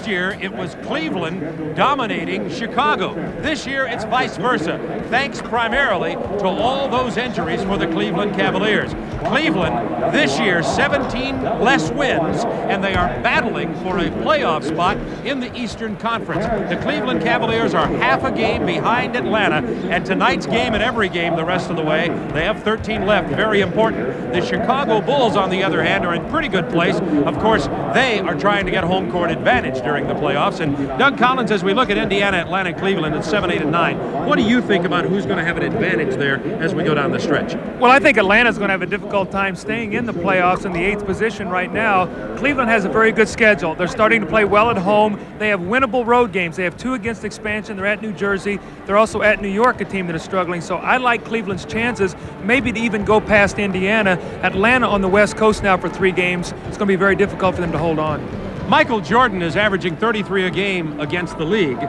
Last year, it was Cleveland dominating Chicago. This year, it's vice versa, thanks primarily to all those injuries for the Cleveland Cavaliers. Cleveland, this year, 17 less wins, and they are battling for a playoff spot in the Eastern Conference. The Cleveland Cavaliers are half a game behind Atlanta, and tonight's game and every game the rest of the way, they have 13 left, very important. The Chicago Bulls, on the other hand, are in pretty good place. Of course, they are trying to get home court advantage during the playoffs. And Doug Collins, as we look at Indiana, Atlanta, Cleveland at 7, 8, and 9, what do you think about who's going to have an advantage there as we go down the stretch? Well, I think Atlanta's going to have a difficult time staying in the playoffs in the 8th position right now. Cleveland has a very good schedule. They're starting to play well at home. They have winnable road games. They have 2 against expansion. They're at New Jersey. They're also at New York, a team that is struggling. So I like Cleveland's chances maybe to even go past Indiana. Atlanta on the West Coast now for 3 games. It's going to be very difficult for them to hold on. Michael Jordan is averaging 33 a game against the league,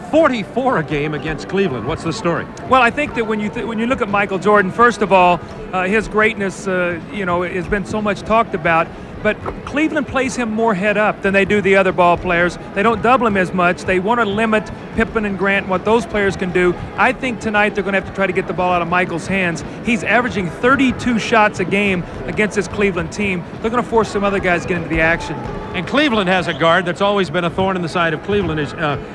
44 a game against Cleveland. What's the story? Well, I think that when you look at Michael Jordan, first of all, his greatness, has been so much talked about. But Cleveland plays him more head up than they do the other ball players. They don't double him as much. They want to limit Pippen and Grant and what those players can do. I think tonight they're going to have to try to get the ball out of Michael's hands. He's averaging 32 shots a game against this Cleveland team. They're going to force some other guys to get into the action. And Cleveland has a guard that's always been a thorn in the side of Cleveland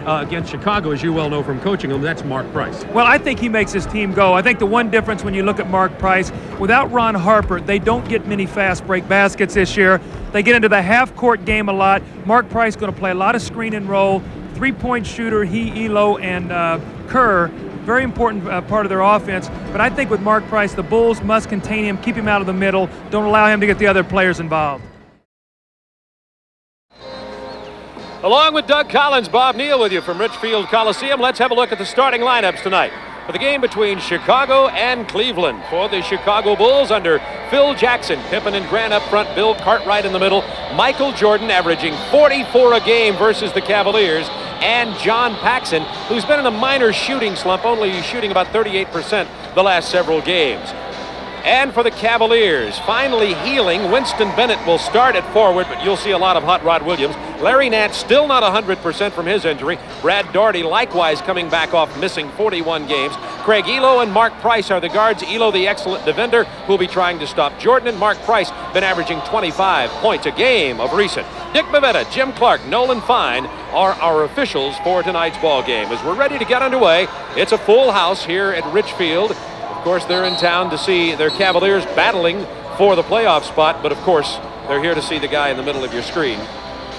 against Chicago, as you well know from coaching them. That's Mark Price. Well, I think he makes his team go. I think the one difference when you look at Mark Price, without Ron Harper, they don't get many fast break baskets this year. They get into the half-court game a lot. Mark Price going to play a lot of screen and roll. 3-point shooter, Elo, and Kerr. Very important part of their offense. But I think with Mark Price, the Bulls must contain him, keep him out of the middle, don't allow him to get the other players involved. Along with Doug Collins, Bob Neal with you from Richfield Coliseum. Let's have a look at the starting lineups tonight for the game between Chicago and Cleveland. For the Chicago Bulls, under Phil Jackson, Pippen and Grant up front, Bill Cartwright in the middle, Michael Jordan averaging 44 a game versus the Cavaliers, and John Paxson, who's been in a minor shooting slump, only shooting about 38% the last several games. And for the Cavaliers, finally healing, Winston Bennett will start at forward, but you'll see a lot of Hot Rod Williams. Larry Nance still not 100% from his injury. Brad Daugherty likewise coming back off missing 41 games. Craig Elo and Mark Price are the guards. Elo, the excellent defender, who'll be trying to stop Jordan, and Mark Price been averaging 25 points a game of recent. Dick Bavetta, Jim Clark, Nolan Fine are our officials for tonight's ball game. As we're ready to get underway, it's a full house here at Richfield. Of course, they're in town to see their Cavaliers battling for the playoff spot, but of course, they're here to see the guy in the middle of your screen.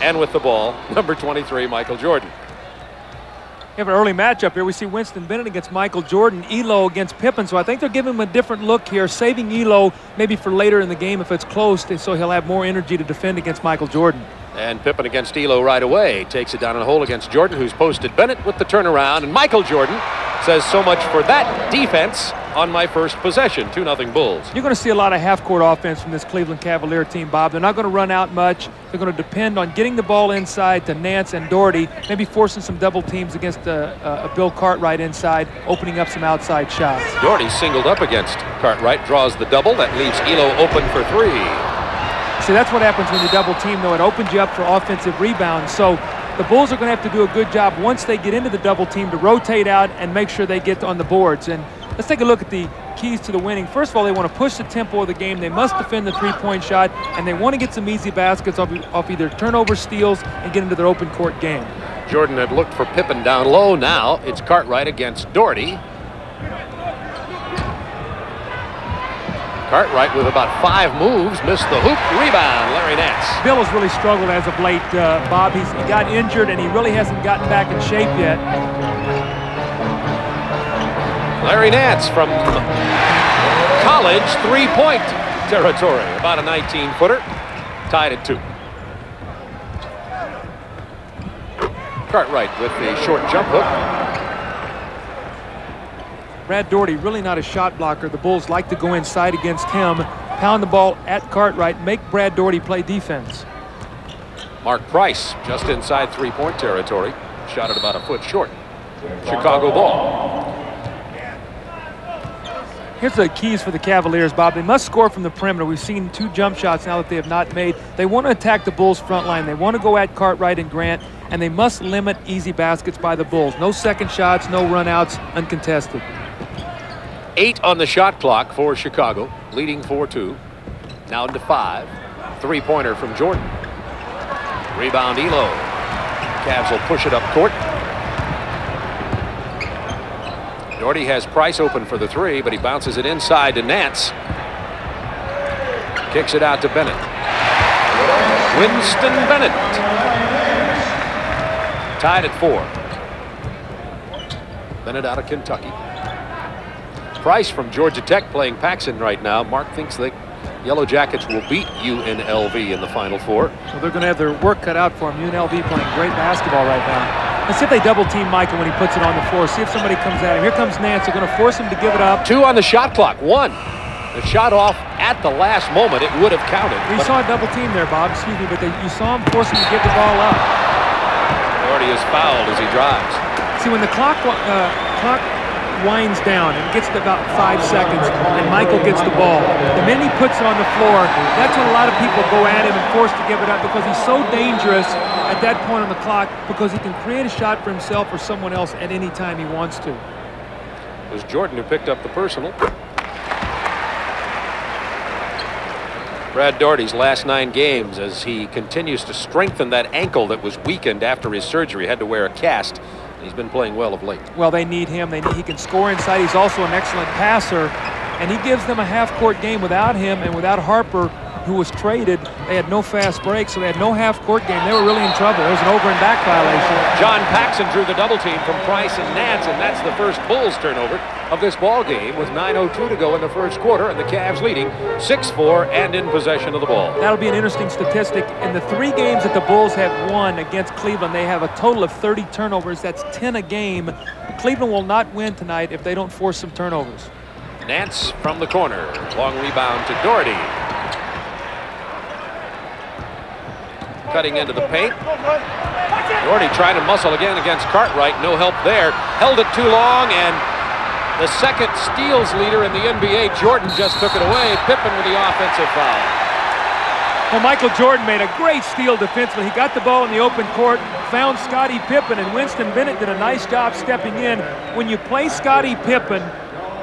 And with the ball, number 23, Michael Jordan. We have an early matchup here. We see Winston Bennett against Michael Jordan, Elo against Pippen. So I think they're giving him a different look here, saving Elo maybe for later in the game if it's close, so he'll have more energy to defend against Michael Jordan. And Pippen against Elo right away. Takes it down in the hole against Jordan, who's posted Bennett with the turnaround. And Michael Jordan says, so much for that defense on my first possession. 2-0 Bulls. You're going to see a lot of half-court offense from this Cleveland Cavalier team, Bob. They're not going to run out much. They're going to depend on getting the ball inside to Nance and Daugherty, maybe forcing some double teams against a Bill Cartwright inside, opening up some outside shots. Daugherty singled up against Cartwright, draws the double. That leaves Elo open for 3. See, that's what happens when you double team, though. It opens you up for offensive rebounds. So the Bulls are going to have to do a good job once they get into the double team to rotate out and make sure they get on the boards. And let's take a look at the keys to the winning. First of all, they want to push the tempo of the game. They must defend the three-point shot, and they want to get some easy baskets off either turnover steals and get into their open court game. Jordan had looked for Pippen down low. Now it's Cartwright against Daugherty. Cartwright with about 5 moves, missed the hoop, rebound, Larry Nance. Bill has really struggled as of late, Bob. He got injured and he really hasn't gotten back in shape yet. Larry Nance from college 3-point territory, about a 19-footer, tied at 2. Cartwright with the short jump hook. Brad Daugherty really not a shot blocker. The Bulls like to go inside against him, pound the ball at Cartwright, make Brad Daugherty play defense. Mark Price just inside 3-point territory, shot at about a foot short. Chicago ball. Here's the keys for the Cavaliers, Bob. They must score from the perimeter. We've seen 2 jump shots now that they have not made. They want to attack the Bulls' front line. They want to go at Cartwright and Grant, and they must limit easy baskets by the Bulls. No second shots, no run-outs, uncontested. 8 on the shot clock for Chicago, leading 4-2. Now to 5. 3-pointer from Jordan. Rebound, Elo. Cavs will push it up court. Doherty has Price open for the 3, but he bounces it inside to Nance. Kicks it out to Bennett. Winston Bennett. Tied at 4. Bennett out of Kentucky. Price from Georgia Tech playing Paxson right now. Mark thinks the Yellow Jackets will beat UNLV in the Final Four. Well, they're going to have their work cut out for them. UNLV playing great basketball right now. Let's see if they double-team Michael when he puts it on the floor. See if somebody comes at him. Here comes Nance. They're going to force him to give it up. 2 on the shot clock. 1. The shot off at the last moment. It would have counted. We saw a double-team there, Bob. Excuse me, but you saw him force him to give the ball up. Doherty is fouled as he drives. See, when the clock winds down and gets to about 5 seconds and Michael gets the ball, the minute he puts it on the floor, that's when a lot of people go at him and force to give it up because he's so dangerous at that point on the clock because he can create a shot for himself or someone else at any time he wants to. It was Jordan who picked up the personal. Brad Doherty's last 9 games as he continues to strengthen that ankle that was weakened after his surgery. Had to wear a cast. He's been playing well of late. Well, they need him. He can score inside. He's also an excellent passer. And he gives them a half-court game. Without him and without Harper, who was traded, they had no fast break, so they had no half-court game. They were really in trouble. There was an over and back violation. John Paxson drew the double team from Price and Nance, and that's the first Bulls turnover of this ball game with 9:02 to go in the first quarter, and the Cavs leading 6-4 and in possession of the ball. That'll be an interesting statistic. In the 3 games that the Bulls have won against Cleveland, they have a total of 30 turnovers. That's 10 a game. Cleveland will not win tonight if they don't force some turnovers. Nance from the corner. Long rebound to Doherty. Cutting into the paint. Doherty trying to muscle again against Cartwright. No help there. Held it too long, and the second steals leader in the NBA, Jordan, just took it away. Pippen with the offensive foul. Well, Michael Jordan made a great steal defensively. He got the ball in the open court, found Scottie Pippen, and Winston Bennett did a nice job stepping in. When you play Scottie Pippen,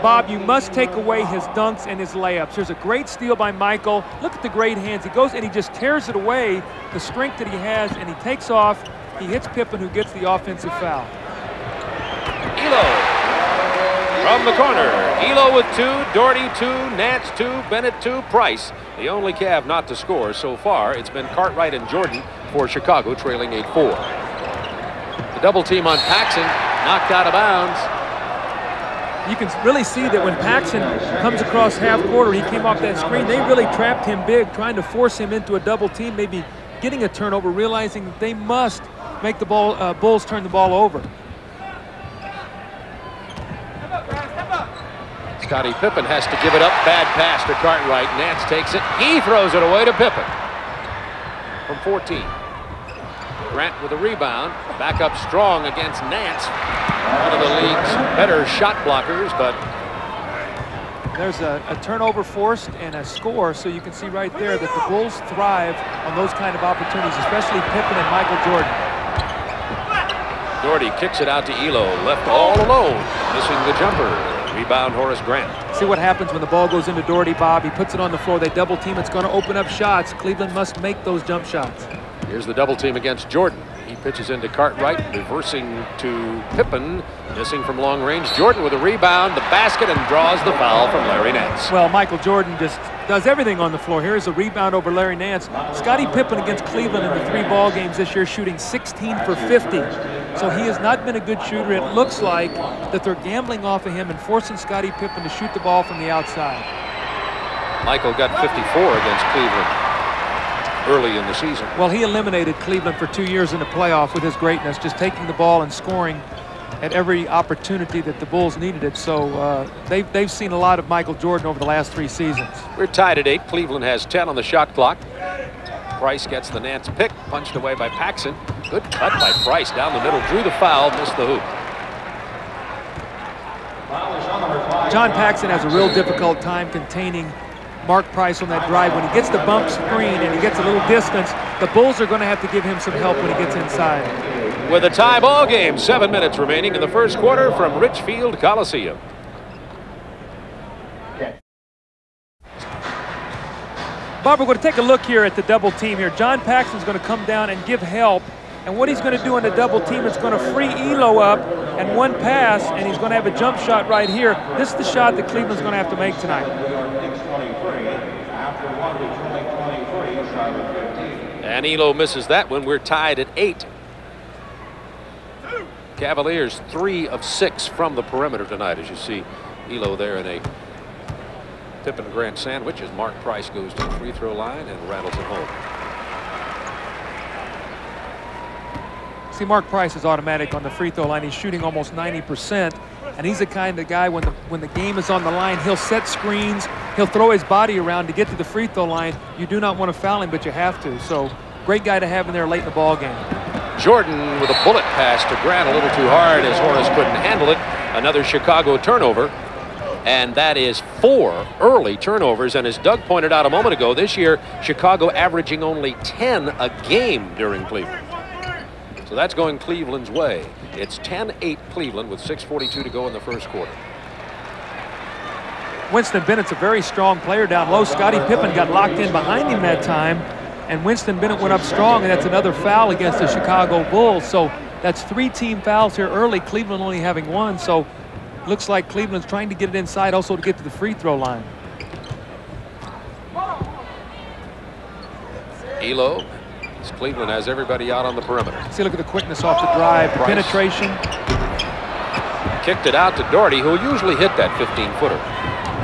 Bob, you must take away his dunks and his layups. There's a great steal by Michael. Look at the great hands. He goes and he just tears it away, the strength that he has, and he takes off. He hits Pippen, who gets the offensive foul. Elo from the corner. Elo with 2, Doherty 2, Nance 2, Bennett 2, Price. The only Cav not to score so far. It's been Cartwright and Jordan for Chicago, trailing 8-4. The double team on Paxson, knocked out of bounds. You can really see that when Paxson comes across half-court, he came off that screen, they really trapped him big, trying to force him into a double team, maybe getting a turnover, realizing that they must make the Bulls turn the ball over. Scottie Pippen has to give it up. Bad pass to Cartwright. Nance takes it. He throws it away to Pippen from 14. Grant with a rebound. Back up strong against Nance. One of the league's better shot blockers, but there's a turnover forced and a score, so you can see right there that the Bulls thrive on those kind of opportunities, especially Pippen and Michael Jordan. Doherty kicks it out to Elo, left all alone, missing the jumper. Rebound, Horace Grant. See what happens when the ball goes into Doherty, Bob. He puts it on the floor. They double team. It's going to open up shots. Cleveland must make those jump shots. Here's the double team against Jordan. He pitches into Cartwright, reversing to Pippen, missing from long range. Jordan with a rebound, the basket, and draws the foul from Larry Nance. Well, Michael Jordan just does everything on the floor. Here's a rebound over Larry Nance. Scottie Pippen against Cleveland in the 3 ball games this year, shooting 16 for 50. So he has not been a good shooter. It looks like that they're gambling off of him and forcing Scottie Pippen to shoot the ball from the outside. Michael got 54 against Cleveland early in the season. Well, he eliminated Cleveland for 2 years in the playoff with his greatness, just taking the ball and scoring at every opportunity that the Bulls needed it. So they've seen a lot of Michael Jordan over the last 3 seasons. We're tied at 8. Cleveland has 10 on the shot clock. Price gets the Nance pick, punched away by Paxson. Good cut by Price down the middle, drew the foul, missed the hoop. Foul is on number 5. John Paxson has a real difficult time containing Mark Price on that drive. When he gets the bump screen and he gets a little distance, the Bulls are going to have to give him some help when he gets inside. With a tie ball game, 7 minutes remaining in the first quarter from Richfield Coliseum. Bob, we're going to take a look here at the double team here. John Paxson's going to come down and give help. And what he's going to do in the double team is going to free Elo up and one pass, and he's going to have a jump shot right here. This is the shot that Cleveland's going to have to make tonight. And Elo misses that one. We're tied at 8. Cavaliers 3 of 6 from the perimeter tonight, as you see Elo there in a Pippen Grant sandwich as Mark Price goes to the free throw line and rattles it home. See, Mark Price is automatic on the free throw line. He's shooting almost 90%, and he's the kind of guy when the game is on the line, he'll set screens, he'll throw his body around to get to the free throw line. You do not want to foul him, but you have to. So, great guy to have in there late in the ball game. Jordan with a bullet pass to Grant, a little too hard as Horace couldn't handle it. Another Chicago turnover, and that is 4 early turnovers. And as Doug pointed out a moment ago, this year Chicago averaging only 10 a game during Cleveland. So that's going Cleveland's way. It's 10-8 Cleveland with 6:42 to go in the first quarter. Winston Bennett's a very strong player down low. Scottie Pippen got locked in behind him that time, and Winston Bennett went up strong, and that's another foul against the Chicago Bulls. So that's 3 team fouls here early, Cleveland only having 1. So looks like Cleveland's trying to get it inside also to get to the free throw line. Elo. Cleveland has everybody out on the perimeter. See, look at the quickness off the drive, the penetration. Kicked it out to Doherty, who usually hit that 15-footer.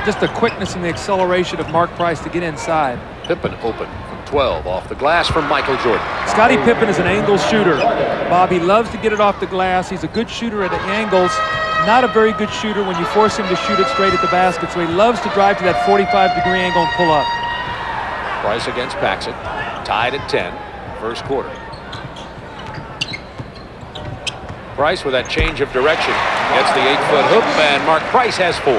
Just the quickness and the acceleration of Mark Price to get inside. Pippen open from 12 off the glass from Michael Jordan. Scottie Pippen is an angle shooter. Bob, he loves to get it off the glass. He's a good shooter at angles. Not a very good shooter when you force him to shoot it straight at the basket. So he loves to drive to that 45-degree angle and pull up. Price against Paxson, tied at 10. First quarter. Price with that change of direction gets the 8-foot hoop, and Mark Price has 4.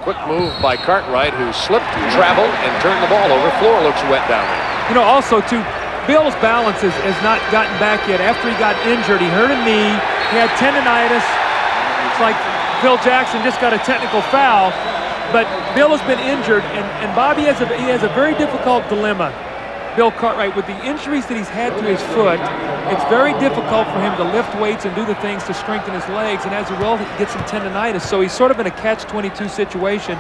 Quick move by Cartwright, who slipped, traveled, and turned the ball over. Floor looks wet down there. You know, also too, Bill's balance has not gotten back yet. After he got injured, he hurt a knee. He had tendonitis. It's like Phil Jackson just got a technical foul. But Bill has been injured, and Bobby has a very difficult dilemma. Bill Cartwright, with the injuries that he's had to his foot, it's very difficult for him to lift weights and do the things to strengthen his legs. And as a result, he gets some tendonitis. So he's sort of in a catch-22 situation.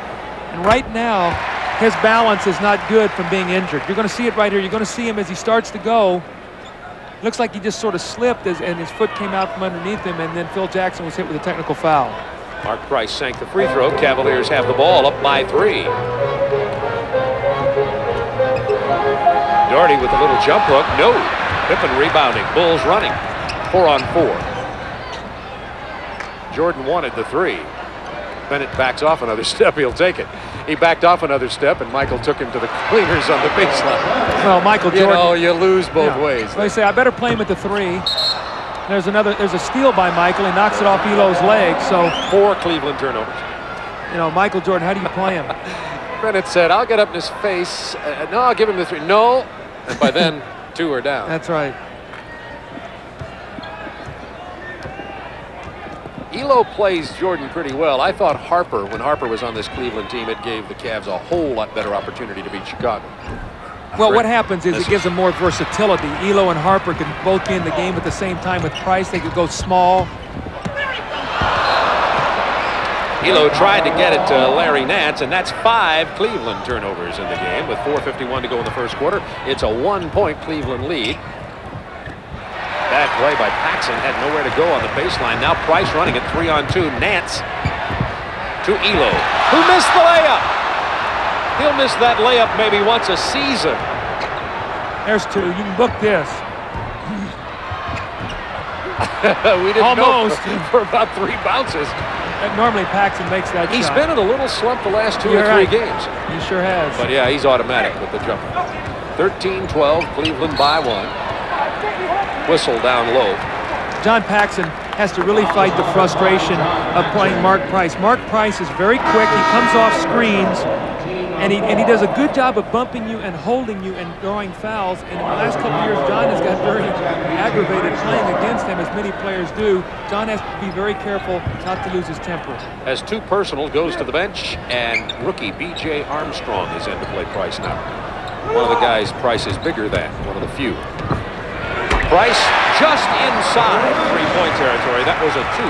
And right now, his balance is not good from being injured. You're going to see it right here. You're going to see him as he starts to go. Looks like he just sort of slipped and his foot came out from underneath him, and then Phil Jackson was hit with a technical foul. Mark Price sank the free throw. Cavaliers have the ball up by 3. Doherty with a little jump hook. No. Pippen rebounding. Bulls running. 4-on-4. Jordan wanted the 3. Bennett backs off another step. He'll take it. He backed off another step, and Michael took him to the cleaners on the baseline. Well, Michael Jordan. You know, you lose both ways. They say, I better play him at the 3. There's a steal by Michael. He knocks it off Elo's leg. So 4 Cleveland turnovers. You know, Michael Jordan, how do you play him? Bennett said, I'll get up in his face. No, I'll give him the 3. No. And by then, 2 are down. That's right. Elo plays Jordan pretty well. I thought Harper, when Harper was on this Cleveland team, it gave the Cavs a whole lot better opportunity to beat Chicago. Well, what happens is it gives them more versatility. Elo and Harper can both be in the game at the same time. With Price, they could go small. Elo tried to get it to Larry Nance, and that's 5 Cleveland turnovers in the game with 4:51 to go in the first quarter. It's a 1-point Cleveland lead. Bad play by Paxson, had nowhere to go on the baseline. Now Price running it 3-on-2. Nance to Elo, who missed the layup. He'll miss that layup maybe once a season. There's 2. You can book this. We didn't Almost. go for about 3 bounces. Normally Paxson makes that He's shot. been in a little slump the last 2 You're or 3 right. games. He sure has. But yeah, he's automatic with the jumper. 13-12, Cleveland by 1. Whistle down low. John Paxson has to really fight the frustration of playing Mark Price. Mark Price is very quick. He comes off screens, and he does a good job of bumping you and holding you and drawing fouls. And in the last couple of years, John has got very aggravated playing against him, as many players do. John has to be very careful not to lose his temper. As 2 personal, goes to the bench, and rookie B.J. Armstrong is in to play Price now. One of the guys Price is bigger than, one of the few. Price just inside 3-point territory. That was a 2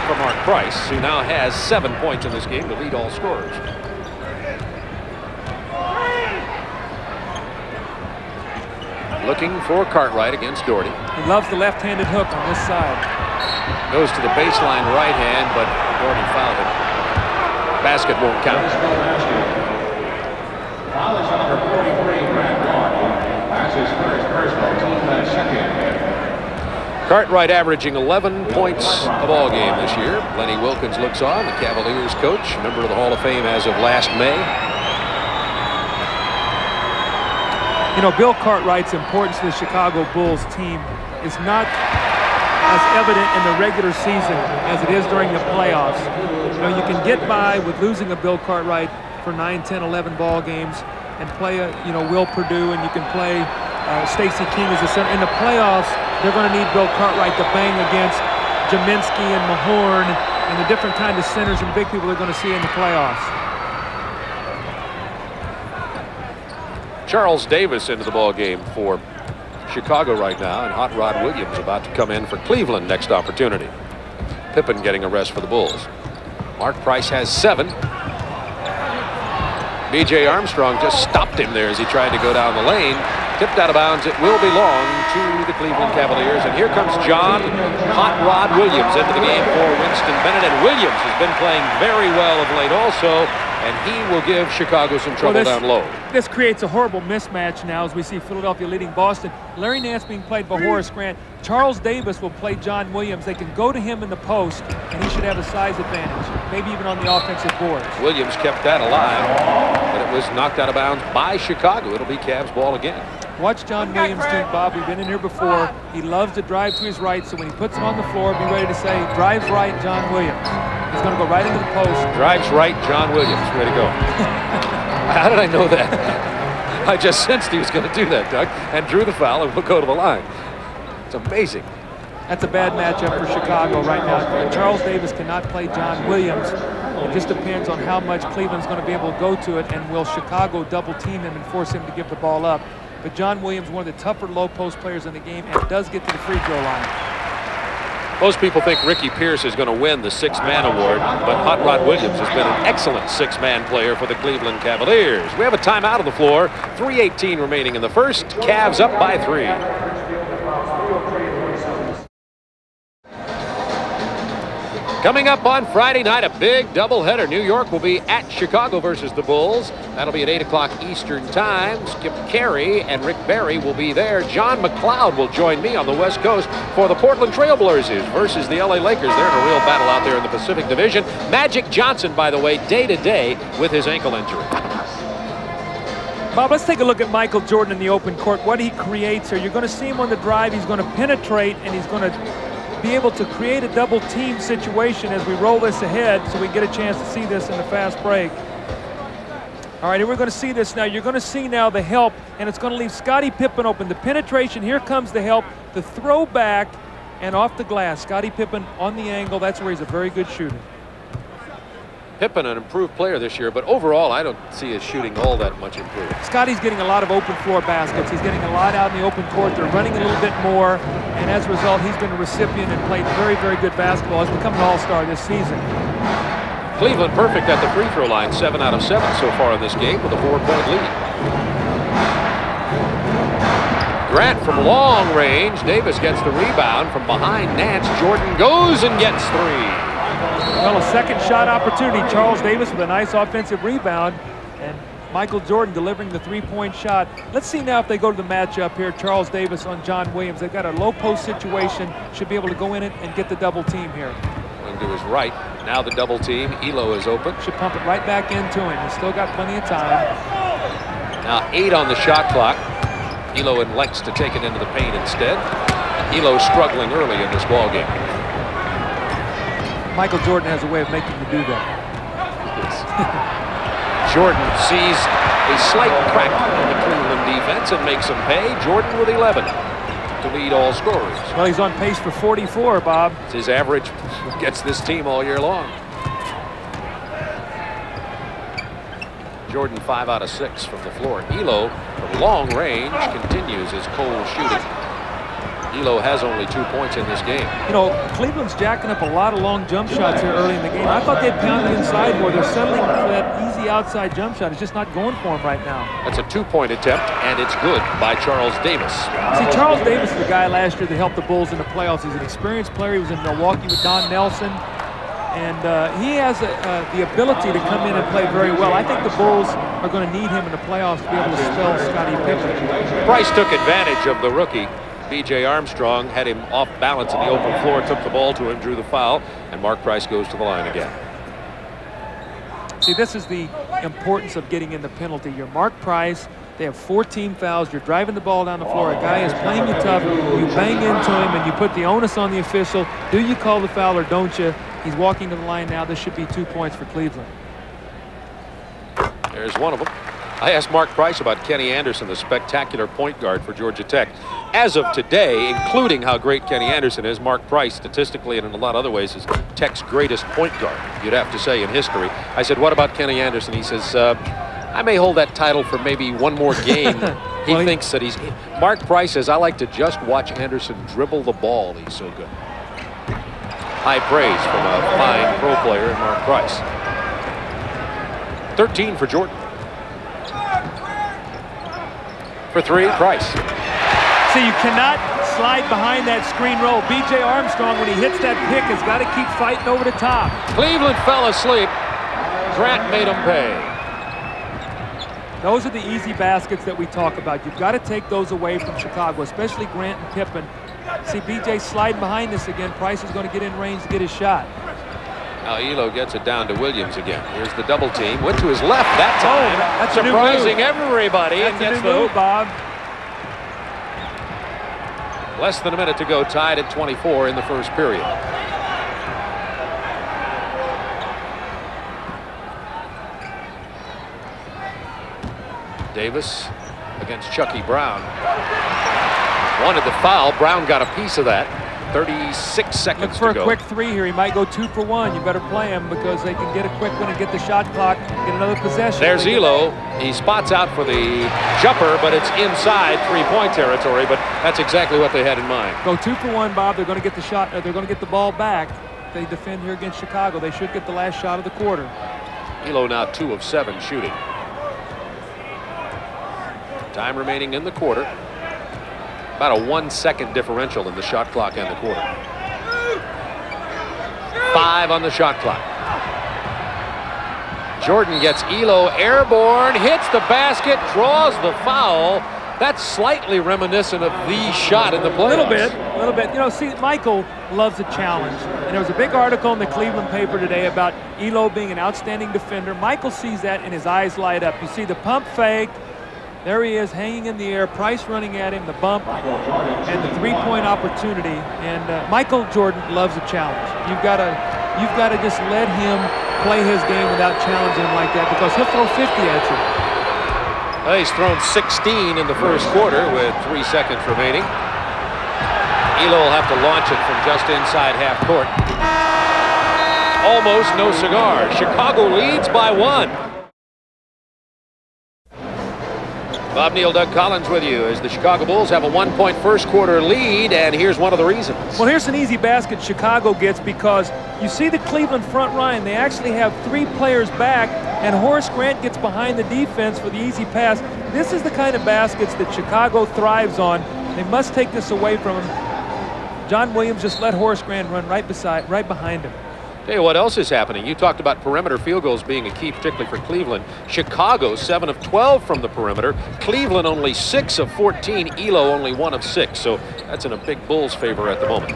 for Mark Price, who now has 7 points in this game to lead all scorers. Looking for Cartwright against Doherty. He loves the left-handed hook on this side. Goes to the baseline right hand, but Doherty fouled it. Basket won't count. Foul is number 43, Brad Doherty. That's his first personal, team second. Cartwright averaging 11 points a ball game this year. Lenny Wilkins looks on, the Cavaliers coach, member of the Hall of Fame as of last May. You know, Bill Cartwright's importance to the Chicago Bulls team is not as evident in the regular season as it is during the playoffs. You know, you can get by with losing a Bill Cartwright for 9, 10, 11 ball games and play a, you know, Will Perdue, and you can play Stacey King as a center. In the playoffs, they're going to need Bill Cartwright to bang against Jaminski and Mahorn and the different kind of centers and big people they're going to see in the playoffs. Charles Davis into the ball game for Chicago right now, and Hot Rod Williams about to come in for Cleveland next opportunity. Pippen getting a rest for the Bulls. Mark Price has 7. B.J. Armstrong just stopped him there as he tried to go down the lane. Tipped out of bounds. It will belong to the Cleveland Cavaliers. And here comes John Hot Rod Williams into the game for Winston Bennett. And Williams has been playing very well of late also. And he will give Chicago some trouble down low. This creates a horrible mismatch now as we see Philadelphia leading Boston. Larry Nance being played by Horace Grant. Charles Davis will play John Williams. They can go to him in the post, and he should have a size advantage, maybe even on the offensive boards. Williams kept that alive, but it was knocked out of bounds by Chicago. It'll be Cavs ball again. Watch John Williams do, Bob. We've been in here before. He loves to drive to his right, so when he puts him on the floor, be ready to say, drives right, John Williams. He's going to go right into the post. Drives right, John Williams. Way to go. How did I know that? I just sensed he was going to do that, Doug, and drew the foul, and we'll go to the line. It's amazing. That's a bad matchup for Chicago right now. Charles Davis cannot play John Williams. It just depends on how much Cleveland's going to be able to go to it, and will Chicago double team him and force him to give the ball up. But John Williams, one of the tougher low post players in the game, and does get to the free throw line. Most people think Ricky Pierce is going to win the 6-man award, but Hot Rod Williams has been an excellent 6-man player for the Cleveland Cavaliers. We have a timeout on the floor. 3:18 remaining in the first. Cavs up by 3. Coming up on Friday night, a big doubleheader. New York will be at Chicago versus the Bulls. That'll be at 8 o'clock Eastern Time. Skip Carey and Rick Barry will be there. John McLeod will join me on the West Coast for the Portland Trailblazers versus the LA Lakers. They're in a real battle out there in the Pacific Division. Magic Johnson, by the way, day-to-day with his ankle injury. Bob, let's take a look at Michael Jordan in the open court. What he creates here. You're going to see him on the drive. He's going to penetrate, and he's going to be able to create a double team situation as we roll this ahead, so we get a chance to see this in the fast break. All right, and we're going to see this now. You're going to see now the help, and it's going to leave Scottie Pippen open. The penetration, here comes the help, the throw back, and off the glass. Scottie Pippen on the angle. That's where he's a very good shooter. Pippen, an improved player this year, but overall, I don't see his shooting all that much improved. Scottie's getting a lot of open floor baskets. He's getting a lot out in the open court. They're running a little bit more, and as a result, he's been a recipient and played very, very good basketball. He's become an all-star this season. Cleveland perfect at the free throw line, 7 out of 7 so far in this game with a 4-point lead. Grant from long range. Davis gets the rebound from behind Nance. Jordan goes and gets 3. Well, a second shot opportunity. Charles Davis with a nice offensive rebound, and Michael Jordan delivering the 3-point shot. Let's see now if they go to the matchup here. Charles Davis on John Williams. They've got a low post situation. Should be able to go in it and get the double team here. to his right. Now the double team. Elo is open. Should pump it right back into him. He's still got plenty of time. Now 8 on the shot clock. Elo elects to take it into the paint instead. Elo struggling early in this ball game. Michael Jordan has a way of making you do that. Jordan sees a slight crack in the Cleveland defense and makes them pay. Jordan with 11 to lead all scorers. Well, he's on pace for 44, Bob. It's his average. Gets this team all year long. Jordan 5 out of 6 from the floor. Elo from long range continues his cold shooting. Elo has only 2 points in this game. You know, Cleveland's jacking up a lot of long jump shots here early in the game. I thought they'd pound the inside more. They're settling for that easy outside jump shot. It's just not going for them right now. That's a 2-point attempt, and it's good by Charles Davis. See, Charles Davis is the guy last year that helped the Bulls in the playoffs. He's an experienced player. He was in Milwaukee with Don Nelson. And he has the ability to come in and play very well. I think the Bulls are going to need him in the playoffs to be able to spell Scottie Pippen. Price took advantage of the rookie. B.J. Armstrong had him off balance in the open floor, took the ball to him, drew the foul, and Mark Price goes to the line again. See, this is the importance of getting in the penalty. You're Mark Price. They have 14 fouls. You're driving the ball down the floor. A guy is playing you tough. You bang into him, and you put the onus on the official. Do you call the foul or don't you? He's walking to the line now. This should be 2 points for Cleveland. There's one of them. I asked Mark Price about Kenny Anderson, the spectacular point guard for Georgia Tech. As of today, including how great Kenny Anderson is, Mark Price, statistically and in a lot of other ways, is Tech's greatest point guard, you'd have to say, in history. I said, what about Kenny Anderson? He says, I may hold that title for maybe one more game. He thinks that he's... Mark Price says, I like to just watch Anderson dribble the ball. He's so good. High praise from a fine pro player, Mark Price. 13 for Jordan. For 3, Price. See, you cannot slide behind that screen roll. B.J. Armstrong, when he hits that pick, has got to keep fighting over the top. Cleveland fell asleep. Grant made them pay. Those are the easy baskets that we talk about. You've got to take those away from Chicago, especially Grant and Pippen. See, B.J. sliding behind this again. Price is going to get in range to get his shot. Now Elo gets it down to Williams again. Here's the double team. Went to his left that time. That's surprising everybody. That's and gets a new move, Bob. Less than a minute to go, tied at 24 in the first period. Davis against Chucky Brown. Wanted the foul. Brown got a piece of that. 36 seconds Look for to go. a quick 3 here. He might go 2 for 1. You better play him because they can get a quick one and get the shot clock, get another possession. There's Elo. He spots out for the jumper, but it's inside 3-point territory, but that's exactly what they had in mind. Go 2 for 1, Bob. They're going to get the shot. They're going to get the ball back. They defend here against Chicago. They should get the last shot of the quarter. Elo now 2 of 7 shooting. Time remaining in the quarter. About a 1-second differential in the shot clock and the quarter. 5 on the shot clock. Jordan gets Elo airborne, hits the basket, draws the foul. That's slightly reminiscent of the shot in the playoffs. A little bit. You know, see, Michael loves a challenge. And there was a big article in the Cleveland paper today about Elo being an outstanding defender. Michael sees that and his eyes light up. You see the pump fake. There he is, hanging in the air. Price running at him, the bump, and the 3-point opportunity. And Michael Jordan loves a challenge. You've got to just let him play his game without challenging him like that because he'll throw 50 at you. Well, he's thrown 16 in the first quarter with 3 seconds remaining. Elo will have to launch it from just inside half court. Almost no cigar. Chicago leads by 1. Bob Neal, Doug Collins with you as the Chicago Bulls have a 1-point first quarter lead, and here's one of the reasons. Well, here's an easy basket Chicago gets because you see the Cleveland front line. They actually have 3 players back, and Horace Grant gets behind the defense for the easy pass. This is the kind of baskets that Chicago thrives on. They must take this away from him. John Williams just let Horace Grant run right behind him. Tell you what else is happening. You talked about perimeter field goals being a key, particularly for Cleveland. Chicago 7 of 12 from the perimeter. Cleveland only 6 of 14. Elo only 1 of 6. So that's in a big Bulls favor at the moment.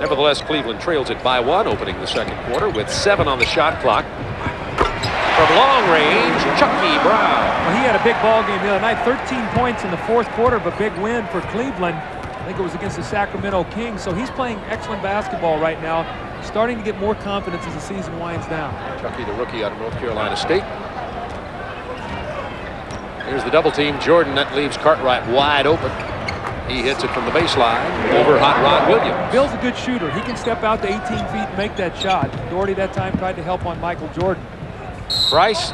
Nevertheless, Cleveland trails it by 1, opening the second quarter with 7 on the shot clock. From long range, Chucky Brown. Well, he had a big ball game the other night. 13 points in the fourth quarter of a big win for Cleveland. I think it was against the Sacramento Kings. So he's playing excellent basketball right now, starting to get more confidence as the season winds down. Chucky, the rookie out of North Carolina State. Here's the double team. Jordan, that leaves Cartwright wide open. He hits it from the baseline over Hot Rod Williams. Bill's a good shooter. He can step out to 18 feet and make that shot. Doherty that time tried to help on Michael Jordan. Price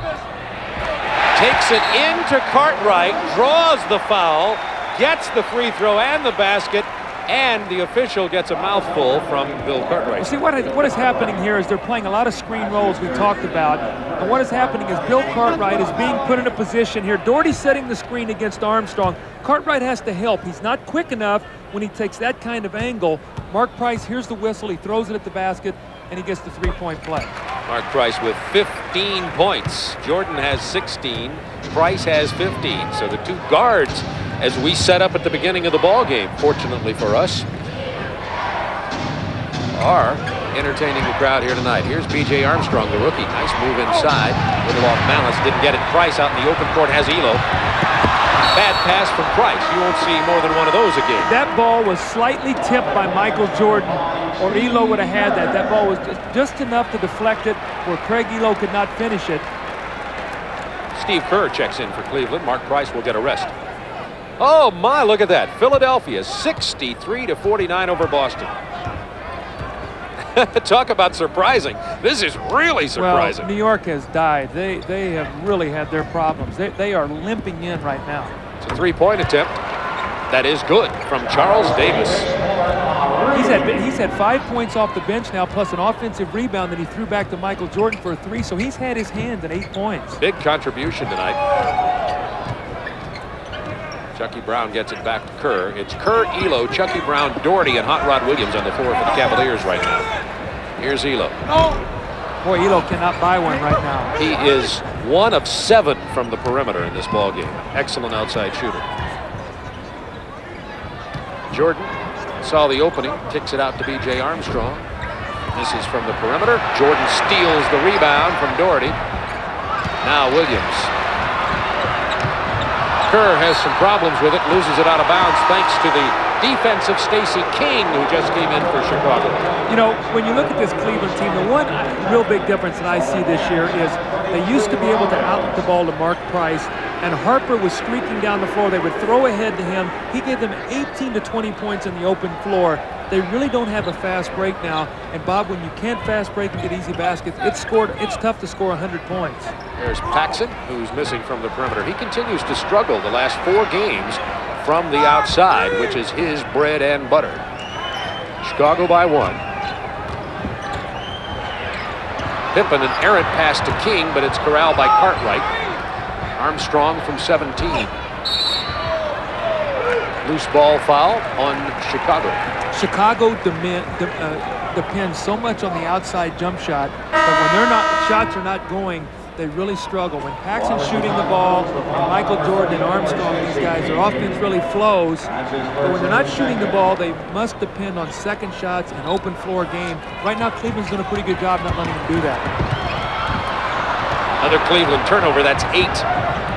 takes it into Cartwright, draws the foul, gets the free throw and the basket, and the official gets a mouthful from Bill Cartwright. Well, see, what is happening here is they're playing a lot of screen rolls we talked about. And what is happening is Bill Cartwright is being put in a position here. Doherty's setting the screen against Armstrong. Cartwright has to help. He's not quick enough when he takes that kind of angle. Mark Price hears the whistle. He throws it at the basket, and he gets the three-point play. Mark Price with 15 points. Jordan has 16. Price has 15. So the two guards, as we set up at the beginning of the ball game, fortunately for us, are entertaining the crowd here tonight. Here's B.J. Armstrong, the rookie. Nice move inside. Little off balance. Didn't get it. Price out in the open court has Elo. Bad pass from Price. You won't see more than one of those again. That ball was slightly tipped by Michael Jordan, or Elo would have had that. That ball was just enough to deflect it where Craig Elo could not finish it. Steve Kerr checks in for Cleveland. Mark Price will get a rest. Oh my, look at that. Philadelphia 63-49 over Boston. Talk about surprising. This is really surprising. Well, New York has died. They have really had their problems. They are limping in right now. It's a three-point attempt. That is good from Charles Davis. He's had 5 points off the bench now, plus an offensive rebound that he threw back to Michael Jordan for a 3. So he's had his hand in 8 points. Big contribution tonight. Chucky Brown gets it back to Kerr. It's Kerr, Elo, Chucky Brown, Doherty, and Hot Rod Williams on the floor for the Cavaliers right now. Here's Elo. Boy, Elo cannot buy one right now. He is 1 of 7 from the perimeter in this ball game. Excellent outside shooter. Jordan saw the opening, kicks it out to B.J. Armstrong. This is from the perimeter. Jordan steals the rebound from Doherty. Now Williams. Kerr has some problems with it, loses it out of bounds thanks to the defense of Stacey King, who just came in for Chicago. You know, when you look at this Cleveland team, the one real big difference that I see this year is they used to be able to outlet the ball to Mark Price, and Harper was streaking down the floor. They would throw ahead to him. He gave them 18 to 20 points in the open floor. They really don't have a fast break now. And Bob, when you can't fast break and get easy baskets, it's tough to score 100 points. There's Paxson, who's missing from the perimeter. He continues to struggle the last 4 games from the outside, which is his bread and butter. Chicago by 1. Pippen, an errant pass to King, but it's corralled by Cartwright. Armstrong from 17. Loose ball foul on Chicago. Chicago depends so much on the outside jump shot that when shots are not going, they really struggle. When Paxson's shooting the ball, and Michael Jordan and Armstrong, these guys, their offense really flows. But when they're not shooting the ball, they must depend on second shots and open floor game. Right now, Cleveland's doing a pretty good job not letting them do that. Another Cleveland turnover, that's 8.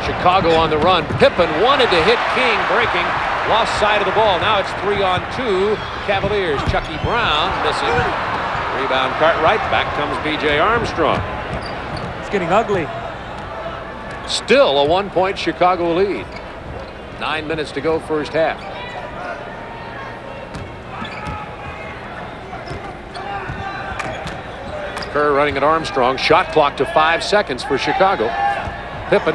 Chicago on the run. Pippen wanted to hit King, breaking. Lost side of the ball. Now it's 3-on-2. Cavaliers. Chucky Brown missing. Rebound Cartwright. Back comes B.J. Armstrong. It's getting ugly. Still a 1-point Chicago lead. 9 minutes to go first half. Kerr running at Armstrong. Shot clock to 5 seconds for Chicago. Pippen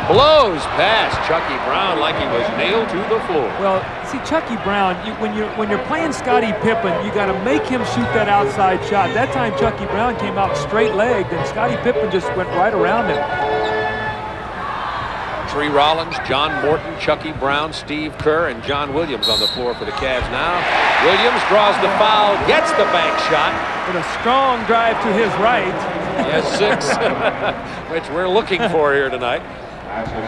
blows past Chucky Brown like he was nailed to the floor. Well, see, Chucky Brown, when you're playing Scottie Pippen, you got to make him shoot that outside shot. That time, Chucky Brown came out straight-legged, and Scottie Pippen just went right around him. Tree Rollins, John Morton, Chucky Brown, Steve Kerr, and John Williams on the floor for the Cavs now. Williams draws the foul, gets the bank shot. With a strong drive to his right. Yes, 6, which we're looking for here tonight.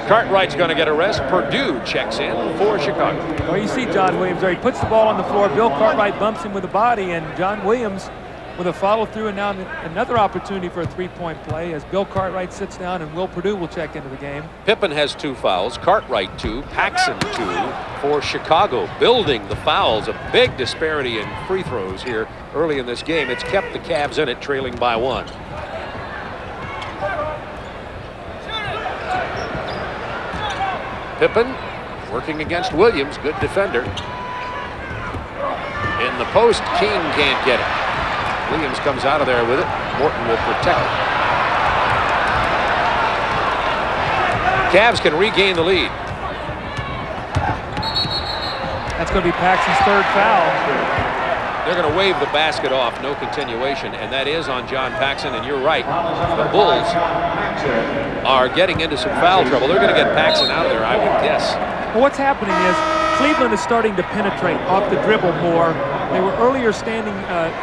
Cartwright's going to get a rest. Purdue checks in for Chicago. Well, you see John Williams there. He puts the ball on the floor. Bill Cartwright bumps him with the body, and John Williams with a follow-through, and now another opportunity for a three-point play as Bill Cartwright sits down and Will Purdue will check into the game. Pippen has 2 fouls, Cartwright 2, Paxson 2 for Chicago. Building the fouls, a big disparity in free throws here early in this game. It's kept the Cavs in it, trailing by 1. Pippen working against Williams, good defender. In the post, King can't get it. Williams comes out of there with it. Morton will protect it. Cavs can regain the lead. That's going to be Paxson's 3rd foul. They're going to wave the basket off, no continuation, and that is on John Paxson, and you're right. The Bulls are getting into some foul trouble. They're going to get Paxson out of there, I would guess. Well, what's happening is Cleveland is starting to penetrate off the dribble more. They were earlier standing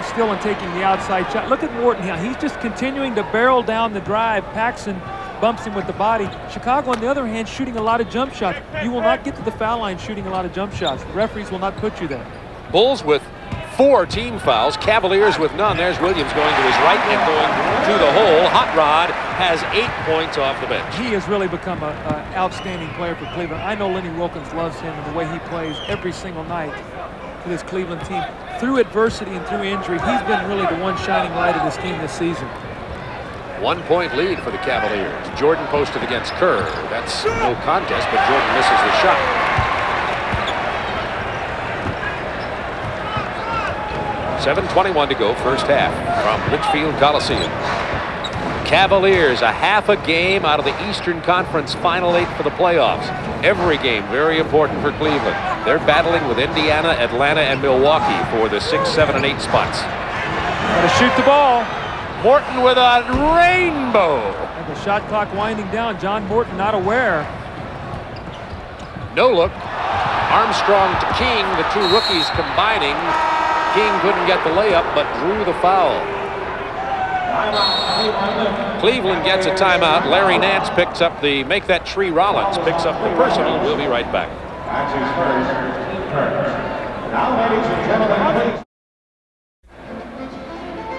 still and taking the outside shot. Look at Morton here. He's just continuing to barrel down the drive. Paxson bumps him with the body. Chicago, on the other hand, shooting a lot of jump shots. You will not get to the foul line shooting a lot of jump shots. The referees will not put you there. Bulls with 4 team fouls. Cavaliers with none. There's Williams going to his right and going to the hole. Hot Rod has 8 points off the bench. He has really become an outstanding player for Cleveland. I know Lenny Wilkins loves him and the way he plays every single night for this Cleveland team. Through adversity and through injury, he's been really the one shining light of this team this season. 1-point lead for the Cavaliers. Jordan posted against Kerr. That's no contest, but Jordan misses the shot. .7:21 to go, first half from Litchfield Coliseum. Cavaliers a half a game out of the Eastern Conference Final 8 for the playoffs. Every game very important for Cleveland. They're battling with Indiana, Atlanta, and Milwaukee for the 6, 7, and 8 spots. Got to shoot the ball. Morton with a rainbow. And the shot clock winding down. John Morton not aware. No look. Armstrong to King, the 2 rookies combining. King couldn't get the layup, but drew the foul. Cleveland gets a timeout. Larry Nance picks up the make that Tree Rollins picks up the personal. We'll be right back.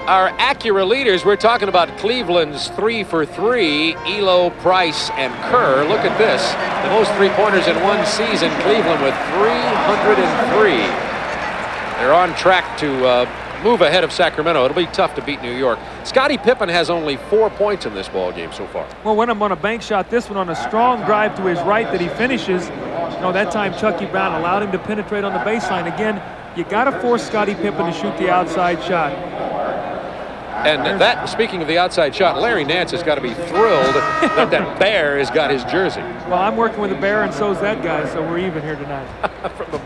Our Acura leaders, we're talking about Cleveland's 3 for 3, Elo, Price, and Kerr. Look at this. The most 3-pointers in one season. Cleveland with 303. They're on track to move ahead of Sacramento. It'll be tough to beat New York. Scottie Pippen has only 4 points in this ball game so far. Well, when I'm on a bank shot, this one on a strong drive to his right that he finishes. You know, that time Chucky Brown allowed him to penetrate on the baseline. Again, you got to force Scottie Pippen to shoot the outside shot. And that, speaking of the outside shot, Larry Nance has got to be thrilled that that Bear has got his jersey. Well, I'm working with a Bear, and so's that guy, so we're even here tonight. From the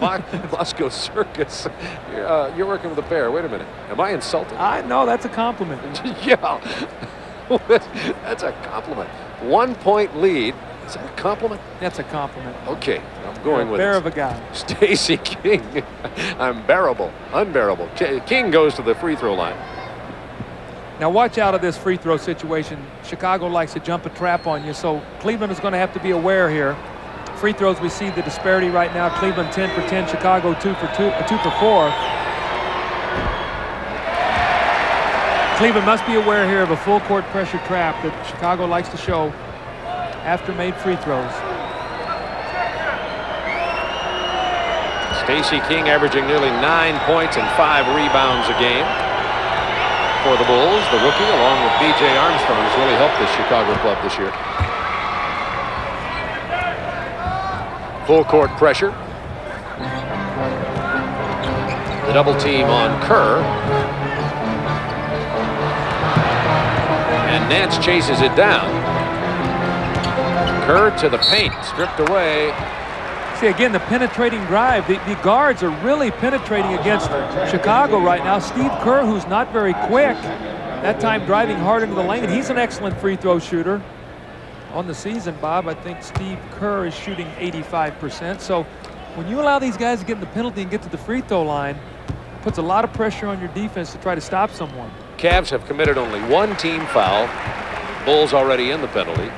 Moscow Circus. You're working with a Bear. Wait a minute. Am I insulting? No, that's a compliment. Yeah. That's a compliment. 1-point lead. Is that a compliment? That's a compliment. Okay. I'm going with Bear of a guy. Stacey King. Unbearable. King goes to the free throw line. Now watch out of this free throw situation. Chicago likes to jump a trap on you, so Cleveland is going to have to be aware here. Free throws, we see the disparity right now. Cleveland 10 for 10, Chicago 2 for 4. Cleveland must be aware here of a full court pressure trap that Chicago likes to show after made free throws. Stacey King averaging nearly 9 points and 5 rebounds a game. For the Bulls, the rookie, along with B.J. Armstrong, has really helped this Chicago club this year. Full court pressure. The double team on Kerr. And Nance chases it down. Kerr to the paint, stripped away. See, again, the penetrating drive. The guards are really penetrating against Chicago right now. Steve Kerr, who's not very quick, that time driving hard into the lane. He's an excellent free throw shooter. On the season, Bob, I think Steve Kerr is shooting 85%. So when you allow these guys to get in the penalty and get to the free throw line, it puts a lot of pressure on your defense to try to stop someone. Cavs have committed only 1 team foul. Bulls already in the penalty.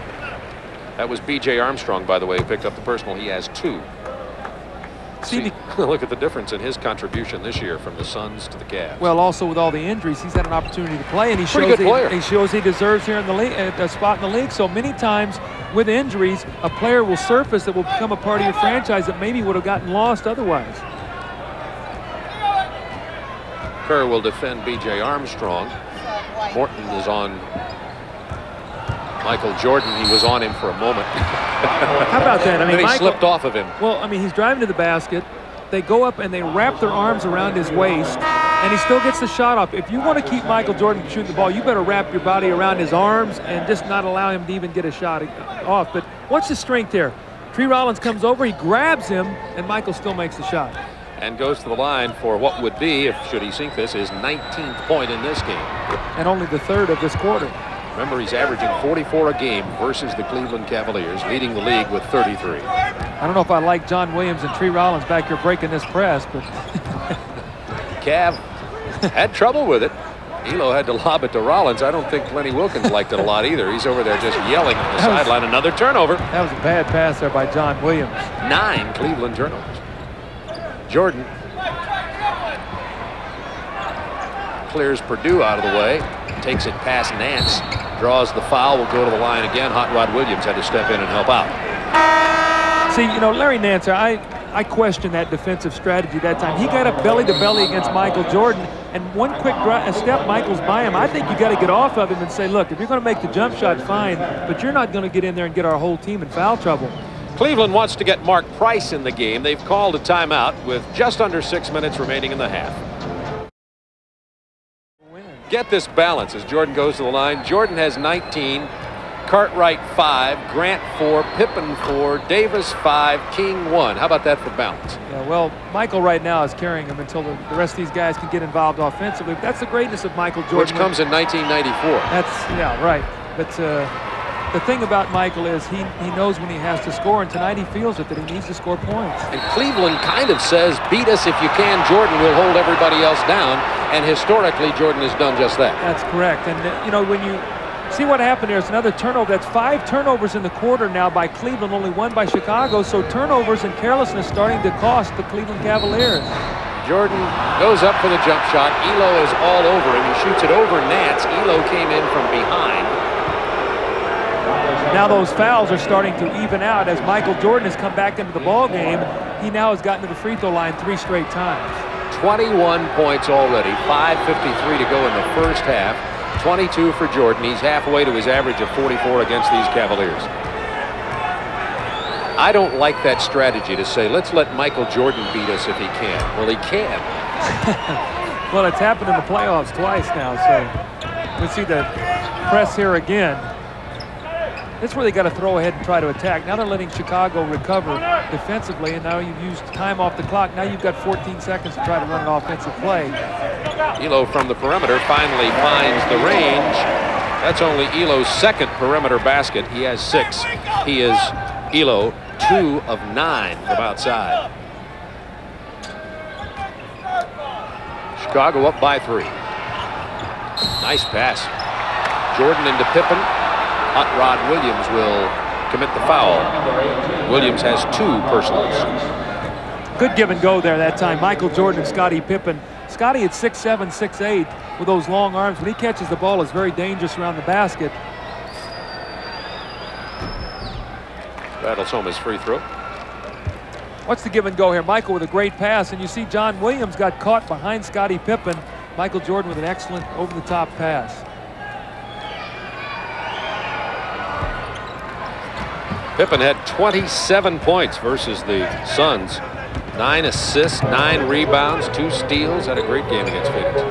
That was B.J. Armstrong, by the way, who picked up the personal. He has 2. See, look at the difference in his contribution this year from the Suns to the Cavs. Well, also with all the injuries, he's had an opportunity to play, and he shows he deserves here in the league, a spot in the league. So many times with injuries, a player will surface that will become a part of your franchise that maybe would have gotten lost otherwise. Kerr will defend B.J. Armstrong. Morton is on Michael Jordan. He was on him for a moment. How about that? I mean, then he slipped off of him. Well, I mean, he's driving to the basket. They go up and they wrap their arms around his waist, and he still gets the shot off. If you want to keep Michael Jordan from shooting the ball, you better wrap your body around his arms and just not allow him to even get a shot off. But watch the strength there. Tree Rollins comes over, he grabs him, and Michael still makes the shot. And goes to the line for what would be, if should he sink this, his 19th point in this game. And only the 3rd of this quarter. Remember, he's averaging 44 a game versus the Cleveland Cavaliers, leading the league with 33. I don't know if I like John Williams and Tree Rollins back here breaking this press, but Cav had trouble with it. Elo had to lob it to Rollins. I don't think Lenny Wilkins liked it a lot either. He's over there just yelling on the sideline. Another turnover. That was a bad pass there by John Williams. 9 Cleveland turnovers. Jordan clears Perdue out of the way, takes it past Nance, draws the foul, will go to the line again. Hot Rod Williams had to step in and help out. See, you know, Larry Nance, I question that defensive strategy that time. He got up belly-to-belly against Michael Jordan, and one quick step, Michael's by him. I think you got to get off of him and say, look, if you're going to make the jump shot, fine, but you're not going to get in there and get our whole team in foul trouble. Cleveland wants to get Mark Price in the game. They've called a timeout with just under 6 minutes remaining in the half. Get this balance as Jordan goes to the line. Jordan has 19, Cartwright 5, Grant 4, Pippen 4, Davis 5, King 1. How about that for balance? Yeah, well, Michael right now is carrying him until the rest of these guys can get involved offensively. But that's the greatness of Michael Jordan. Which comes in 1994. Yeah, right. But the thing about Michael is he knows when he has to score, and tonight he feels it, that he needs to score points. And Cleveland kind of says, beat us if you can, Jordan will hold everybody else down. And historically, Jordan has done just that. That's correct. And, you know, when you see what happened there, it's another turnover. That's 5 turnovers in the quarter now by Cleveland, only 1 by Chicago. So turnovers and carelessness starting to cost the Cleveland Cavaliers. Jordan goes up for the jump shot. Elo is all over him. He shoots it over Nance. Elo came in from behind. Now those fouls are starting to even out as Michael Jordan has come back into the ball game. He now has gotten to the free throw line 3 straight times. 21 points already, 5:53 to go in the first half. 22 for Jordan. He's halfway to his average of 44 against these Cavaliers. I don't like that strategy to say, let's let Michael Jordan beat us if he can. Well, he can. Well, it's happened in the playoffs twice now, so we see the press here again. That's where they got to throw ahead and try to attack. Now they're letting Chicago recover defensively, and now you've used time off the clock. Now you've got 14 seconds to try to run an offensive play. Elo from the perimeter finally finds the range. That's only Elo's 2nd perimeter basket. He has 6. He is, Elo, 2 of 9 from outside. Chicago up by 3. Nice pass. Jordan into Pippen. Hot Rod Williams will commit the foul. Williams has 2 personals. Good give and go there that time. Michael Jordan and Scottie Pippen. Scottie at 6'7", 6'8", with those long arms. When he catches the ball, is very dangerous around the basket. Battles home his free throw. What's the give and go here? Michael with a great pass, and you see John Williams got caught behind Scottie Pippen. Michael Jordan with an excellent over-the-top pass. Pippen had 27 points versus the Suns. 9 assists, 9 rebounds, 2 steals. Had a great game against Phoenix.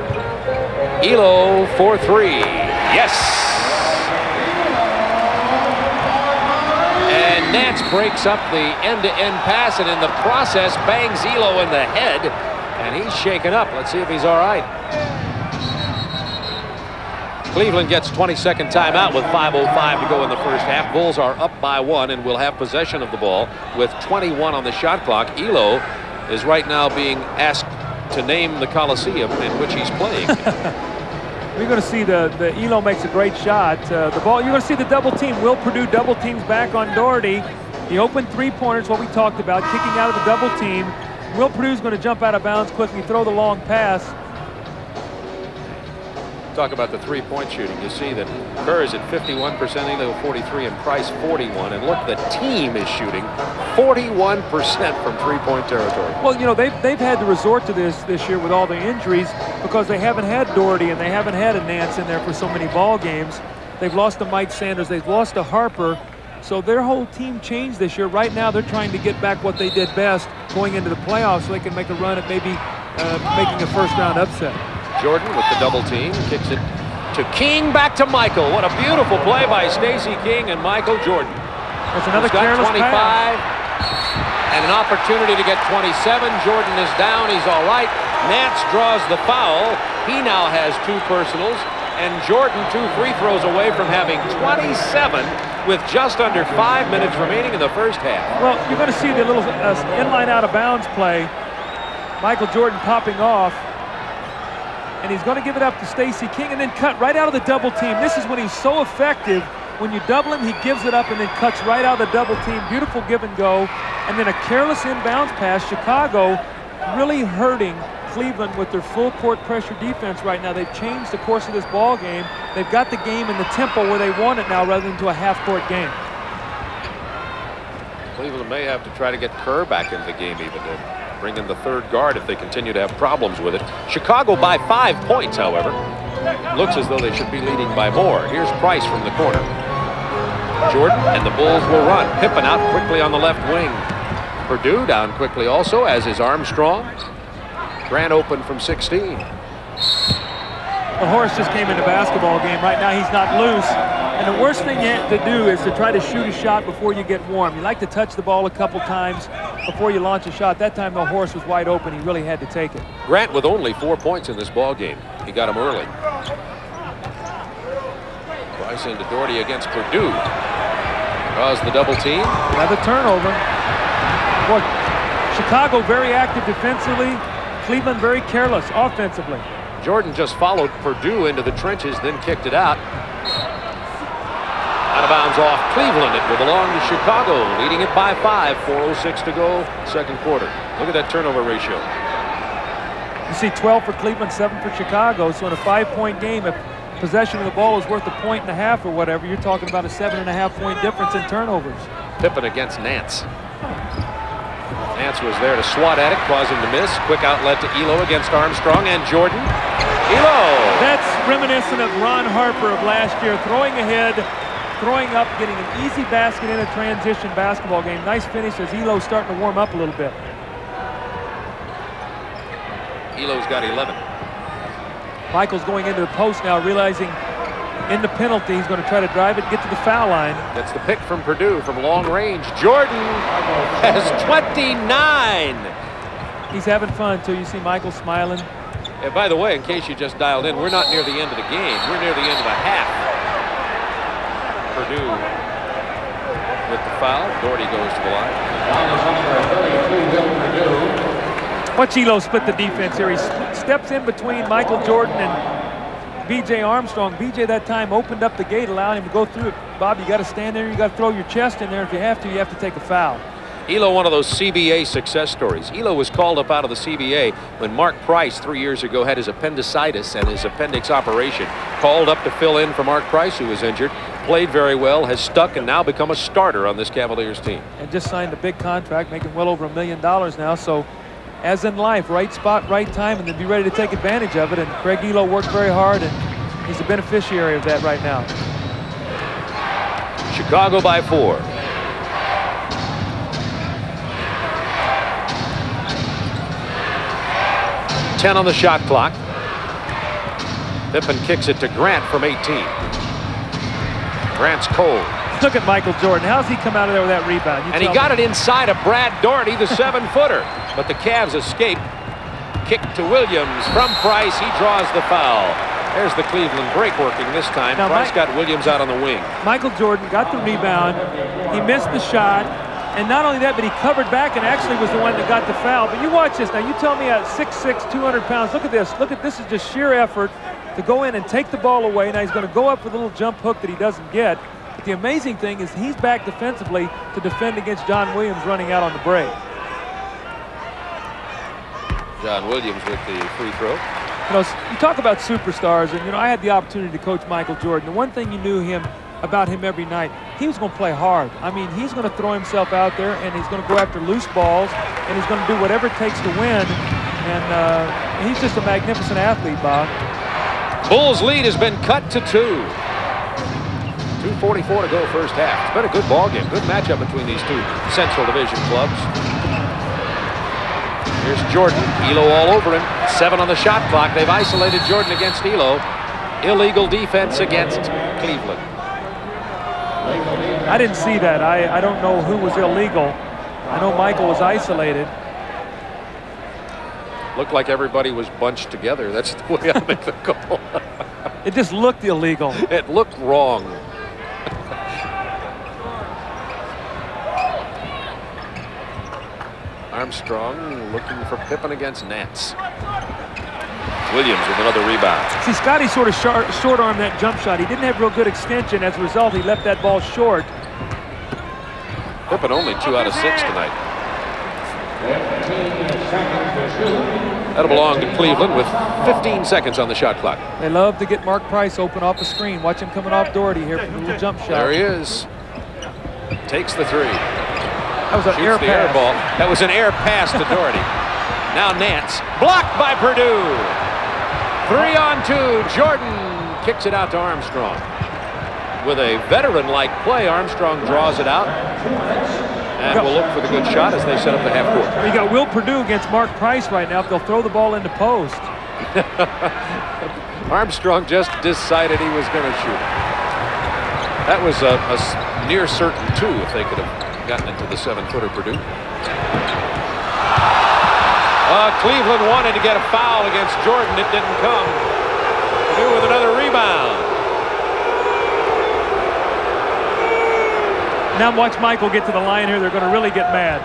Elo for 3. Yes! And Nance breaks up the end-to-end pass, and in the process bangs Elo in the head. And he's shaken up. Let's see if he's all right. Cleveland gets 22nd timeout with 5:05 to go in the first half. Bulls are up by 1 and will have possession of the ball with 21 on the shot clock. Elo is right now being asked to name the Coliseum in which he's playing. We're going to see the Elo makes a great shot. The ball, you're going to see the double team. Will Purdue double teams back on Doherty. The open three-pointers, what we talked about, kicking out of the double team. Will Purdue's going to jump out of bounds quickly, throw the long pass. Talk about the three-point shooting. You see that Kerr is at 51%, Elo 43, and Price 41. And look, the team is shooting 41% from three-point territory. Well, you know, they've had to resort to this year with all the injuries because they haven't had Doherty and they haven't had a Nance in there for so many ball games. They've lost to Mike Sanders. They've lost to Harper. So their whole team changed this year. Right now, they're trying to get back what they did best going into the playoffs so they can make a run at maybe making a first-round upset. Jordan with the double team, kicks it to King, back to Michael. What a beautiful play by Stacey King and Michael Jordan. That's another careless 25 pass. And an opportunity to get 27. Jordan is down, he's all right. Nance draws the foul. He now has 2 personals, and Jordan 2 free throws away from having 27 with just under 5 minutes remaining in the first half. Well, you're going to see the little inline out of bounds play. Michael Jordan popping off. And he's going to give it up to Stacey King and then cut right out of the double team. This is when he's so effective. When you double him, he gives it up and then cuts right out of the double team. Beautiful give and go. And then a careless inbounds pass. Chicago really hurting Cleveland with their full court pressure defense right now. They've changed the course of this ball game. They've got the game in the tempo where they want it now rather than to a half-court game. Cleveland may have to try to get Kerr back into the game even to bring in the third guard if they continue to have problems with it. Chicago by 5 points, however. Looks as though they should be leading by more. Here's Price from the corner. Jordan and the Bulls will run. Pippen out quickly on the left wing. Purdue down quickly also, as is Armstrong. Grant open from 16. Well, Horace just came in the basketball game. Right now he's not loose. And the worst thing to do is to try to shoot a shot before you get warm. You like to touch the ball a couple times before you launch a shot. That time, though, Horace was wide open. He really had to take it. Grant with only 4 points in this ball game. He got him early. Price into Doherty against Purdue. Draws the double team. Another turnover. Boy, Chicago very active defensively. Cleveland very careless offensively. Jordan just followed Purdue into the trenches, then kicked it out. Out of bounds off Cleveland. It will belong to Chicago, leading it by 5. 4:06 to go, second quarter. Look at that turnover ratio. You see 12 for Cleveland, 7 for Chicago. So in a 5-point game, if possession of the ball is worth 1.5 points or whatever, you're talking about a 7.5-point difference in turnovers. Pippen against Nance. Nance was there to swat at it, cause him to miss. Quick outlet to Elo against Armstrong and Jordan. Elo! That's reminiscent of Ron Harper of last year, throwing ahead, throwing up, getting an easy basket in a transition basketball game. Nice finish as Elo's starting to warm up a little bit. Elo's got 11. Michael's going into the post now, realizing in the penalty he's going to try to drive it, get to the foul line. That's the pick from Purdue from long range. Jordan has 29. He's having fun too. You see Michael smiling. And by the way, in case you just dialed in, we're not near the end of the game. We're near the end of the half. Purdue with the foul. Doherty goes to the line. Watch Elo split the defense here. He steps in between Michael Jordan and B.J. Armstrong. B.J. that time opened up the gate, allowing him to go through it. Bob, you got to stand there. You got to throw your chest in there. If you have to take a foul. Elo, one of those CBA success stories. Elo was called up out of the CBA when Mark Price 3 years ago had his appendicitis and his appendix operation. Called up to fill in for Mark Price, who was injured. Played very well, has stuck, and now become a starter on this Cavaliers team. And just signed a big contract, making well over $1 million now. So, as in life, right spot, right time, and then be ready to take advantage of it. And Greg Elo worked very hard, and he's a beneficiary of that right now. Chicago by 4. On the shot clock. Pippen kicks it to Grant from 18. Grant's cold. Look at Michael Jordan. How's he come out of there with that rebound? And he got it inside of Brad Doherty, the 7-footer. But the Cavs escape. Kick to Williams from Price. He draws the foul. There's the Cleveland break working this time. Now, Price got Williams out on the wing. Michael Jordan got the rebound. He missed the shot. And not only that, but he covered back and actually was the one that got the foul. But you watch this now. You tell me at 6'6", 200 pounds. Look at this. Look at this. Is just sheer effort. to go in and take the ball away. Now he's going to go up with a little jump hook that he doesn't get. But the amazing thing is he's back defensively to defend against John Williams running out on the break. John Williams with the free throw. You know, you talk about superstars, and, you know, I had the opportunity to coach Michael Jordan. The one thing you knew about him every night, he was going to play hard. I mean, he's going to throw himself out there, and he's going to go after loose balls, and he's going to do whatever it takes to win. And he's just a magnificent athlete, Bob. Bulls lead has been cut to 2. 2:44 to go first half. It's been a good ball game. Good matchup between these two Central Division clubs. Here's Jordan. Elo all over him. 7 on the shot clock. They've isolated Jordan against Elo. Illegal defense against Cleveland. I didn't see that. I don't know who was illegal. I know Michael was isolated. Looked like everybody was bunched together. That's the way I make the call. It just looked illegal. It looked wrong. Armstrong looking for Pippen against Nance. Williams with another rebound. See, Scotty sort of short-armed that jump shot. He didn't have real good extension. As a result, he left that ball short. Pippen only 2 out of 6 tonight. That'll belong to Cleveland with 15 seconds on the shot clock. They love to get Mark Price open off the screen. Watch him coming off Doherty here from the little jump shot. There he is. Takes the 3. That was an air pass. Air ball. That was an air pass to Doherty. Now Nance. Blocked by Purdue. 3 on 2. Jordan kicks it out to Armstrong. With a veteran-like play, Armstrong draws it out. And we'll look for the good shot as they set up the half court. You got Will Purdue against Mark Price right now. If they'll throw the ball into post. Armstrong just decided he was going to shoot. That was a near certain 2 if they could have gotten into the 7-footer Purdue. Cleveland wanted to get a foul against Jordan. It didn't come. Purdue with another rebound. Now watch Michael get to the line here. They're going to really get mad.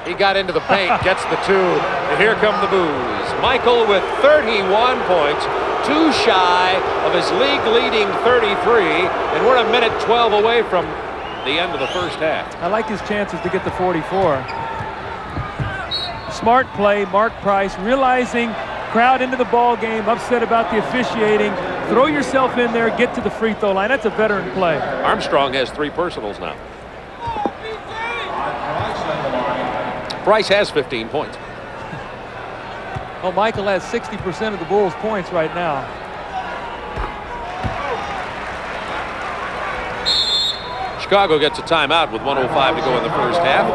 He got into the paint, gets the 2, and here come the boos. Michael with 31 points, 2 shy of his league-leading 33, and we're a minute 12 away from the end of the first half. I like his chances to get to 44. Smart play, Mark Price, realizing crowd into the ball game, upset about the officiating. Throw yourself in there, get to the free throw line. That's a veteran play. Armstrong has 3 personals now. Price has 15 points. Oh, Michael has 60% of the Bulls' points right now. Chicago gets a timeout with 1:05 to go in the first half.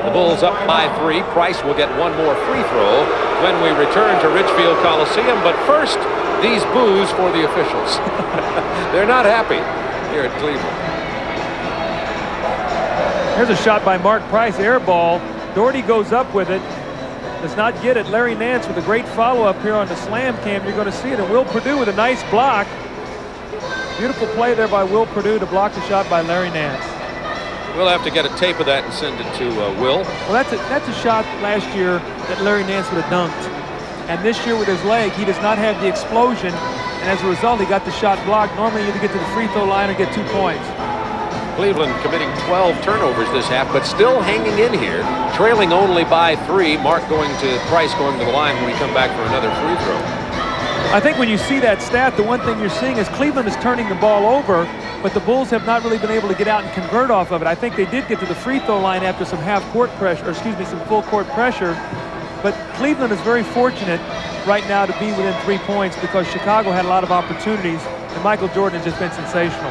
The Bulls up by 3. Price will get 1 more free throw when we return to Richfield Coliseum. But first, these boos for the officials. They're not happy here at Cleveland. Here's a shot by Mark Price, air ball. Doherty goes up with it. Does not get it. Larry Nance with a great follow-up here on the slam cam. You're going to see it. And Will Purdue with a nice block. Beautiful play there by Will Purdue to block the shot by Larry Nance. We'll have to get a tape of that and send it to Will. Well, that's a shot last year that Larry Nance would have dunked. And this year with his leg, he does not have the explosion. And as a result, he got the shot blocked. Normally, you either get to the free throw line or get 2 points. Cleveland committing 12 turnovers this half, but still hanging in here, trailing only by 3. Mark Price going to the line when we come back for another free throw. I think when you see that stat, the one thing you're seeing is Cleveland is turning the ball over, but the Bulls have not really been able to get out and convert off of it. I think they did get to the free throw line after some half-court pressure, or excuse me, some full-court pressure. But Cleveland is very fortunate right now to be within 3 points because Chicago had a lot of opportunities, and Michael Jordan has just been sensational.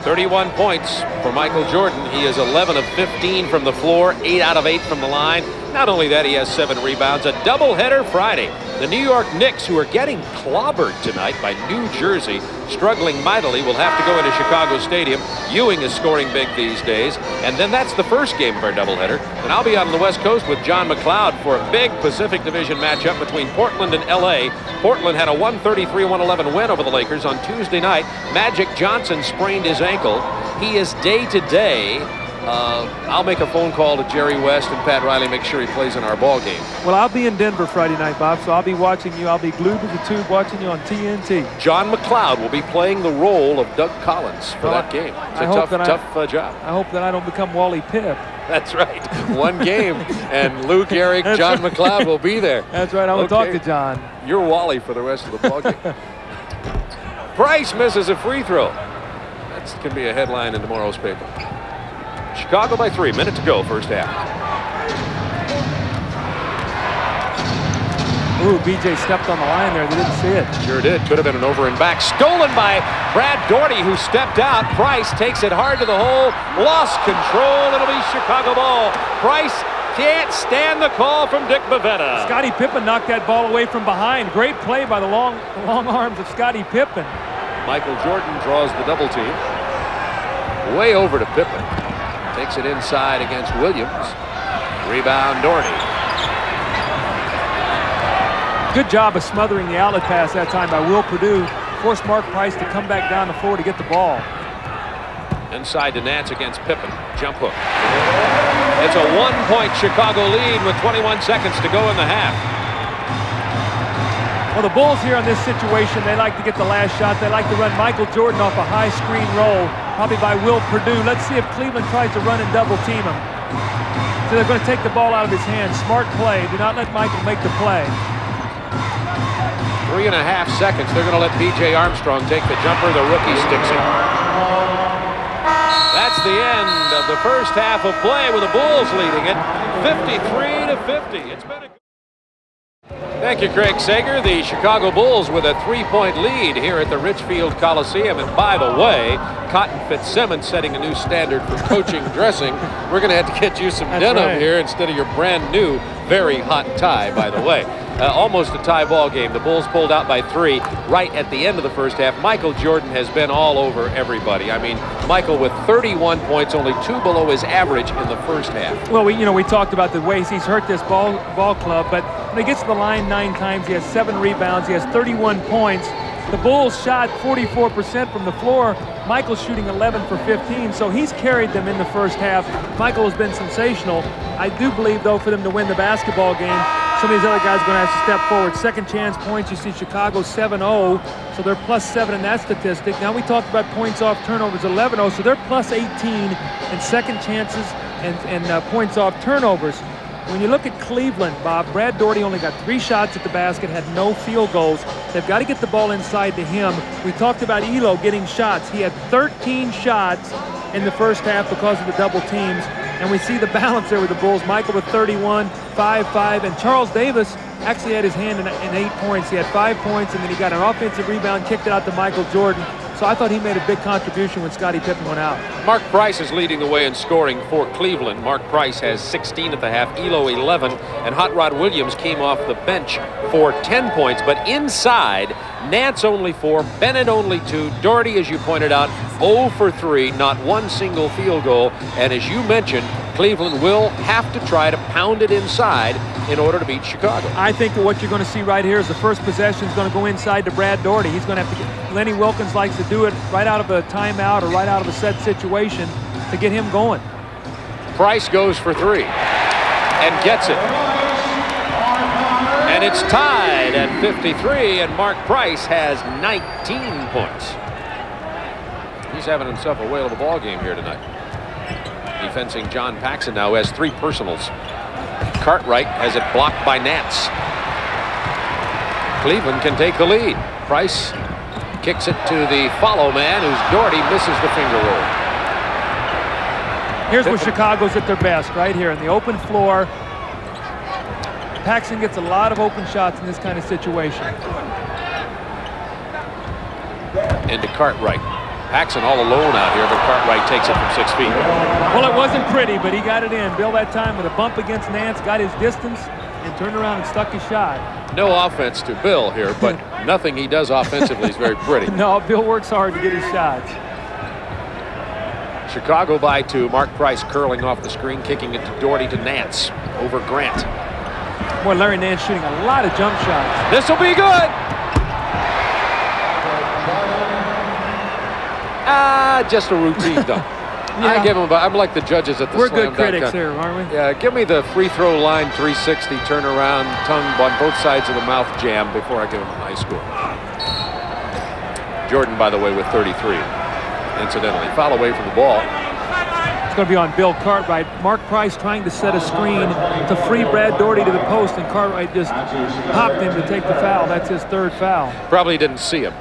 31 points for Michael Jordan. He is 11 of 15 from the floor, 8 out of 8 from the line. Not only that, he has 7 rebounds. A doubleheader Friday. The New York Knicks, who are getting clobbered tonight by New Jersey, struggling mightily, will have to go into Chicago Stadium. Ewing is scoring big these days. And then that's the first game of our doubleheader. And I'll be out on the West Coast with John McLeod for a big Pacific Division matchup between Portland and L.A. Portland had a 133-111 win over the Lakers on Tuesday night. Magic Johnson sprained his ankle. He is day-to-day I'll make a phone call to Jerry West and Pat Riley, make sure he plays in our ball game. Well, I'll be in Denver Friday night, Bob, so I'll be watching you. I'll be glued to the tube watching you on TNT. John McLeod will be playing the role of Doug Collins for that game. It's a tough job. I hope that I don't become Wally Pipp. That's right. One game, and Luke, Eric, John McLeod will be there. That's right. I will talk to John. You're Wally for the rest of the ball game. Price misses a free throw. That can be a headline in tomorrow's paper. Chicago by 3. Minute to go, first half. Ooh, BJ stepped on the line there. They didn't see it. Sure did. Could have been an over and back. Stolen by Brad Daugherty, who stepped out. Price takes it hard to the hole. Lost control. It'll be Chicago ball. Price can't stand the call from Dick Bavetta. Scottie Pippen knocked that ball away from behind. Great play by the long arms of Scottie Pippen. Michael Jordan draws the double team. Way over to Pippen. Takes it inside against Williams. Rebound, Daugherty. Good job of smothering the outlet pass that time by Will Perdue. Forced Mark Price to come back down the floor to get the ball. Inside to Nance against Pippen. Jump hook. It's a 1-point Chicago lead with 21 seconds to go in the half. Well, the Bulls here on this situation, they like to get the last shot. They like to run Michael Jordan off a high screen roll, probably by Will Perdue. Let's see if Cleveland tries to run and double team him. So they're going to take the ball out of his hands. Smart play. Do not let Michael make the play. 3.5 seconds. They're going to let B.J. Armstrong take the jumper. The rookie sticks it. That's the end of the first half of play with the Bulls leading it 53-50. It's been a Thank you, Craig Sager. The Chicago Bulls with a 3-point lead here at the Richfield Coliseum. And by the way, Cotton Fitzsimmons setting a new standard for coaching dressing. We're going to have to get you some denim here instead of your brand new, very hot tie, by the way. Almost a tie ball game. The Bulls pulled out by 3 right at the end of the first half. Michael Jordan has been all over everybody. I mean, Michael with 31 points, only 2 below his average in the first half. Well, we talked about the ways he's hurt this ball club, but when he gets to the line 9 times, he has 7 rebounds, he has 31 points. The Bulls shot 44% from the floor. Michael's shooting 11 for 15, so he's carried them in the first half. Michael has been sensational. I do believe, though, for them to win the basketball game, some of these other guys are going to have to step forward. Second chance points, you see Chicago 7-0, so they're +7 in that statistic. Now we talked about points off turnovers, 11-0, so they're +18 in second chances and points off turnovers. When you look at Cleveland, Bob, Brad Daugherty only got 3 shots at the basket, had no field goals. They've got to get the ball inside to him. We talked about Elo getting shots. He had 13 shots in the first half because of the double teams. And we see the balance there with the Bulls. Michael with 31, 5-5, and Charles Davis actually had his hand in 8 points. He had 5 points, and then he got an offensive rebound, kicked it out to Michael Jordan. So I thought he made a big contribution when Scottie Pippen went out. Mark Price is leading the way in scoring for Cleveland. Mark Price has 16 at the half, Elo 11, and Hot Rod Williams came off the bench for 10 points. But inside, Nance only 4, Bennett only 2, Daugherty, as you pointed out, 0 for 3, not one single field goal. And as you mentioned, Cleveland will have to try to pound it inside in order to beat Chicago. I think that what you're going to see right here is the first possession is going to go inside to Brad Daugherty. He's going to have to get, Lenny Wilkins likes to do it right out of a timeout or right out of a set situation to get him going. Price goes for 3 and gets it. And it's tied at 53, and Mark Price has 19 points. He's having himself a whale of a ball game here tonight. Defending John Paxson now has 3 personals. Cartwright has it blocked by Nance. Cleveland can take the lead. Price kicks it to the follow man, who's Daugherty, misses the finger roll. Here's where Chicago's at their best, right here in the open floor. Paxson gets a lot of open shots in this kind of situation. Into Cartwright. Paxson all alone out here, but Cartwright takes it from 6 feet. Well, it wasn't pretty, but he got it in. Bill that time with a bump against Nance, got his distance, and turned around and stuck his shot. No offense to Bill here, but nothing he does offensively is very pretty. No, Bill works hard to get his shots. Chicago by 2. Mark Price curling off the screen, kicking it to Daugherty to Nance over Grant. Boy, Larry Nance shooting a lot of jump shots. This will be good. Just a routine dunk. I give him. I'm like the judges at the We're Slam good critics Dunk. here, aren't we? Yeah, give me the free throw line 360 turnaround, tongue on both sides of the mouth jam before I give him a high score. Jordan, by the way, with 33. Incidentally, foul away from the ball. It's going to be on Bill Cartwright. Mark Price trying to set a screen to free Brad Daugherty to the post, and Cartwright just popped him to take the foul. That's his third foul. Probably didn't see him.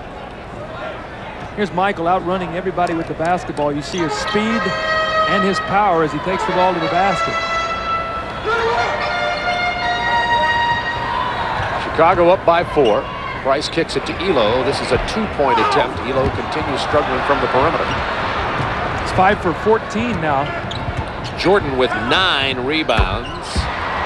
Here's Michael outrunning everybody with the basketball. You see his speed and his power as he takes the ball to the basket. Chicago up by 4. Price kicks it to Elo. This is a 2-point attempt. Elo continues struggling from the perimeter. It's 5 for 14 now. Jordan with 9 rebounds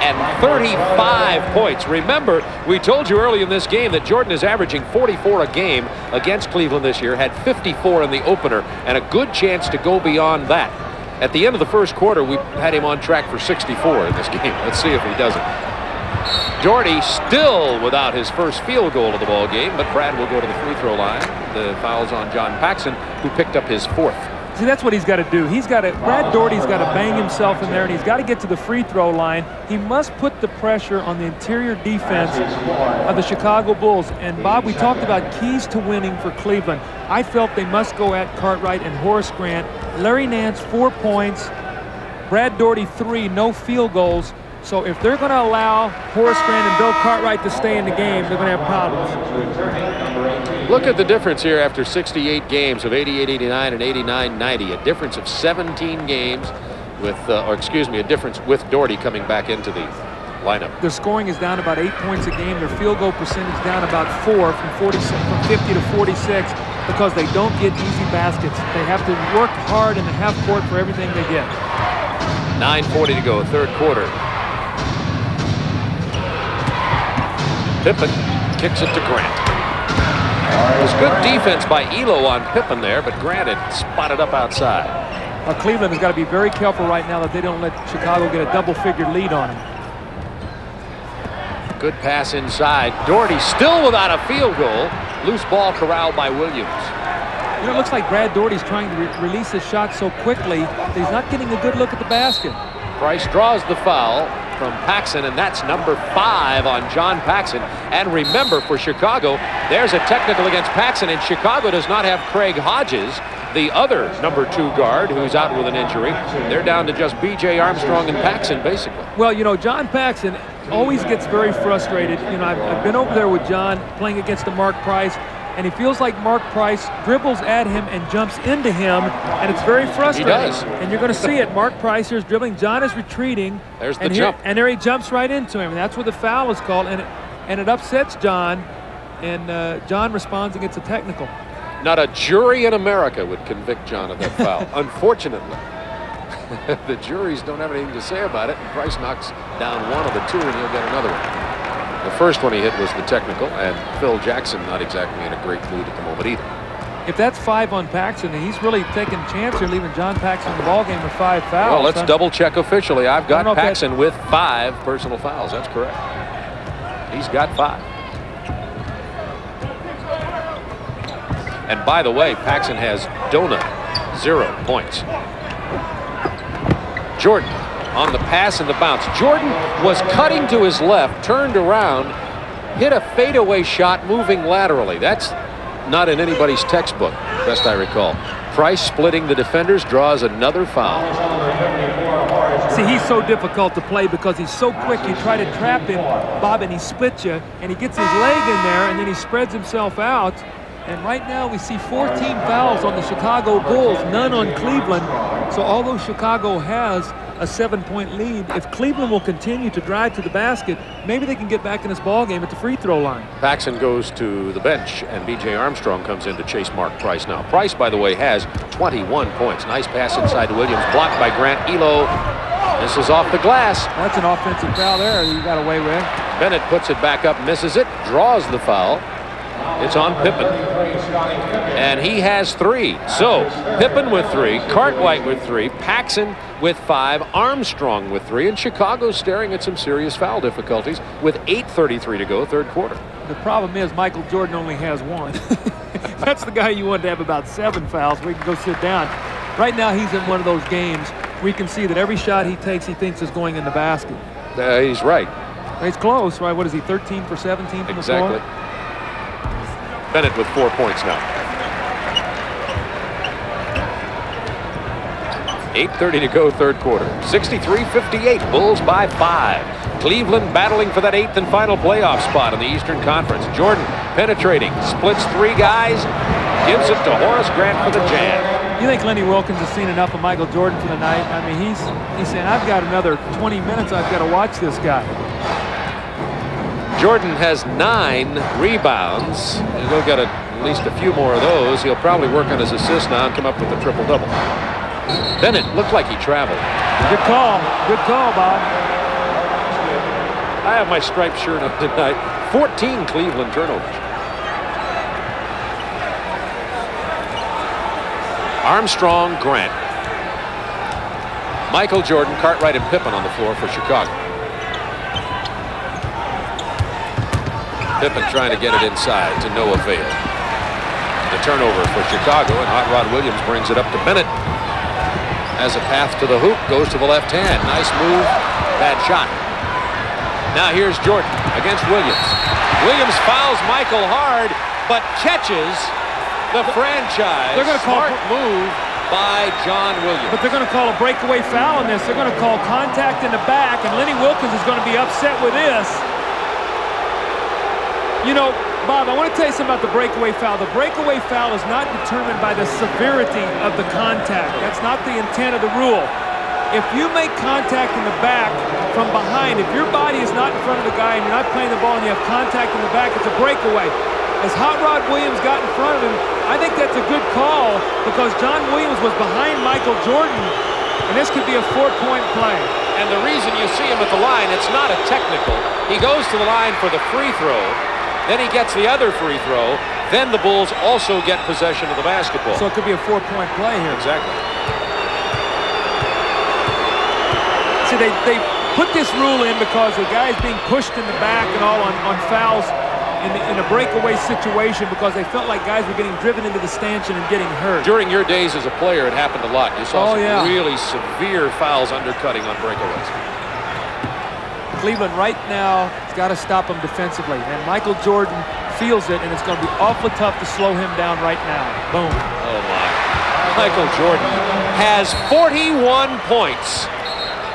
and 35 points. Remember, we told you early in this game that Jordan is averaging 44 a game against Cleveland this year, had 54 in the opener, and a good chance to go beyond that. At the end of the first quarter, we had him on track for 64 in this game. Let's see if he does it. Daugherty still without his first field goal of the ball game, but Brad will go to the free throw line. The foul's on John Paxson, who picked up his 4th. See, that's what he's got to do. Brad Daugherty's got to bang himself in there, and he's got to get to the free throw line. He must put the pressure on the interior defense of the Chicago Bulls. And Bob, we talked about keys to winning for Cleveland. I felt they must go at Cartwright and Horace Grant. Larry Nance, 4 points. Brad Daugherty, 3, no field goals. So if they're going to allow Horace Grant and Bill Cartwright to stay in the game, they're going to have problems. Look at the difference here after 68 games of 88-89 and 89-90. A difference of 17 games with, a difference with Daugherty coming back into the lineup. Their scoring is down about 8 points a game. Their field goal percentage down about 4 from 50 to 46 because they don't get easy baskets. They have to work hard in the half court for everything they get. 9:40 to go, third quarter. Pippen kicks it to Grant. It was good defense by Elo on Pippen there, but Grant had spotted up outside. Well, Cleveland has got to be very careful right now that they don't let Chicago get a double-figure lead on him. Good pass inside. Daugherty still without a field goal. Loose ball corralled by Williams. You know, it looks like Brad Daugherty's trying to release his shot so quickly that he's not getting a good look at the basket. Price draws the foul from Paxson, and that's number 5 on John Paxson. And remember, for Chicago, there's a technical against Paxson, and Chicago does not have Craig Hodges, the other number 2 guard, who's out with an injury. They're down to just B.J. Armstrong and Paxson, basically. Well, you know, John Paxson always gets very frustrated. You know, I've been over there with John playing against the Mark Price, and he feels like Mark Price dribbles at him and jumps into him, and it's very frustrating. He does. And you're going to see it. Mark Price here's dribbling. John is retreating. There's the jump. And there he jumps right into him, and that's where the foul is called, and it upsets John, and John responds and gets a technical. Not a jury in America would convict John of that foul, unfortunately. The juries don't have anything to say about it, and Price knocks down one of the 2, and he'll get another one. The first one he hit was the technical, and Phil Jackson not exactly in a great mood at the moment either. If that's 5 on Paxson, and he's really taking a chance here, leaving John Paxson in the ballgame with 5 fouls. Well, let's double check officially. I've got Paxson with 5 personal fouls. That's correct. He's got 5. And by the way, Paxson has donut, 0 points. Jordan on the pass and the bounce. Jordan was cutting to his left, turned around, hit a fadeaway shot moving laterally. That's not in anybody's textbook, best I recall. Price splitting the defenders, draws another foul. See, he's so difficult to play because he's so quick. You try to trap him, Bob, and he splits you, and he gets his leg in there, and then he spreads himself out. And right now we see 14 fouls on the Chicago Bulls, none on Cleveland. So although Chicago has a 7-point lead, if Cleveland will continue to drive to the basket, maybe they can get back in this ball game at the free throw line. Paxson goes to the bench, and B.J. Armstrong comes in to chase Mark Price now. Price, by the way, has 21 points. Nice pass inside to Williams, blocked by Grant. Elo, this is off the glass. That's an offensive foul there you got away with. Bennett puts it back up, misses it, draws the foul. It's on Pippen. And he has 3. So Pippen with 3, Cartwright with 3, Paxson with 5, Armstrong with 3, and Chicago staring at some serious foul difficulties with 8:33 to go, third quarter. The problem is Michael Jordan only has 1. That's the guy you want to have about 7 fouls. We can go sit down. Right now, he's in one of those games where you can see that every shot he takes, he thinks is going in the basket. He's right. It's close, right? What is he, 13 for 17 from the floor? Exactly. Bennett with 4 points now. 8:30 to go, third quarter. 63-58, Bulls by 5. Cleveland battling for that 8th and final playoff spot in the Eastern Conference. Jordan penetrating, splits 3 guys, gives it to Horace Grant for the jam. You think Lenny Wilkens has seen enough of Michael Jordan for the night? I mean, he's saying, I've got another 20 minutes. I've got to watch this guy. Jordan has 9 rebounds. He'll get at least a few more of those. He'll probably work on his assists now and come up with a triple-double. Bennett looked like he traveled. Good call. Good call, Bob. I have my striped shirt on tonight. 14 Cleveland turnovers. Armstrong, Grant. Michael Jordan, Cartwright, and Pippen on the floor for Chicago. Pippen trying to get it inside to no avail. The turnover for Chicago, and Hot Rod Williams brings it up to Bennett. Has a path to the hoop, goes to the left hand. Nice move, bad shot. Now here's Jordan against Williams. Williams fouls Michael hard, but catches the franchise. They're going to call smart move by John Williams. But they're going to call a breakaway foul on this. They're going to call contact in the back, and Lenny Wilkens is going to be upset with this. You know, Bob, I want to tell you something about the breakaway foul. The breakaway foul is not determined by the severity of the contact. That's not the intent of the rule. If you make contact in the back from behind, if your body is not in front of the guy and you're not playing the ball and you have contact in the back, it's a breakaway. As Hot Rod Williams got in front of him, I think that's a good call because John Williams was behind Michael Jordan, and this could be a 4-point play. And the reason you see him at the line, it's not a technical. He goes to the line for the free throw. Then he gets the other free throw. Then the Bulls also get possession of the basketball. So it could be a 4-point play here. Exactly. See, they put this rule in because the guy's being pushed in the back and all on fouls in a breakaway situation because they felt like guys were getting driven into the stanchion and getting hurt. During your days as a player, it happened a lot. You saw some really severe fouls undercutting on breakaways. Cleveland right now has got to stop him defensively, and Michael Jordan feels it, and it's going to be awfully tough to slow him down right now. Boom. Oh, my. Michael Jordan has 41 points,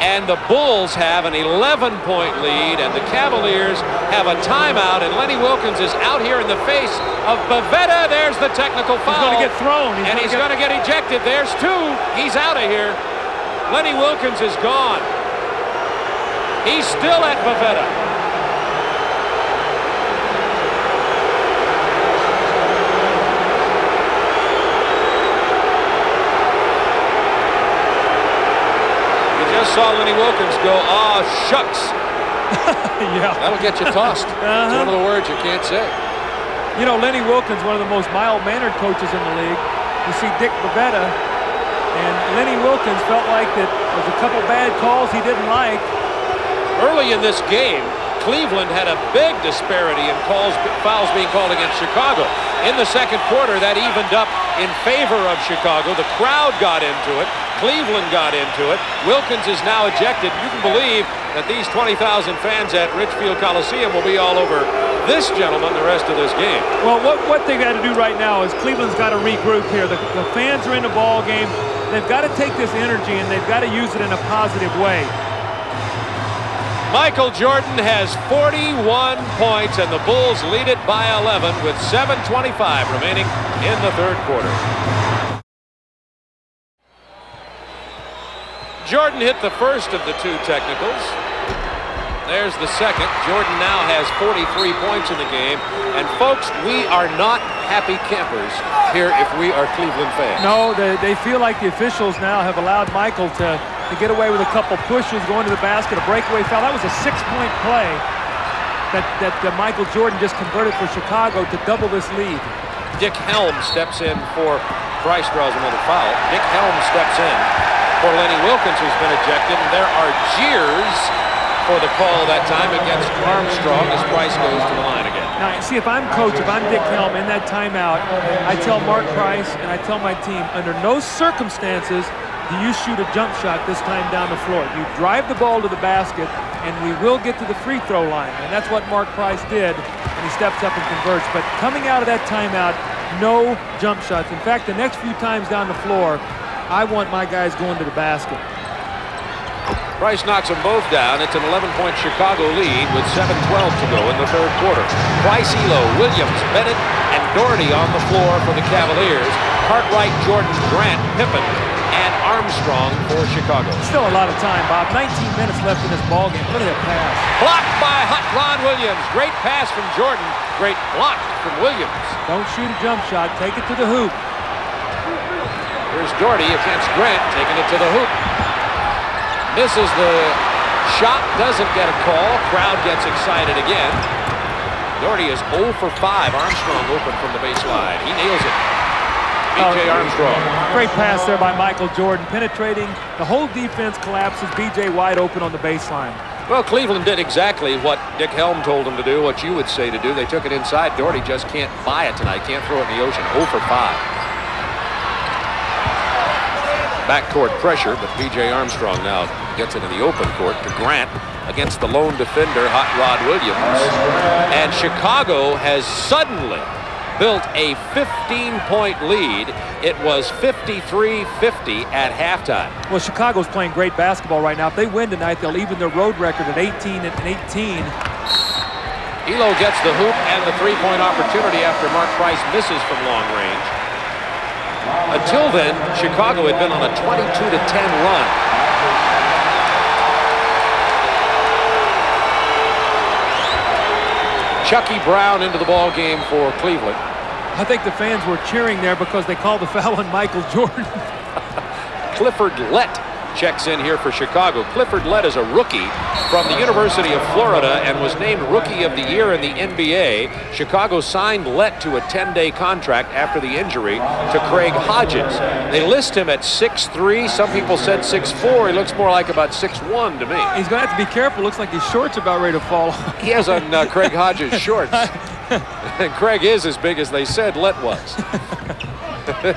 and the Bulls have an 11-point lead, and the Cavaliers have a timeout, and Lenny Wilkens is out here in the face of Bavetta. There's the technical foul. He's going to get thrown. He's going to get ejected. There's 2. He's out of here. Lenny Wilkens is gone. He's still at Bavetta. You just saw Lenny Wilkens go, "Aw, shucks." Yeah. That'll get you tossed. It's one of the words you can't say. You know, Lenny Wilkens, one of the most mild-mannered coaches in the league. You see Dick Bavetta, and Lenny Wilkens felt like that there was a couple bad calls he didn't like. Early in this game, Cleveland had a big disparity in fouls being called against Chicago. In the second quarter, that evened up in favor of Chicago. The crowd got into it. Cleveland got into it. Wilkens is now ejected. You can believe that these 20,000 fans at Richfield Coliseum will be all over this gentleman the rest of this game. Well, what they've got to do right now is Cleveland's got to regroup here. The fans are in the ball game. They've got to take this energy and they've got to use it in a positive way. Michael Jordan has 41 points, and the Bulls lead it by 11 with 7:25 remaining in the third quarter. Jordan hit the first of the 2 technicals. There's the second. Jordan now has 43 points in the game. And folks, we are not happy campers here if we are Cleveland fans. No, they feel like the officials now have allowed Michael to get away with a couple pushes, going to the basket, a breakaway foul. That was a 6-point play that Michael Jordan just converted for Chicago to double this lead. Dick Helm steps in for Price, draws another foul. Dick Helm steps in for Lenny Wilkens, who's been ejected, and there are jeers for the call that time against Armstrong as Price goes to the line again. Now, see, if I'm coach, if I'm Dick Helm in that timeout, I tell Mark Price and I tell my team, under no circumstances do you shoot a jump shot this time down the floor. You drive the ball to the basket, and we will get to the free throw line. And that's what Mark Price did, and he steps up and converts. But coming out of that timeout, no jump shots. In fact, the next few times down the floor, I want my guys going to the basket. Price knocks them both down. It's an 11-point Chicago lead with 7:12 to go in the third quarter. Price, Elo, Williams, Bennett, and Doherty on the floor for the Cavaliers. Cartwright, Jordan, Grant, Pippen, and Armstrong for Chicago. Still a lot of time, Bob. 19 minutes left in this ballgame. Look at that pass. Blocked by Hot Ron Williams. Great pass from Jordan. Great block from Williams. Don't shoot a jump shot. Take it to the hoop. Here's Doherty against Grant, taking it to the hoop. Misses the shot, doesn't get a call. Crowd gets excited again. Doherty is 0 for 5. Armstrong open from the baseline. He nails it. B.J. Armstrong. Great pass there by Michael Jordan, penetrating. The whole defense collapses. B.J. wide open on the baseline. Well, Cleveland did exactly what Dick Helm told them to do, what you would say to do. They took it inside. Doherty just can't buy it tonight. Can't throw it in the ocean. 0 for 5. Backcourt pressure, but B.J. Armstrong now gets it in the open court to Grant against the lone defender, Hot Rod Williams. And Chicago has suddenly built a 15-point lead. It was 53-50 at halftime. Well, Chicago's playing great basketball right now. If they win tonight, they'll even their road record at 18-18. Elo gets the hoop and the three-point opportunity after Mark Price misses from long range. Until then, Chicago had been on a 22-10 run. Chucky Brown into the ball game for Cleveland. I think the fans were cheering there because they called the foul on Michael Jordan. Clifford Lett checks in here for Chicago. Clifford Lett is a rookie from the University of Florida and was named Rookie of the Year in the NBA. Chicago signed Lett to a 10-day contract after the injury to Craig Hodges. They list him at 6'3". Some people said 6'4". He looks more like about 6'1" to me. He's going to have to be careful. Looks like his shorts are about ready to fall off. He has on Craig Hodges shorts. And Craig is as big as they said Lett was.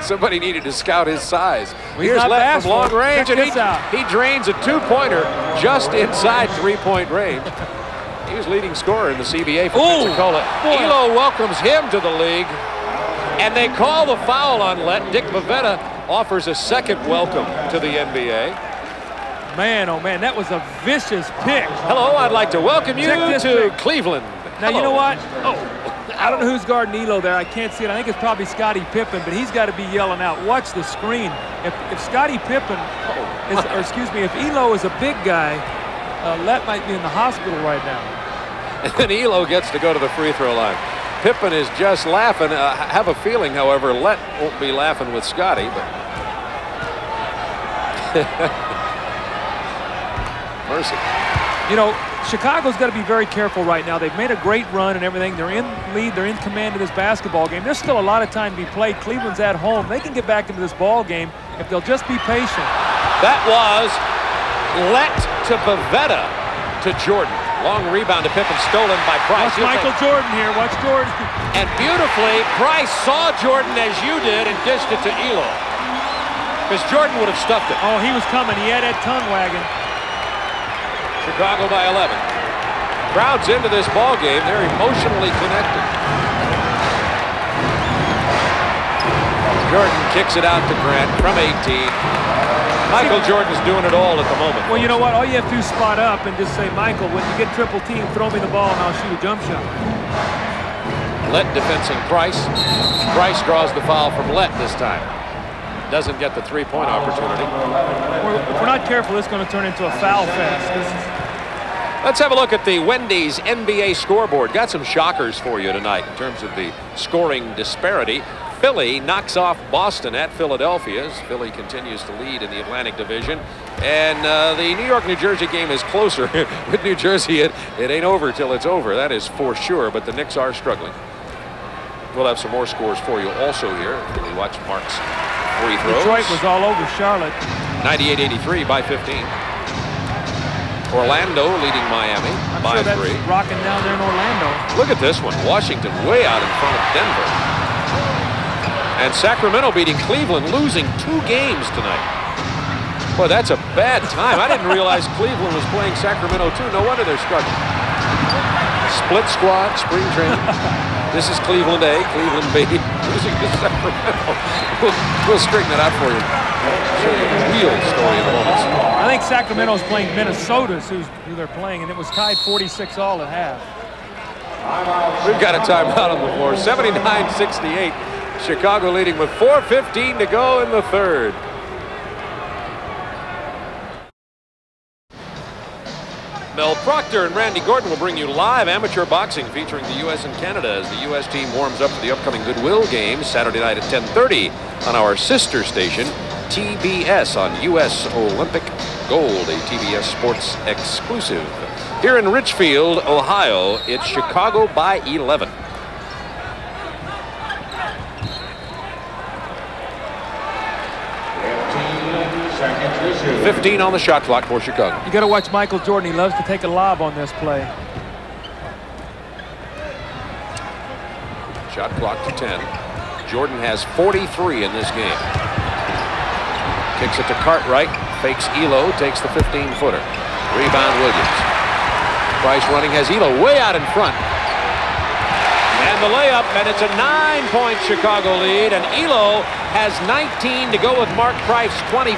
Somebody needed to scout his size. Here's Lett from long range, and he drains a two-pointer just inside three-point range. He was leading scorer in the CBA for Pensacola. Elo welcomes him to the league, and they call the foul on Lett. Dick Bavetta offers a second welcome to the NBA. Man, oh man, that was a vicious pick. Hello, I'd like to welcome you to Cleveland. Now, you know what? I don't know who's guarding Elo there. I can't see it. I think it's probably Scottie Pippen, but he's got to be yelling out. Watch the screen. If Scottie Pippen is, or excuse me, if Elo is a big guy, Lett might be in the hospital right now. And then Elo gets to go to the free throw line. Pippen is just laughing. I have a feeling, however, Lett won't be laughing with Scottie, but mercy. You know, Chicago's got to be very careful right now. They've made a great run and everything. They're in lead. They're in command of this basketball game. There's still a lot of time to be played. Cleveland's at home. They can get back into this ball game if they'll just be patient. That was Lett to Bavetta to Jordan. Long rebound to Pippen, stolen by Price. Watch Michael Jordan here. Watch Jordan. And beautifully, Price saw Jordan as you did and dished it to Elo. Because Jordan would have stuffed it. Oh, he was coming. He had that tongue wagging. Chicago by 11. Crowd's into this ball game. They're emotionally connected. Jordan kicks it out to Grant from 18. Michael Jordan's doing it all at the moment. Well, you know what? All you have to do is spot up and just say, Michael, when you get triple team, throw me the ball and I'll shoot a jump shot. Lett defensing Price. Price draws the foul from Lett this time. Doesn't get the three-point opportunity. If we're not careful, it's going to turn into a foul fest. Let's have a look at the Wendy's NBA scoreboard. Got some shockers for you tonight in terms of the scoring disparity. Philly knocks off Boston at Philadelphia as Philly continues to lead in the Atlantic Division. And the New York-New Jersey game is closer. With New Jersey, it ain't over till it's over. That is for sure, but the Knicks are struggling. We'll have some more scores for you also here. We watch Mark's free throws. Detroit was all over Charlotte. 98-83 by 15. Orlando leading Miami. by sure that's 3. rocking down there in Orlando. Look at this one. Washington way out in front of Denver. And Sacramento beating Cleveland, losing 2 games tonight. Boy, that's a bad time. I didn't realize Cleveland was playing Sacramento too. No wonder they're struggling. Split squad, spring training. This is Cleveland A, Cleveland B, losing to Sacramento. We'll straighten that out for you. Show you the real story in a moment. I think Sacramento's playing Minnesota, who they're playing, and it was tied 46-all at half. We've got a timeout on the floor. 79-68. Chicago leading with 4:15 to go in the third. Mel Proctor and Randy Gordon will bring you live amateur boxing featuring the U.S. and Canada as the U.S. team warms up for the upcoming Goodwill game Saturday night at 10:30 on our sister station, TBS, on U.S. Olympic Gold, a TBS Sports exclusive. Here in Richfield, Ohio, it's Chicago by 11. Seconds. 15 on the shot clock for Chicago. You got to watch Michael Jordan. He loves to take a lob on this play. Shot clock to 10. Jordan has 43 in this game. Kicks it to Cartwright. Fakes Elo. Takes the 15-footer. Rebound Williams. Price running has Elo way out in front. And the layup, and it's a 9-point Chicago lead, and Elo has 19 to go with Mark Price 25,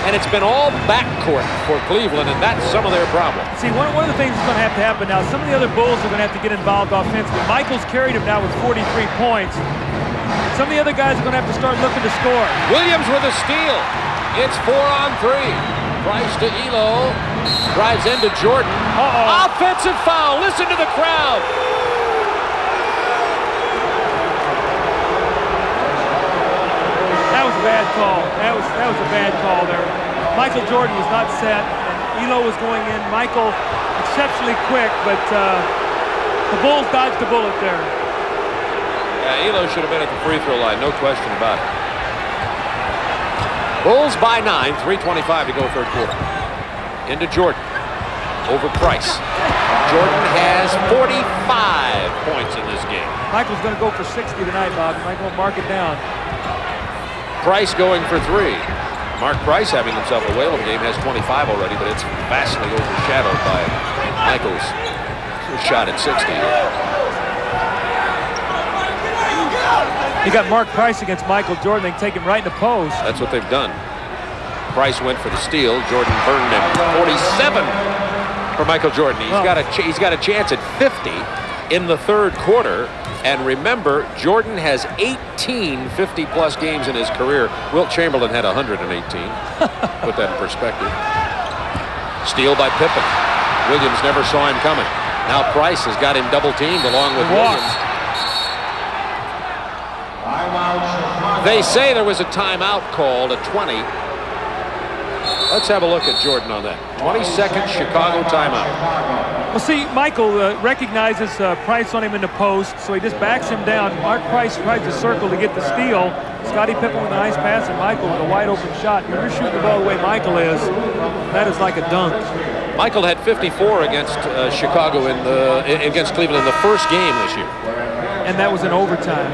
and it's been all backcourt for Cleveland, and that's some of their problem. See, one of the things that's going to have to happen now, some of the other Bulls are going to have to get involved offensively. Michael's carried him now with 43 points. Some of the other guys are going to have to start looking to score. Williams with a steal. It's 4 on 3. Price to Elo. Drives into Jordan. Offensive foul. Listen to the crowd. That was a bad call. That was a bad call there. Michael Jordan was not set, and Elo was going in. Michael exceptionally quick, but the Bulls dodged the bullet there. Yeah, Elo should have been at the free throw line, no question about it. Bulls by 9, 3:25 to go third quarter. Into Jordan. Over Price. Jordan has 45 points in this game. Michael's going to go for 60 tonight, Bob. Michael will mark it down. Price going for 3. Mark Price having himself a whale of a game, has 25 already, but it's vastly overshadowed by Michael's shot at 60. You got Mark Price against Michael Jordan. They can take him right in the post. That's what they've done. Price went for the steal. Jordan burned him. 47 for Michael Jordan. He's got a chance at 50 in the third quarter. And remember, Jordan has 18 50-plus games in his career. Wilt Chamberlain had 118. Put that in perspective. Steal by Pippen. Williams never saw him coming. Now Price has got him double-teamed along with Williams. They say there was a timeout called at 20. Let's have a look at Jordan on that. 20-second Chicago timeout. Well, see, Michael recognizes Price on him in the post, so he just backs him down. Mark Price tries to circle to get the steal. Scottie Pippen with a nice pass, and Michael with a wide-open shot. When you're shooting the ball the way Michael is, that is like a dunk. Michael had 54 against Chicago against Cleveland in the first game this year. And that was in overtime.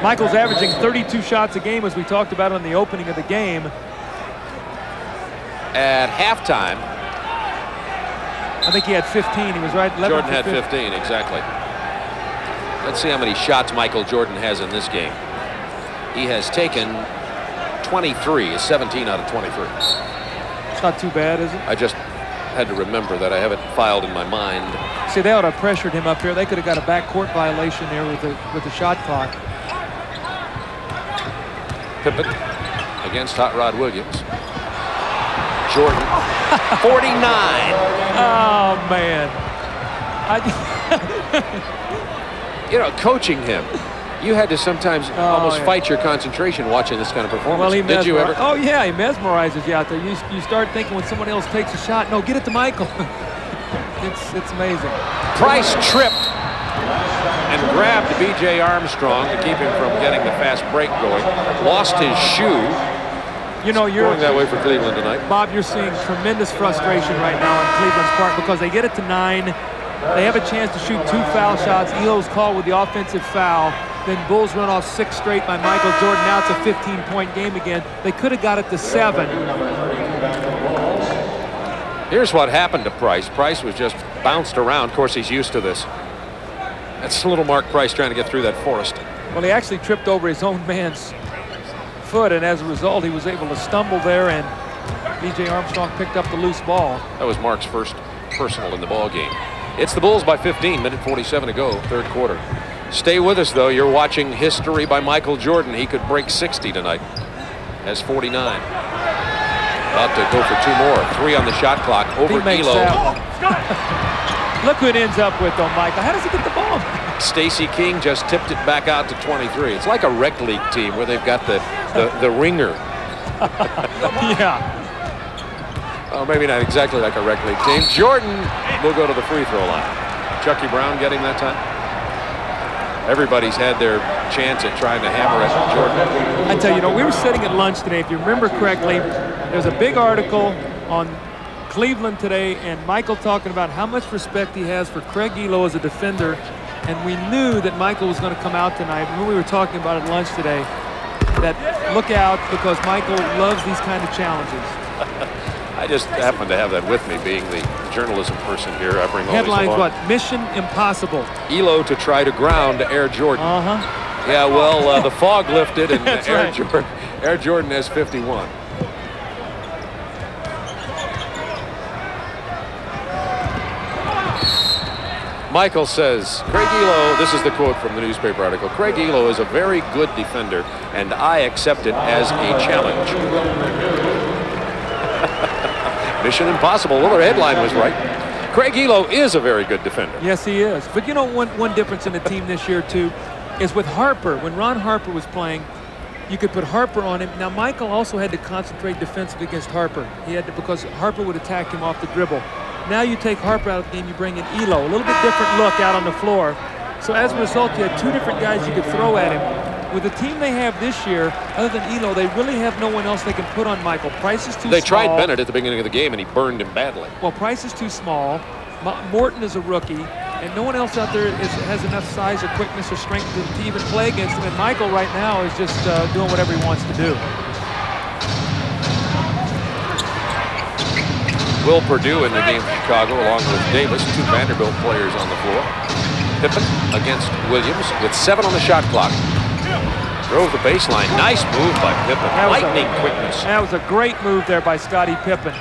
Michael's averaging 32 shots a game, as we talked about on the opening of the game. At halftime, I think he had 15. He was right. Jordan had 15, exactly. Let's see how many shots Michael Jordan has in this game. He has taken 23, 17 out of 23. It's not too bad, is it? I just had to remember that. I have it filed in my mind. See, they ought to have pressured him up here. They could have got a backcourt violation there with the shot clock. Pippen against Hot Rod Williams. Jordan, 49. Oh, man. You know, coaching him, you had to sometimes almost fight your concentration watching this kind of performance. Well, Did you ever? Oh, yeah, he mesmerizes you out there. You start thinking when someone else takes a shot, no, get it to Michael. It's amazing. Price tripped and grabbed B.J. Armstrong to keep him from getting the fast break going. Lost his shoe. You know, you're going that way for Cleveland tonight. Bob, you're seeing tremendous frustration right now on Cleveland's part because they get it to 9. They have a chance to shoot 2 foul shots. Elo's called with the offensive foul. Then Bulls run off 6 straight by Michael Jordan. Now it's a 15-point game again. They could have got it to 7. Here's what happened to Price. Price was just bounced around. Of course, he's used to this. That's little Mark Price trying to get through that forest. Well, he actually tripped over his own man's foot, and as a result, he was able to stumble there, and B.J. Armstrong picked up the loose ball. That was Mark's first personal in the ball game. It's the Bulls by 15, minute 47 to go, third quarter. Stay with us, though. You're watching history by Michael Jordan. He could break 60 tonight. Has 49. About to go for 2 more. 3 on the shot clock over Elo. Look who it ends up with, though, Michael. How does he get the ball? Stacey King just tipped it back out to 23. It's like a rec league team where they've got the ringer. Yeah. Oh, maybe not exactly like a rec league team. Jordan will go to the free throw line. Chucky Brown getting that time. Everybody's had their chance at trying to hammer at Jordan. I tell you, we were sitting at lunch today. If you remember correctly, there's a big article on Cleveland today, and Michael talking about how much respect he has for Craig Elo as a defender. And we knew that Michael was going to come out tonight. When we were talking about it at lunch today, that look out because Michael loves these kind of challenges. I just happen to have that with me, being the journalism person here. I bring all headlines these along. what? Mission Impossible. Elo to try to ground Air Jordan. Yeah, well, the fog lifted, and Air Jordan has 51. Michael says, Craig Elo, this is the quote from the newspaper article, Craig Elo is a very good defender, and I accept it as a challenge. Mission Impossible. Well, their headline was right. Craig Elo is a very good defender. Yes, he is. But you know, one difference in the team this year, too, is with Harper. When Ron Harper was playing, you could put Harper on him. Now, Michael also had to concentrate defensively against Harper. He had to, because Harper would attack him off the dribble. Now you take Harper out of the game, you bring in Elo. A little bit different look out on the floor. So as a result, you had 2 different guys you could throw at him. With the team they have this year, other than Elo, they really have no one else they can put on Michael. Price is too small. They tried Bennett at the beginning of the game, and he burned him badly. Well, Price is too small. Morton is a rookie, and no one else out there has enough size or quickness or strength to even play against him. And Michael right now is just doing whatever he wants to do. Will Perdue in the game for Chicago, along with Davis, 2 Vanderbilt players on the floor. Pippen against Williams with 7 on the shot clock. Drove the baseline. Nice move by Pippen. Lightning quickness. That was a great move there by Scottie Pippen.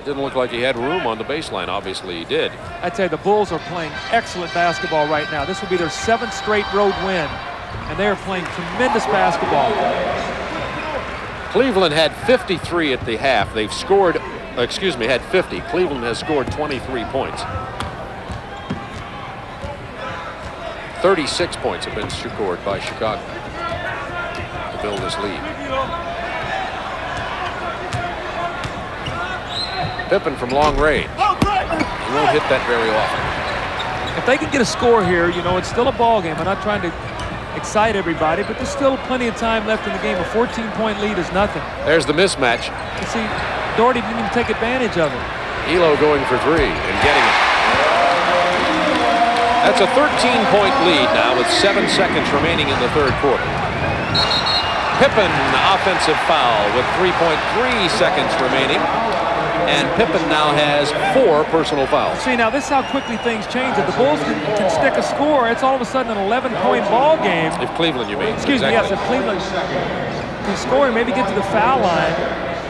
Didn't look like he had room on the baseline. Obviously, he did. I tell you, the Bulls are playing excellent basketball right now. This will be their 7th straight road win, and they are playing tremendous basketball. Cleveland had 53 at the half. They've scored, had 50. Cleveland has scored 23 points. 36 points have been scored by Chicago to build this lead. Pippen from long range. He won't hit that very often. If they can get a score here, you know, it's still a ball game. I'm not trying to excite everybody, but there's still plenty of time left in the game. A 14-point lead is nothing. There's the mismatch. You see, Doherty didn't even take advantage of it. Elo going for 3 and getting it. That's a 13-point lead now with 7 seconds remaining in the third quarter. Pippen, offensive foul with 3.3 seconds remaining. And Pippen now has 4 personal fouls. See, now this is how quickly things change. If the Bulls can stick a score, it's all of a sudden an 11-point ball game. If Cleveland, you mean. Excuse me, yes, if Cleveland can score and maybe get to the foul line.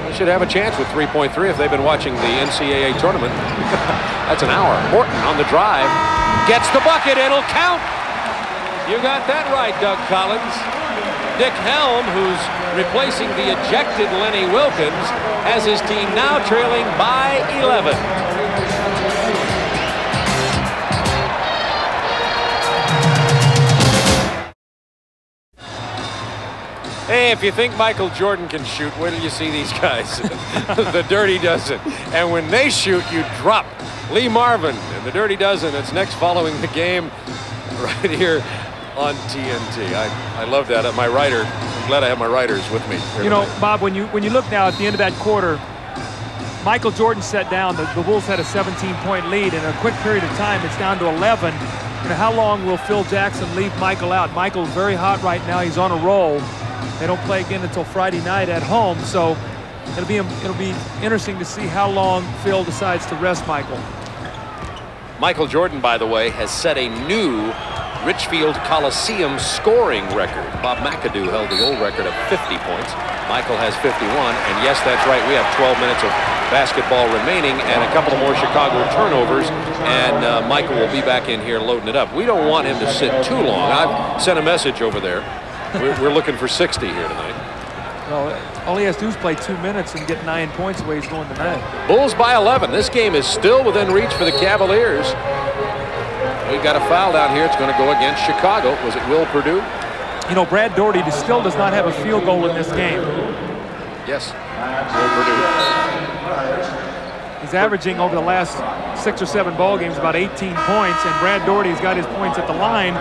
They should have a chance with 3.3 if they've been watching the NCAA tournament. That's an hour. Morton on the drive. Gets the bucket. It'll count. You got that right, Doug Collins. Dick Helm, who's replacing the ejected Lenny Wilkins, has his team now trailing by 11. Hey, if you think Michael Jordan can shoot, wait till you see these guys. The Dirty Dozen. And when they shoot, you drop. Lee Marvin and the Dirty Dozen. It's next following the game right here on TNT. I love that. My writer glad I have my writers with me. You know, Bob, when you look now at the end of that quarter, Michael Jordan set down. The Bulls had a 17-point lead. In a quick period of time, it's down to 11. You know, how long will Phil Jackson leave Michael out? Michael's very hot right now. He's on a roll. They don't play again until Friday night at home, so it'll be interesting to see how long Phil decides to rest Michael. Michael Jordan, by the way, has set a new Richfield Coliseum scoring record. Bob McAdoo held the old record of 50 points. Michael has 51, and yes, that's right, we have 12 minutes of basketball remaining and a couple of more Chicago turnovers, and Michael will be back in here loading it up. We don't want him to sit too long. I've sent a message over there. We're looking for 60 here tonight. Well, all he has to do is play 2 minutes and get 9 points the way he's going tonight. Bulls by 11. This game is still within reach for the Cavaliers. We've got a foul down here. It's going to go against Chicago. Was it Will Perdue? You know, Brad Daugherty still does not have a field goal in this game. Yes, Will Perdue. He's averaging over the last 6 or 7 ball games about 18 points, and Brad Daugherty's got his points at the line,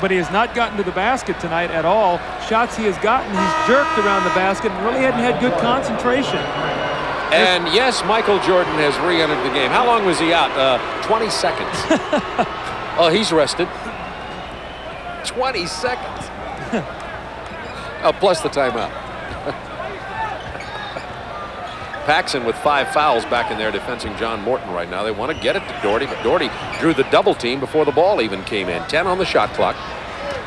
but he has not gotten to the basket tonight at all. Shots he has gotten, he's jerked around the basket and really hadn't had good concentration. And yes, Michael Jordan has re-entered the game. How long was he out? 20 seconds. Oh, he's rested. 20 seconds. Oh, plus the timeout. Paxson with 5 fouls back in there defending John Morton right now. They want to get it to Daugherty, but Daugherty drew the double team before the ball even came in. 10 on the shot clock.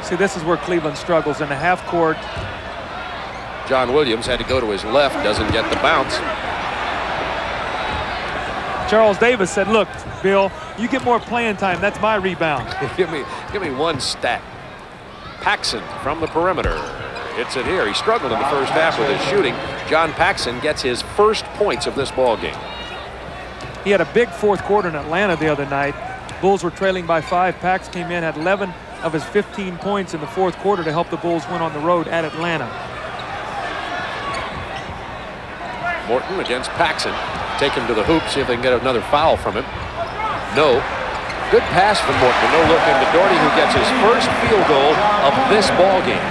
See, this is where Cleveland struggles in the half court. John Williams had to go to his left, doesn't get the bounce. Charles Davis said, look, Bill, you get more playing time. That's my rebound. give me one stat. Paxson from the perimeter. Hits it here. He struggled in the first half with his shooting. John Paxson gets his first points of this ball game. He had a big fourth quarter in Atlanta the other night. Bulls were trailing by 5. Pax came in, had 11 of his 15 points in the fourth quarter to help the Bulls win on the road at Atlanta. Morton against Paxson. Take him to the hoop, see if they can get another foul from him. No. Good pass from Morton. No look into Daugherty, who gets his first field goal of this ball game.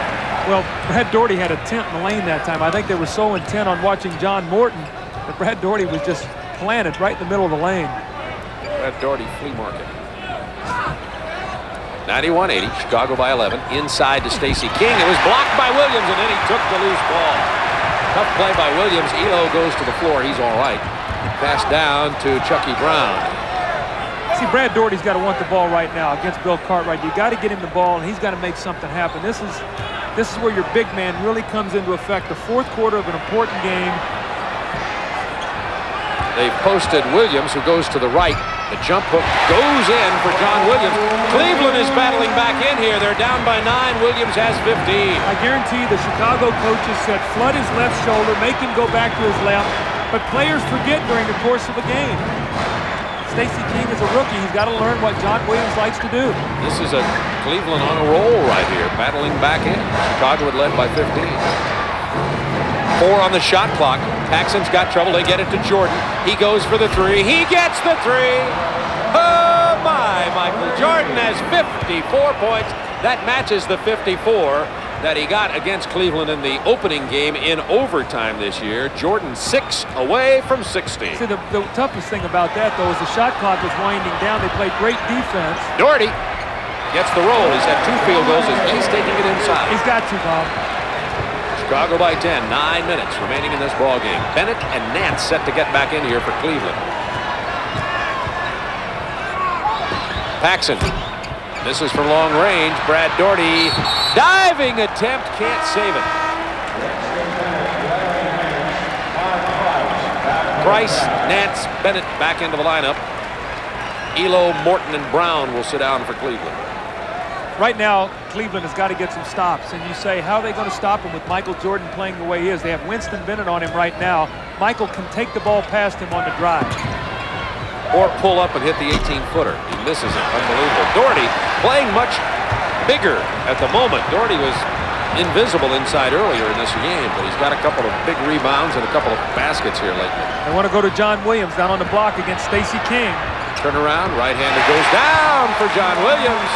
Well, Brad Daugherty had a tent in the lane that time. I think they were so intent on watching John Morton that Brad Daugherty was just planted right in the middle of the lane. Brad Daugherty flea market. 91-80, Chicago by 11. Inside to Stacey King. It was blocked by Williams, and then he took the loose ball. Tough play by Williams. Elo goes to the floor. He's all right. Pass down to Chucky Brown. See, Brad Daugherty's got to want the ball right now against Bill Cartwright. You got to get him the ball, and he's got to make something happen. This is where your big man really comes into effect. The fourth quarter of an important game. They've posted Williams, who goes to the right. The jump hook goes in for John Williams. Cleveland is battling back in here. They're down by 9. Williams has 15. I guarantee the Chicago coaches said flood his left shoulder, make him go back to his left. But players forget during the course of a game. Stacey King is a rookie. He's got to learn what John Williams likes to do. This is a Cleveland on a roll right here, battling back in. Chicago had led by 15. 4 on the shot clock. Paxson's got trouble. They get it to Jordan. He goes for the 3. He gets the 3. Oh, my. Michael Jordan has 54 points. That matches the 54 that he got against Cleveland in the opening game in overtime this year. Jordan 6 away from 16. See, the toughest thing about that, though, is the shot clock was winding down. They played great defense. Daugherty gets the roll. He's had 2 field goals. He's taking it inside. He's got to, Bob. Chicago by 10. 9 minutes remaining in this ball game. Bennett and Nance set to get back in here for Cleveland. Paxson. This is from long range. Brad Daugherty. Diving attempt. Can't save it. Price, Nance, Bennett back into the lineup. Elo, Morton, and Brown will sit down for Cleveland. Right now, Cleveland has got to get some stops. And you say, how are they going to stop him with Michael Jordan playing the way he is? They have Winston Bennett on him right now. Michael can take the ball past him on the drive. Or pull up and hit the 18-footer. He misses it. Unbelievable. Daugherty playing much bigger at the moment. Daugherty was invisible inside earlier in this game, but he's got a couple of big rebounds and a couple of baskets here lately. They want to go to John Williams down on the block against Stacey King. Turn around, right-hander goes down for John Williams.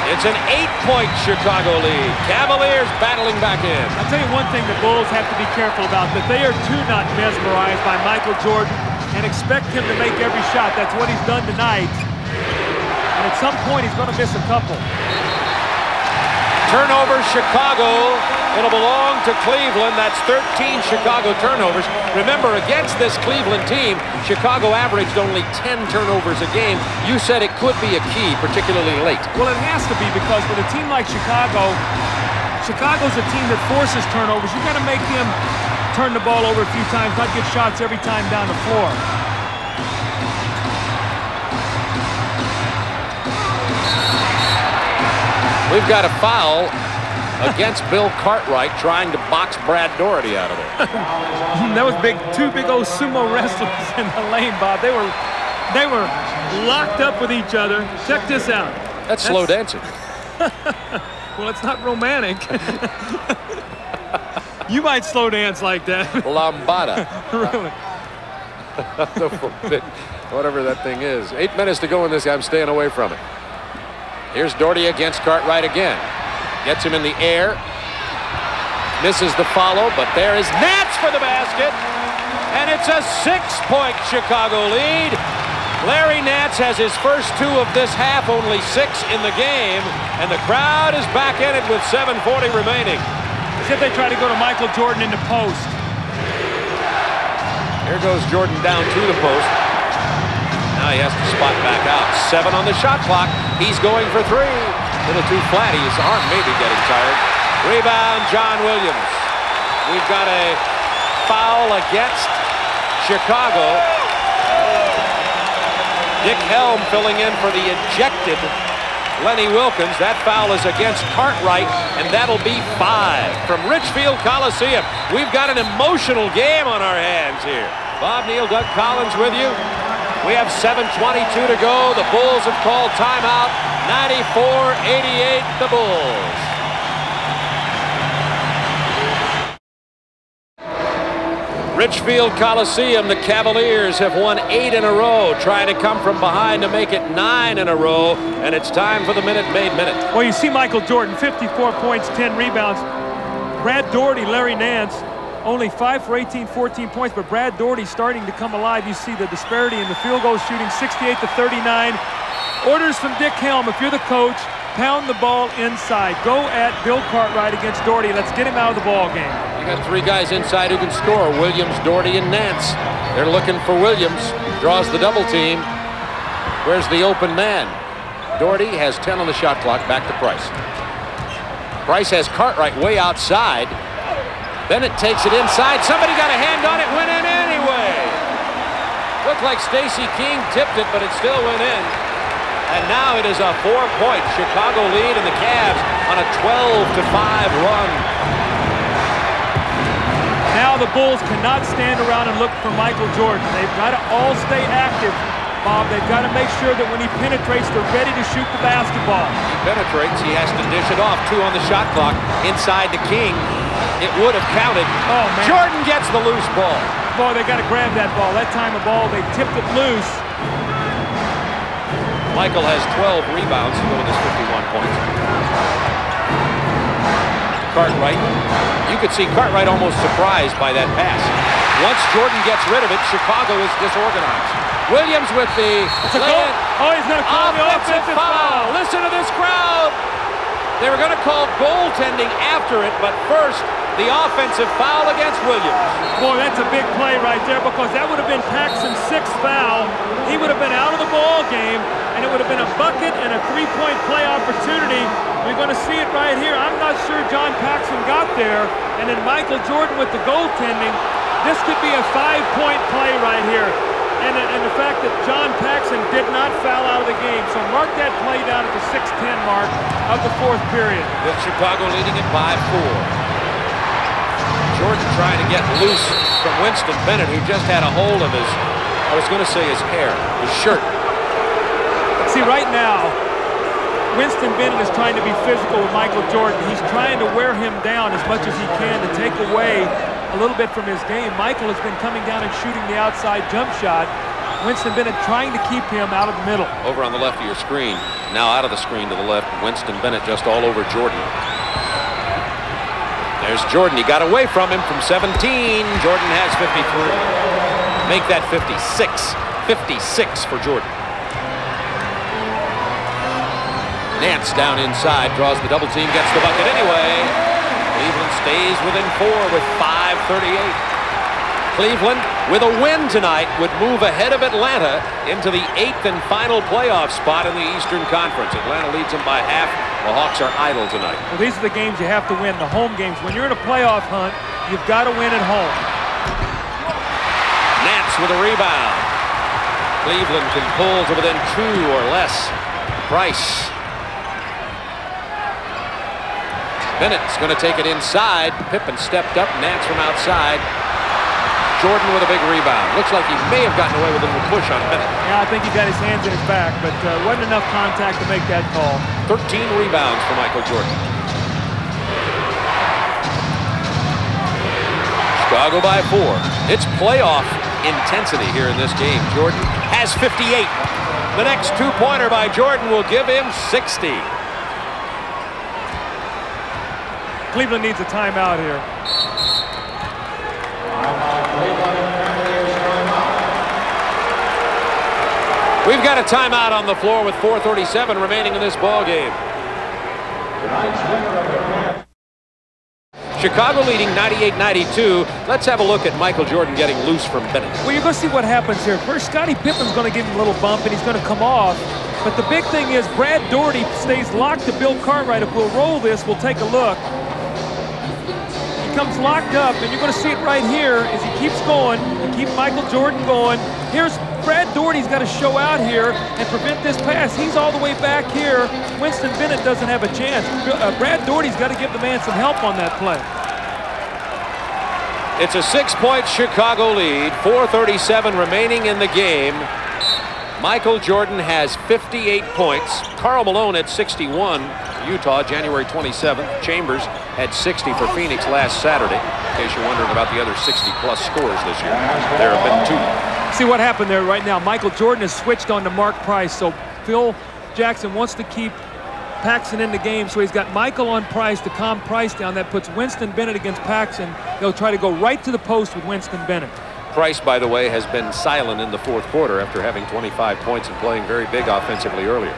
It's an 8-point Chicago lead. Cavaliers battling back in. I'll tell you one thing the Bulls have to be careful about, that they are too not mesmerized by Michael Jordan and expect him to make every shot. That's what he's done tonight. And at some point, he's going to miss a couple. Turnover, Chicago. It'll belong to Cleveland. That's 13 Chicago turnovers. Remember, against this Cleveland team, Chicago averaged only 10 turnovers a game. You said it could be a key, particularly late. Well, it has to be, because with a team like Chicago, Chicago's a team that forces turnovers. You've got to make them turn the ball over a few times, not get shots every time down the floor. We've got a foul against Bill Cartwright trying to box Brad Daugherty out of it. That was big. Two big old sumo wrestlers in the lane, Bob. They were locked up with each other. Check this out. That's slow dancing. Well, it's not romantic. You might slow dance like that. Lambada. Really? Whatever that thing is. 8 minutes to go in this. I'm staying away from it. Here's Daugherty against Cartwright again. Gets him in the air. Misses the follow, but there is Nance for the basket. And it's a 6-point Chicago lead. Larry Nance has his first 2 of this half, only 6 in the game. And the crowd is back in it with 7:40 remaining. As if they try to go to Michael Jordan in the post. Here goes Jordan down to the post. Now he has to spot back out. 7 on the shot clock. He's going for 3. A little too flat. His arm may be getting tired. Rebound, John Williams. We've got a foul against Chicago. Dick Helm filling in for the ejected Lenny Wilkins. That foul is against Cartwright, and that'll be 5 from Richfield Coliseum. We've got an emotional game on our hands here. Bob Neal, Doug Collins with you. We have 7:22 to go. The Bulls have called timeout. 94-88, the Bulls. Richfield Coliseum, the Cavaliers have won 8 in a row, trying to come from behind to make it 9 in a row, and it's time for the Minute Maid Minute. Well, you see Michael Jordan, 54 points, 10 rebounds. Brad Daugherty, Larry Nance, only 5 for 18, 14 points, but Brad Daugherty starting to come alive. You see the disparity in the field goal shooting, 68-39. Orders from Dick Helm, if you're the coach, pound the ball inside. Go at Bill Cartwright against Daugherty. Let's get him out of the ball game. You got 3 guys inside who can score, Williams, Daugherty, and Nance. They're looking for Williams. Draws the double team. Where's the open man? Daugherty has 10 on the shot clock. Back to Price. Price has Cartwright way outside. Bennett takes it inside. Somebody got a hand on it. Went in anyway. Looked like Stacey King tipped it, but it still went in. And now it is a 4-point Chicago lead, and the Cavs on a 12-5 run. Now the Bulls cannot stand around and look for Michael Jordan. They've got to all stay active, Bob. They've got to make sure that when he penetrates, they're ready to shoot the basketball. He penetrates. He has to dish it off. 2 on the shot clock. Inside to King. It would have counted. Oh, man. Jordan gets the loose ball. Boy, they got to grab that ball. That time of ball, they tipped it loose. Michael has 12 rebounds to go with his 51 points. Cartwright. You could see Cartwright almost surprised by that pass. Once Jordan gets rid of it, Chicago is disorganized. Williams with the lay-in. Oh, he's going to call the offensive foul. Listen to this crowd. They were going to call goaltending after it, but first, the offensive foul against Williams. Boy, that's a big play right there, because that would have been Paxson's 6th foul. He would have been out of the ball game, and it would have been a bucket and a 3-point play opportunity. You're going to see it right here. I'm not sure John Paxson got there, and then Michael Jordan with the goaltending. This could be a 5-point play right here. And the fact that John Paxson did not foul out of the game. So mark that play down at the 6:10 mark of the 4th period. With Chicago leading it by 4. Jordan trying to get loose from Winston Bennett, who just had a hold of his, I was going to say his hair, his shirt. See, right now, Winston Bennett is trying to be physical with Michael Jordan. He's trying to wear him down as much as he can to take away a little bit from his game. Michael has been coming down and shooting the outside jump shot. Winston Bennett trying to keep him out of the middle. Over on the left of your screen. Now out of the screen to the left. Winston Bennett just all over Jordan. There's Jordan. He got away from him from 17. Jordan has 53. Make that 56. 56 for Jordan. Nance down inside, draws the double team, gets the bucket anyway. Cleveland stays within 4 with 5:38. Cleveland, with a win tonight, would move ahead of Atlanta into the 8th and final playoff spot in the Eastern Conference. Atlanta leads them by half. The Hawks are idle tonight. Well, these are the games you have to win, the home games. When you're in a playoff hunt, you've got to win at home. Nance with a rebound. Cleveland can pull to within 2 or less. Price. Bennett's going to take it inside. Pippen stepped up. Nance from outside. Jordan with a big rebound. Looks like he may have gotten away with a little push on Bennett. Yeah, I think he got his hands in his back, but wasn't enough contact to make that call. 13 rebounds for Michael Jordan. Chicago by 4. It's playoff intensity here in this game. Jordan has 58. The next two-pointer by Jordan will give him 60. Cleveland needs a timeout here. We've got a timeout on the floor with 4:37 remaining in this ball game. Chicago leading 98-92. Let's have a look at Michael Jordan getting loose from Bennett. Well, you're going to see what happens here. First, Scottie Pippen's going to give him a little bump, and he's going to come off. But the big thing is Brad Daugherty stays locked to Bill Cartwright. If we'll roll this, we'll take a look. He comes locked up, and you're going to see it right here as he keeps going. He keeps Michael Jordan going. Here's Brad Daugherty's got to show out here and prevent this pass. He's all the way back here. Winston Bennett doesn't have a chance. Brad Daugherty's got to give the man some help on that play. It's a 6-point Chicago lead. 4:37 remaining in the game. Michael Jordan has 58 points. Karl Malone at 61. Utah, January 27th. Chambers had 60 for Phoenix last Saturday. In case you're wondering about the other 60-plus scores this year, there have been 2. See what happened there right now. Michael Jordan has switched on to Mark Price, so Phil Jackson wants to keep Paxson in the game, so he's got Michael on Price to calm Price down. That puts Winston Bennett against Paxson. They'll try to go right to the post with Winston Bennett. Price, by the way, has been silent in the fourth quarter after having 25 points and playing very big offensively earlier.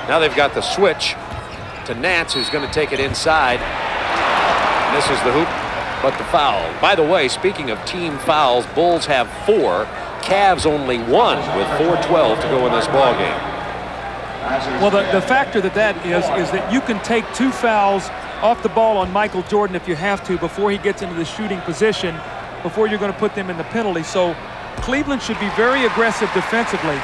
Now they've got the switch to Nance, who's going to take it inside. Misses the hoop, but the foul. By the way, speaking of team fouls, Bulls have 4. Cavs only 1 with 4:12 to go in this ball game. Well, the factor that is that you can take 2 fouls off the ball on Michael Jordan if you have to before he gets into the shooting position, before you're going to put them in the penalty. So Cleveland should be very aggressive defensively.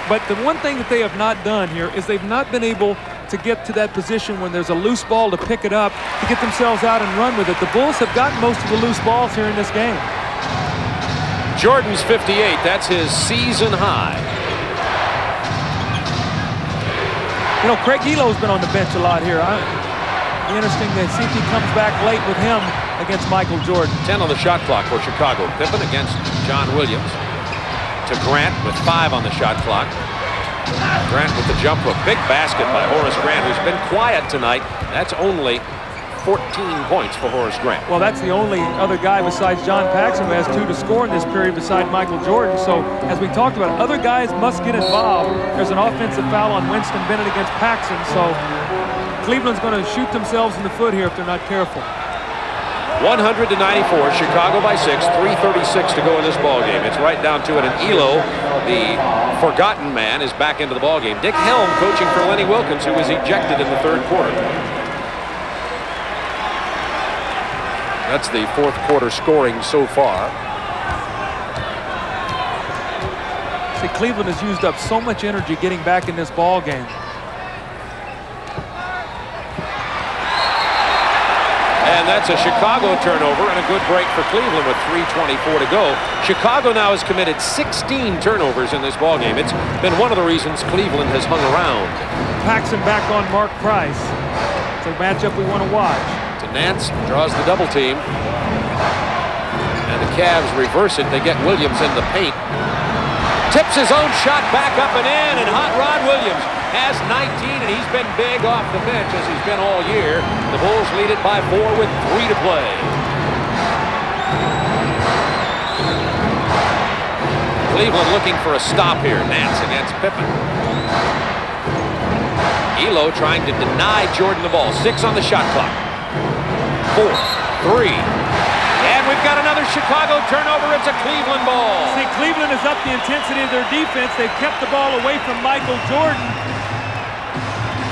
But the one thing that they have not done here is they've not been able to get to that position when there's a loose ball to pick it up, to get themselves out and run with it. The Bulls have gotten most of the loose balls here in this game. Jordan's 58. That's his season high. You know, Craig Elo's been on the bench a lot here. Be interesting to see if he comes back late with him against Michael Jordan. 10 on the shot clock for Chicago. Pippen against John Williams. To Grant with 5 on the shot clock. Grant with the jump hook. Big basket by Horace Grant, who's been quiet tonight. That's only 14 points for Horace Grant. Well, that's the only other guy besides John Paxson who has 2 to score in this period beside Michael Jordan. So, as we talked about, other guys must get involved. There's an offensive foul on Winston Bennett against Paxson. So, Cleveland's going to shoot themselves in the foot here if they're not careful. 100-94, Chicago by 6, 3:36 to go in this ball game. It's right down to it, and Elo, the forgotten man, is back into the ball game. Dick Helm coaching for Lenny Wilkins, who was ejected in the third quarter. That's the fourth quarter scoring so far. See, Cleveland has used up so much energy getting back in this ball game. And that's a Chicago turnover and a good break for Cleveland with 3:24 to go. Chicago now has committed 16 turnovers in this ballgame. It's been one of the reasons Cleveland has hung around. Paxson back on Mark Price. It's a matchup we want to watch. To Nance, draws the double team. And the Cavs reverse it. They get Williams in the paint. Tips his own shot back up and in, and Hot Rod Williams has 19, and he's been big off the bench as he's been all year. The Bulls lead it by 4 with 3 to play. Cleveland looking for a stop here. Nance against Pippen. Elo trying to deny Jordan the ball. 6 on the shot clock. 4, 3. And we've got another Chicago turnover. It's a Cleveland ball. See, Cleveland has upped the intensity of their defense. They've kept the ball away from Michael Jordan.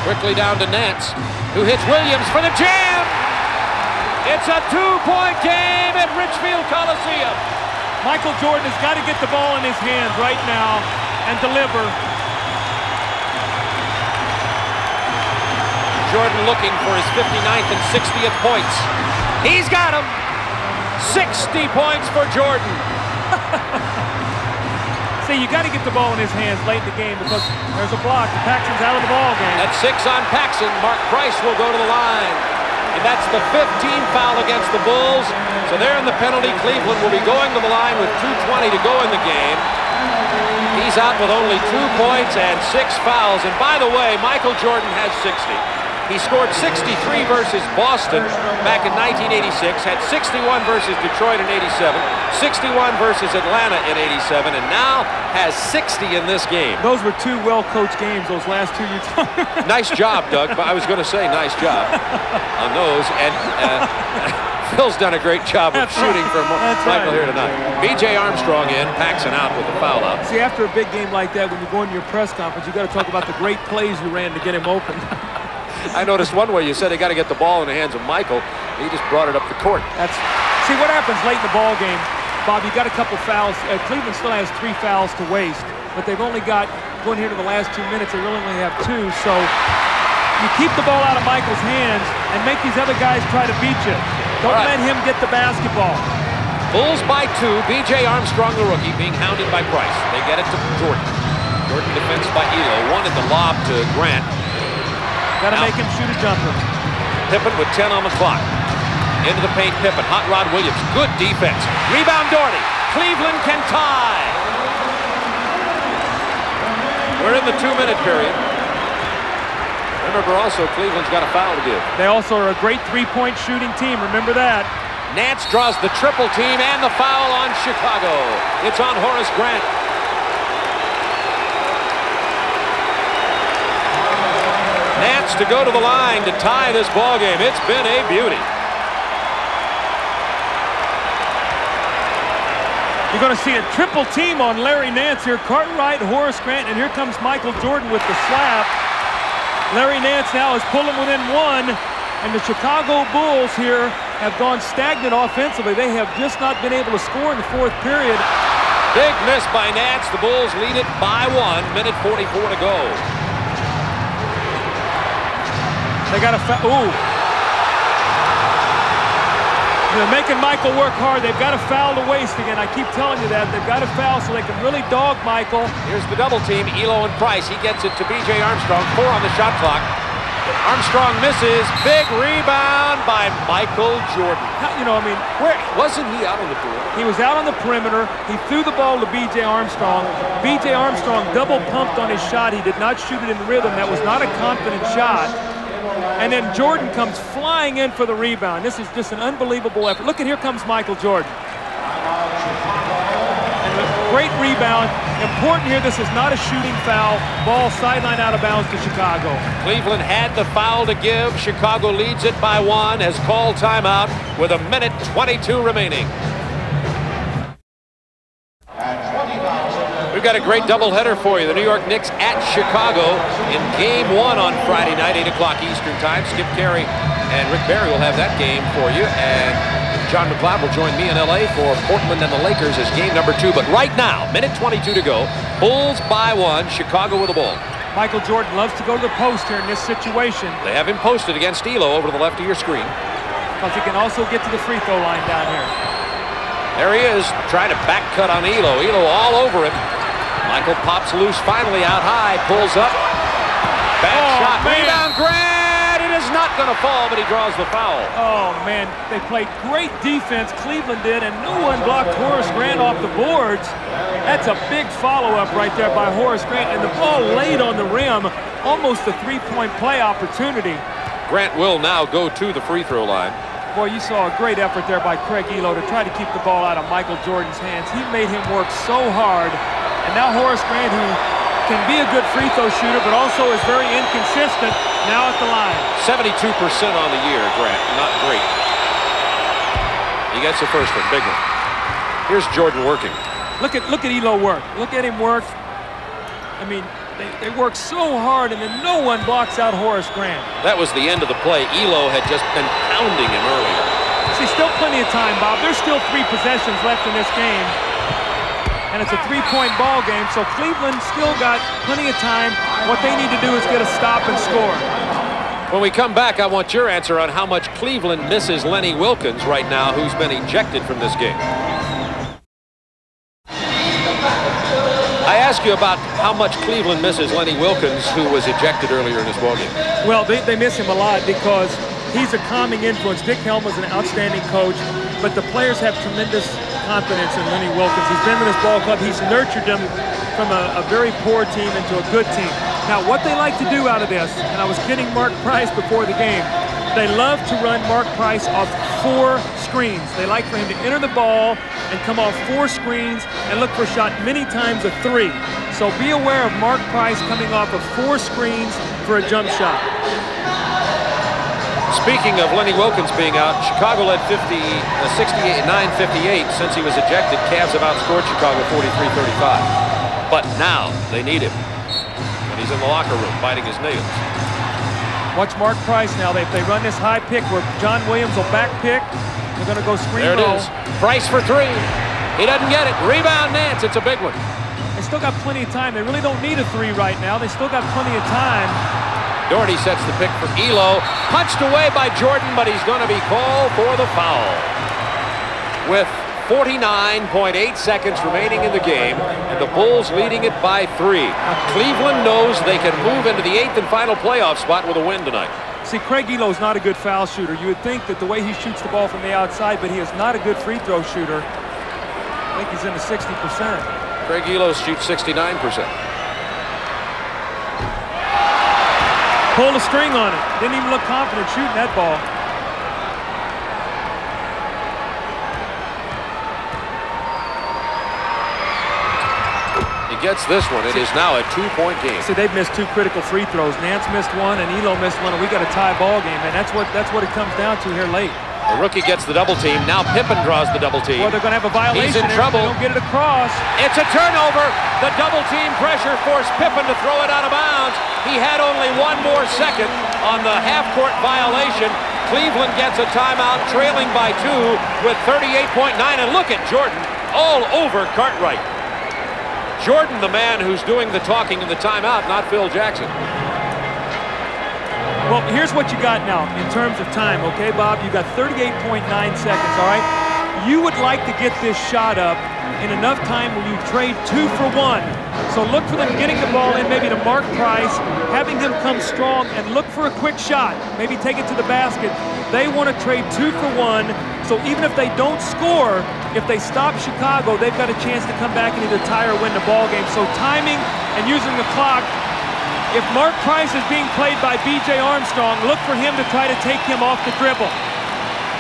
Quickly down to Nance, who hits Williams for the jam. It's a 2-point game at Richfield Coliseum. Michael Jordan has got to get the ball in his hands right now and deliver. Jordan looking for his 59th and 60th points. He's got them. 60 points for Jordan. See, you got to get the ball in his hands late in the game because there's a block. Paxson's out of the ball game. That's 6 on Paxson. Mark Price will go to the line. And that's the 15th foul against the Bulls. So they're in the penalty. Cleveland will be going to the line with 2:20 to go in the game. He's out with only 2 points and 6 fouls. And by the way, Michael Jordan has 60. He scored 63 versus Boston back in 1986, had 61 versus Detroit in 87, 61 versus Atlanta in 87, and now has 60 in this game. Those were 2 well-coached games, those last 2 you talked. Nice job, Doug, but I was going to say nice job on those. And Phil's done a great job of shooting for Michael here tonight. B.J. Armstrong in, Paxson out with the foul out. See, after a big game like that, when you go into your press conference, you got to talk about the great plays you ran to get him open. I noticed one way you said they got to get the ball in the hands of Michael. He just brought it up the court. See what happens late in the ball game. Bob, you got a couple fouls. Cleveland still has 3 fouls to waste, but they've only got, going here to the last 2 minutes, they really only have 2. So you keep the ball out of Michael's hands and make these other guys try to beat you. Don't let him get the basketball. Bulls by 2. B.J. Armstrong, the rookie, being hounded by Price. They get it to Jordan. Jordan defense by Elo. Wanted the lob to Grant. Got to make him shoot a jumper. Pippen with 10 on the clock. Into the paint, Pippen. Hot Rod Williams. Good defense. Rebound, Doherty. Cleveland can tie. We're in the 2-minute period. Remember also, Cleveland's got a foul to give. They also are a great 3-point shooting team. Remember that. Nance draws the triple team and the foul on Chicago. It's on Horace Grant. Nance to go to the line to tie this ball game. It's been a beauty. You're going to see a triple team on Larry Nance here. Cartwright, Horace Grant, and here comes Michael Jordan with the slap. Larry Nance now is pulling within 1, and the Chicago Bulls here have gone stagnant offensively. They have just not been able to score in the 4th period. Big miss by Nance. The Bulls lead it by 1. Minute 44 to go. They got a foul. Ooh. They're making Michael work hard. They've got a foul to waste again. I keep telling you that. They've got a foul so they can really dog Michael. Here's the double team. Elo and Price. He gets it to B.J. Armstrong. 4 on the shot clock. Armstrong misses. Big rebound by Michael Jordan. You know, I mean, where wasn't he out on the perimeter? He was out on the perimeter. He threw the ball to B.J. Armstrong. B.J. Armstrong double pumped on his shot. He did not shoot it in rhythm. That was not a confident shot. And then Jordan comes flying in for the rebound. This is just an unbelievable effort. Look at, here comes Michael Jordan. And a great rebound. Important here, this is not a shooting foul. Ball sideline out of bounds to Chicago. Cleveland had the foul to give. Chicago leads it by 1, has called timeout with 1:22 remaining. We've got a great doubleheader for you. The New York Knicks at Chicago in Game 1 on Friday night, 8 o'clock Eastern Time. Skip Carey and Rick Barry will have that game for you. And John McLeod will join me in L.A. for Portland and the Lakers as game number 2. But right now, 1:22 to go. Bulls by 1, Chicago with the ball. Michael Jordan loves to go to the post here in this situation. They have him posted against Elo over to the left of your screen. Because he can also get to the free throw line down here. There he is, trying to back cut on Elo. Elo all over him. Michael pops loose finally out high, pulls up. Bad shot. Man. Rebound, Grant! It is not going to fall, but he draws the foul. Oh, man, they played great defense, Cleveland did, and no one blocked Horace Grant off the boards. That's a big follow-up right there by Horace Grant, and the ball laid on the rim, almost a three-point play opportunity. Grant will now go to the free throw line. Boy, you saw a great effort there by Craig Elo to try to keep the ball out of Michael Jordan's hands. He made him work so hard, and now Horace Grant, who can be a good free throw shooter, but also is very inconsistent, now at the line. 72% on the year, Grant. Not great. He gets the first one, big one. Here's Jordan working. Look at Elo work. Look at him work. I mean, they work so hard, and then no one blocks out Horace Grant. That was the end of the play. Elo had just been pounding him earlier. See, still plenty of time, Bob. There's still 3 possessions left in this game. And it's a 3-point ball game, so Cleveland still got plenty of time. What they need to do is get a stop and score. When we come back, I want your answer on how much Cleveland misses Lenny Wilkens right now, who's been ejected from this game. I ask you about how much Cleveland misses Lenny Wilkens, who was ejected earlier in this ballgame. Well, they miss him a lot because he's a calming influence. Dick Helm is an outstanding coach, but the players have tremendous confidence in Lenny Wilkens. He's been with this ball club. He's nurtured them from a very poor team into a good team. Now, what they like to do out of this, and I was kidding Mark Price before the game, they love to run Mark Price off 4 screens. They like for him to enter the ball and come off 4 screens and look for a shot, many times a 3. So be aware of Mark Price coming off of 4 screens for a jump shot. Speaking of Lenny Wilkens being out, Chicago led 69-58 since he was ejected. Cavs have outscored Chicago 43-35. But now they need him. And he's in the locker room biting his nails. Watch Mark Price now. They run this high pick where John Williams will back pick. They're going to go screen there roll. It is. Price for 3. He doesn't get it. Rebound Nance. It's a big one. They still got plenty of time. They really don't need a 3 right now. They still got plenty of time. Doherty sets the pick for Elo. Punched away by Jordan, but he's going to be called for the foul. With 49.8 seconds remaining in the game, and the Bulls leading it by 3. Cleveland knows they can move into the 8th and final playoff spot with a win tonight. See, Craig Elo's not a good foul shooter. You would think that the way he shoots the ball from the outside, but he is not a good free throw shooter. I think he's in the 60%. Craig Elo shoots 69%. Pulled a string on it. Didn't even look confident shooting that ball. He gets this one. It is now a 2-point game. See, they've missed 2 critical free throws. Nance missed 1 and Elo missed 1, and we got a tie ball game, and that's what it comes down to here late. The rookie gets the double team. Now Pippen draws the double team. Well, they're going to have a violation. He's in trouble. They don't get it across. It's a turnover. The double team pressure forced Pippen to throw it out of bounds. He had only 1 more second on the half-court violation. Cleveland gets a timeout, trailing by 2 with 38.9. And look at Jordan all over Cartwright. Jordan, the man who's doing the talking in the timeout, not Phil Jackson. Well, here's what you got now in terms of time, okay, Bob? You got 38.9 seconds, all right? You would like to get this shot up in enough time where you trade 2 for 1. So look for them getting the ball in, maybe to Mark Price, having him come strong and look for a quick shot. Maybe take it to the basket. They want to trade 2 for 1. So even if they don't score, if they stop Chicago, they've got a chance to come back and either tie or win the ball game. So timing and using the clock. If Mark Price is being played by B.J. Armstrong, look for him to try to take him off the dribble.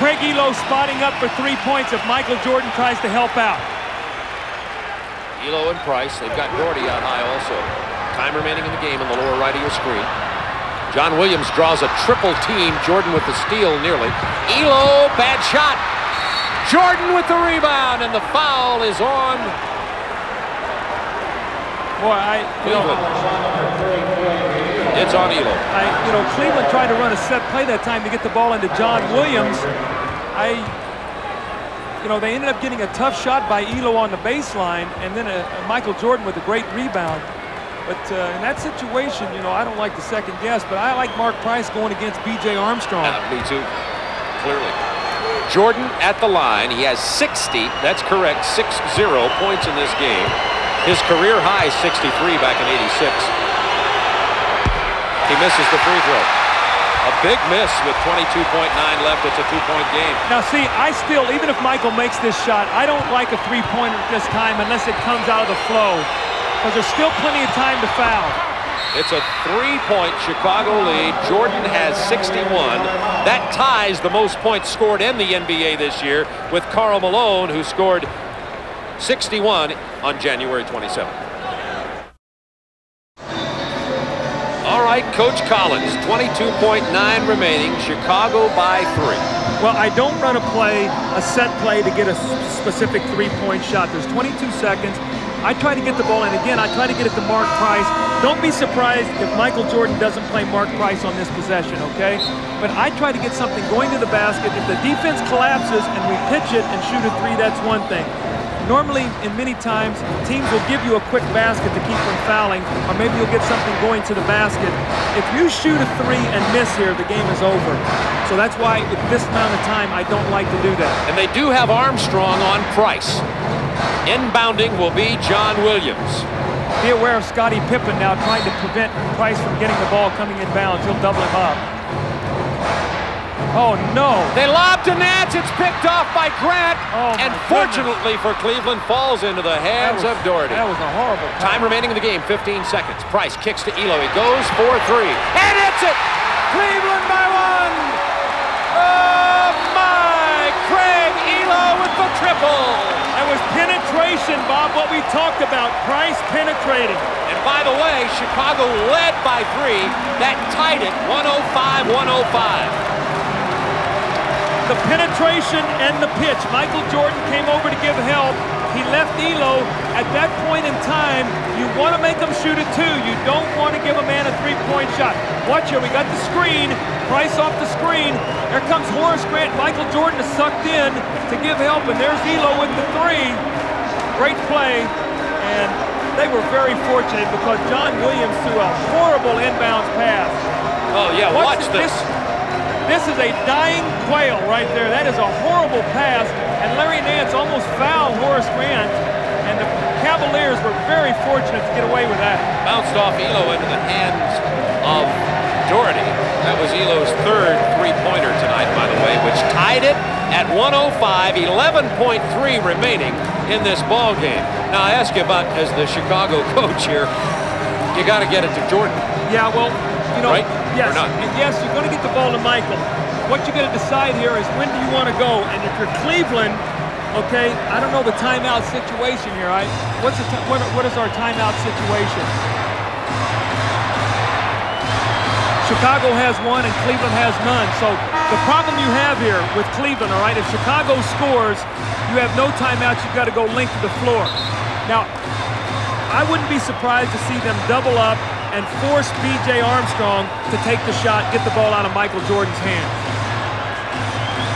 Craig Elo spotting up for 3 points if Michael Jordan tries to help out. Elo and Price, they've got Doherty out high also. Time remaining in the game on the lower right of your screen. John Williams draws a triple team. Jordan with the steal nearly. Elo, bad shot. Jordan with the rebound, and the foul is on. Boy, it's on Elo. Cleveland tried to run a set play that time to get the ball into John Williams. They ended up getting a tough shot by Elo on the baseline, and then Michael Jordan with a great rebound. But in that situation, I don't like the second guess, but I like Mark Price going against B.J. Armstrong. Me too, clearly. Jordan at the line. He has 60, that's correct, 60 points in this game. His career high is 63 back in '86. He misses the free throw. A big miss with 22.9 left. It's a 2-point game. Now, see, I still, even if Michael makes this shot, I don't like a three-pointer at this time unless it comes out of the flow, because there's still plenty of time to foul. It's a 3-point Chicago lead. Jordan has 61. That ties the most points scored in the NBA this year with Karl Malone, who scored 61 on January 27th. All right, Coach Collins, 22.9 remaining, Chicago by 3. Well, I don't run a set play to get a specific three-point shot. There's 22 seconds. I try to get the ball, and again, I try to get it to Mark Price. Don't be surprised if Michael Jordan doesn't play Mark Price on this possession, okay? But I try to get something going to the basket. If the defense collapses and we pitch it and shoot a three, that's one thing. Normally, in many times, teams will give you a quick basket to keep from fouling, or maybe you'll get something going to the basket. If you shoot a three and miss here, the game is over. So that's why at this amount of time, I don't like to do that. And they do have Armstrong on Price. Inbounding will be John Williams. Be aware of Scottie Pippen now trying to prevent Price from getting the ball coming in bounds. He'll double him up. Oh, no. They lob to Nance. It's picked off by Grant. Oh, and fortunately for Cleveland, falls into the hands of Doherty. That was a horrible time remaining in the game, 15 seconds. Price kicks to Elo. He goes for 3. And hits it! Cleveland by 1! Oh, my! Craig Elo with the triple! That was penetration, Bob, what we talked about. Price penetrating. And by the way, Chicago led by 3. That tied it, 105-105. The penetration and the pitch. Michael Jordan came over to give help. He left Elo. At that point in time, you want to make him shoot a 2. You don't want to give a man a three-point shot. Watch here. We got the screen. Price off the screen. There comes Horace Grant. Michael Jordan is sucked in to give help, and there's Elo with the 3. Great play, and they were very fortunate because John Williams threw a horrible inbounds pass. Oh, yeah, watch this. This is a dying quail right there. That is a horrible pass, and Larry Nance almost fouled Horace Grant, and the Cavaliers were very fortunate to get away with that. Bounced off Elo into the hands of Doherty. That was Elo's 3rd three-pointer tonight, by the way, which tied it at 105, 11.3 remaining in this ball game. Now, I ask you about, as the Chicago coach here, you got to get it to Jordan. Yeah, well, you know, right? Yes, and yes, you're going to get the ball to Michael. What you're going to decide here is when do you want to go? And if you're Cleveland, okay, I don't know the timeout situation here. What is our timeout situation? Chicago has one and Cleveland has none. So the problem you have here with Cleveland, all right, if Chicago scores, you have no timeouts. You've got to go link to the floor. Now, I wouldn't be surprised to see them double up and force B.J. Armstrong to take the shot, get the ball out of Michael Jordan's hands.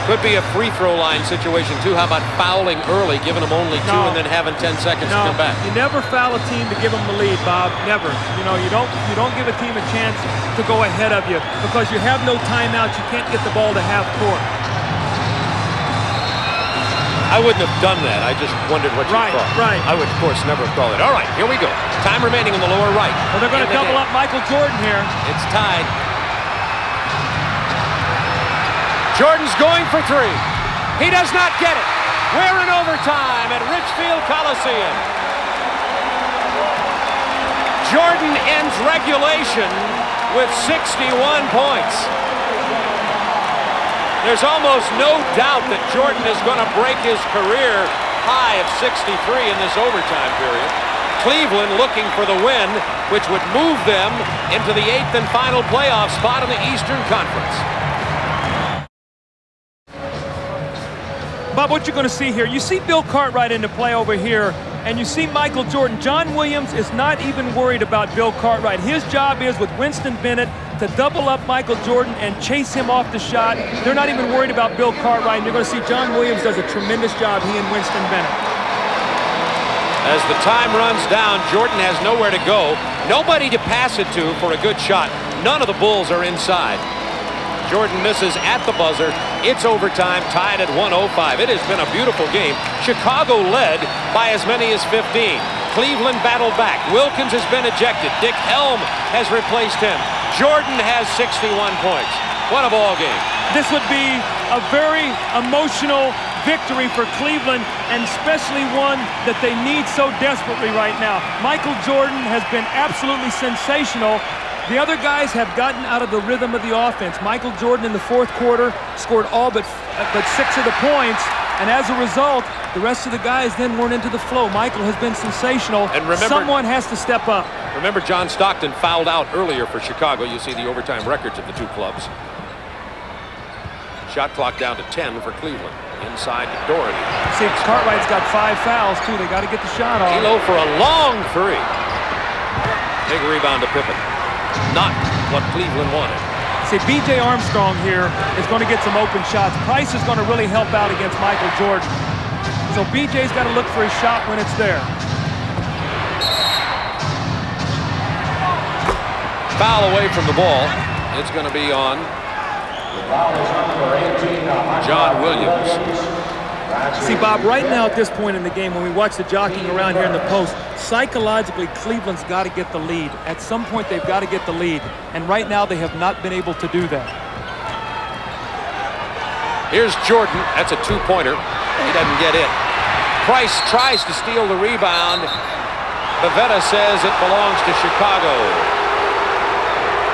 Could be a free throw line situation, too. How about fouling early, giving them only 2 and then having 10 seconds to come back? You never foul a team to give them the lead, Bob. Never. You know, you don't give a team a chance to go ahead of you because you have no timeouts. You can't get the ball to half court. I wouldn't have done that. I just wondered what you thought. Right. I would, of course, never have called it. All right, here we go. Time remaining in the lower right. Well, they're going to double up Michael Jordan here. It's tied. Jordan's going for 3. He does not get it. We're in overtime at Richfield Coliseum. Jordan ends regulation with 61 points. There's almost no doubt that Jordan is going to break his career high of 63 in this overtime period. Cleveland looking for the win, which would move them into the 8th and final playoff spot in the Eastern Conference. Bob, what you're going to see here, you see Bill Cartwright into play over here, and you see Michael Jordan. John Williams is not even worried about Bill Cartwright. His job is, with Winston Bennett, to double up Michael Jordan and chase him off the shot. They're not even worried about Bill Cartwright, and you're going to see John Williams does a tremendous job, he and Winston Bennett. As the time runs down, Jordan has nowhere to go, nobody to pass it to for a good shot. None of the Bulls are inside. Jordan misses at the buzzer. It's overtime, tied at 105. It has been a beautiful game. Chicago led by as many as 15. Cleveland battled back. Wilkins has been ejected. Dick Helm has replaced him. Jordan has 61 points. What a ball game. This would be a very emotional victory for Cleveland, and especially one that they need so desperately right now. Michael Jordan has been absolutely sensational. The other guys have gotten out of the rhythm of the offense. Michael Jordan in the fourth quarter scored all but 6 of the points, and as a result, the rest of the guys then weren't into the flow. Michael has been sensational, and remember, someone has to step up. Remember, John Stockton fouled out earlier for Chicago. You see the overtime records of the two clubs. Shot clock down to 10 for Cleveland. Inside to Doherty. See, Cartwright's got 5 fouls, too. They got to get the shot off. Elo for a long 3. Big rebound to Pippen. Not what Cleveland wanted. See, B.J. Armstrong here is going to get some open shots. Price is going to really help out against Michael Jordan. So B.J.'s got to look for his shot when it's there. Foul away from the ball. It's going to be on John Williams. See, Bob, right now at this point in the game, when we watch the jockeying around here in the post, psychologically, Cleveland's got to get the lead. At some point, they've got to get the lead. And right now, they have not been able to do that. Here's Jordan. That's a 2-pointer. He doesn't get it. Price tries to steal the rebound. Bavetta says it belongs to Chicago.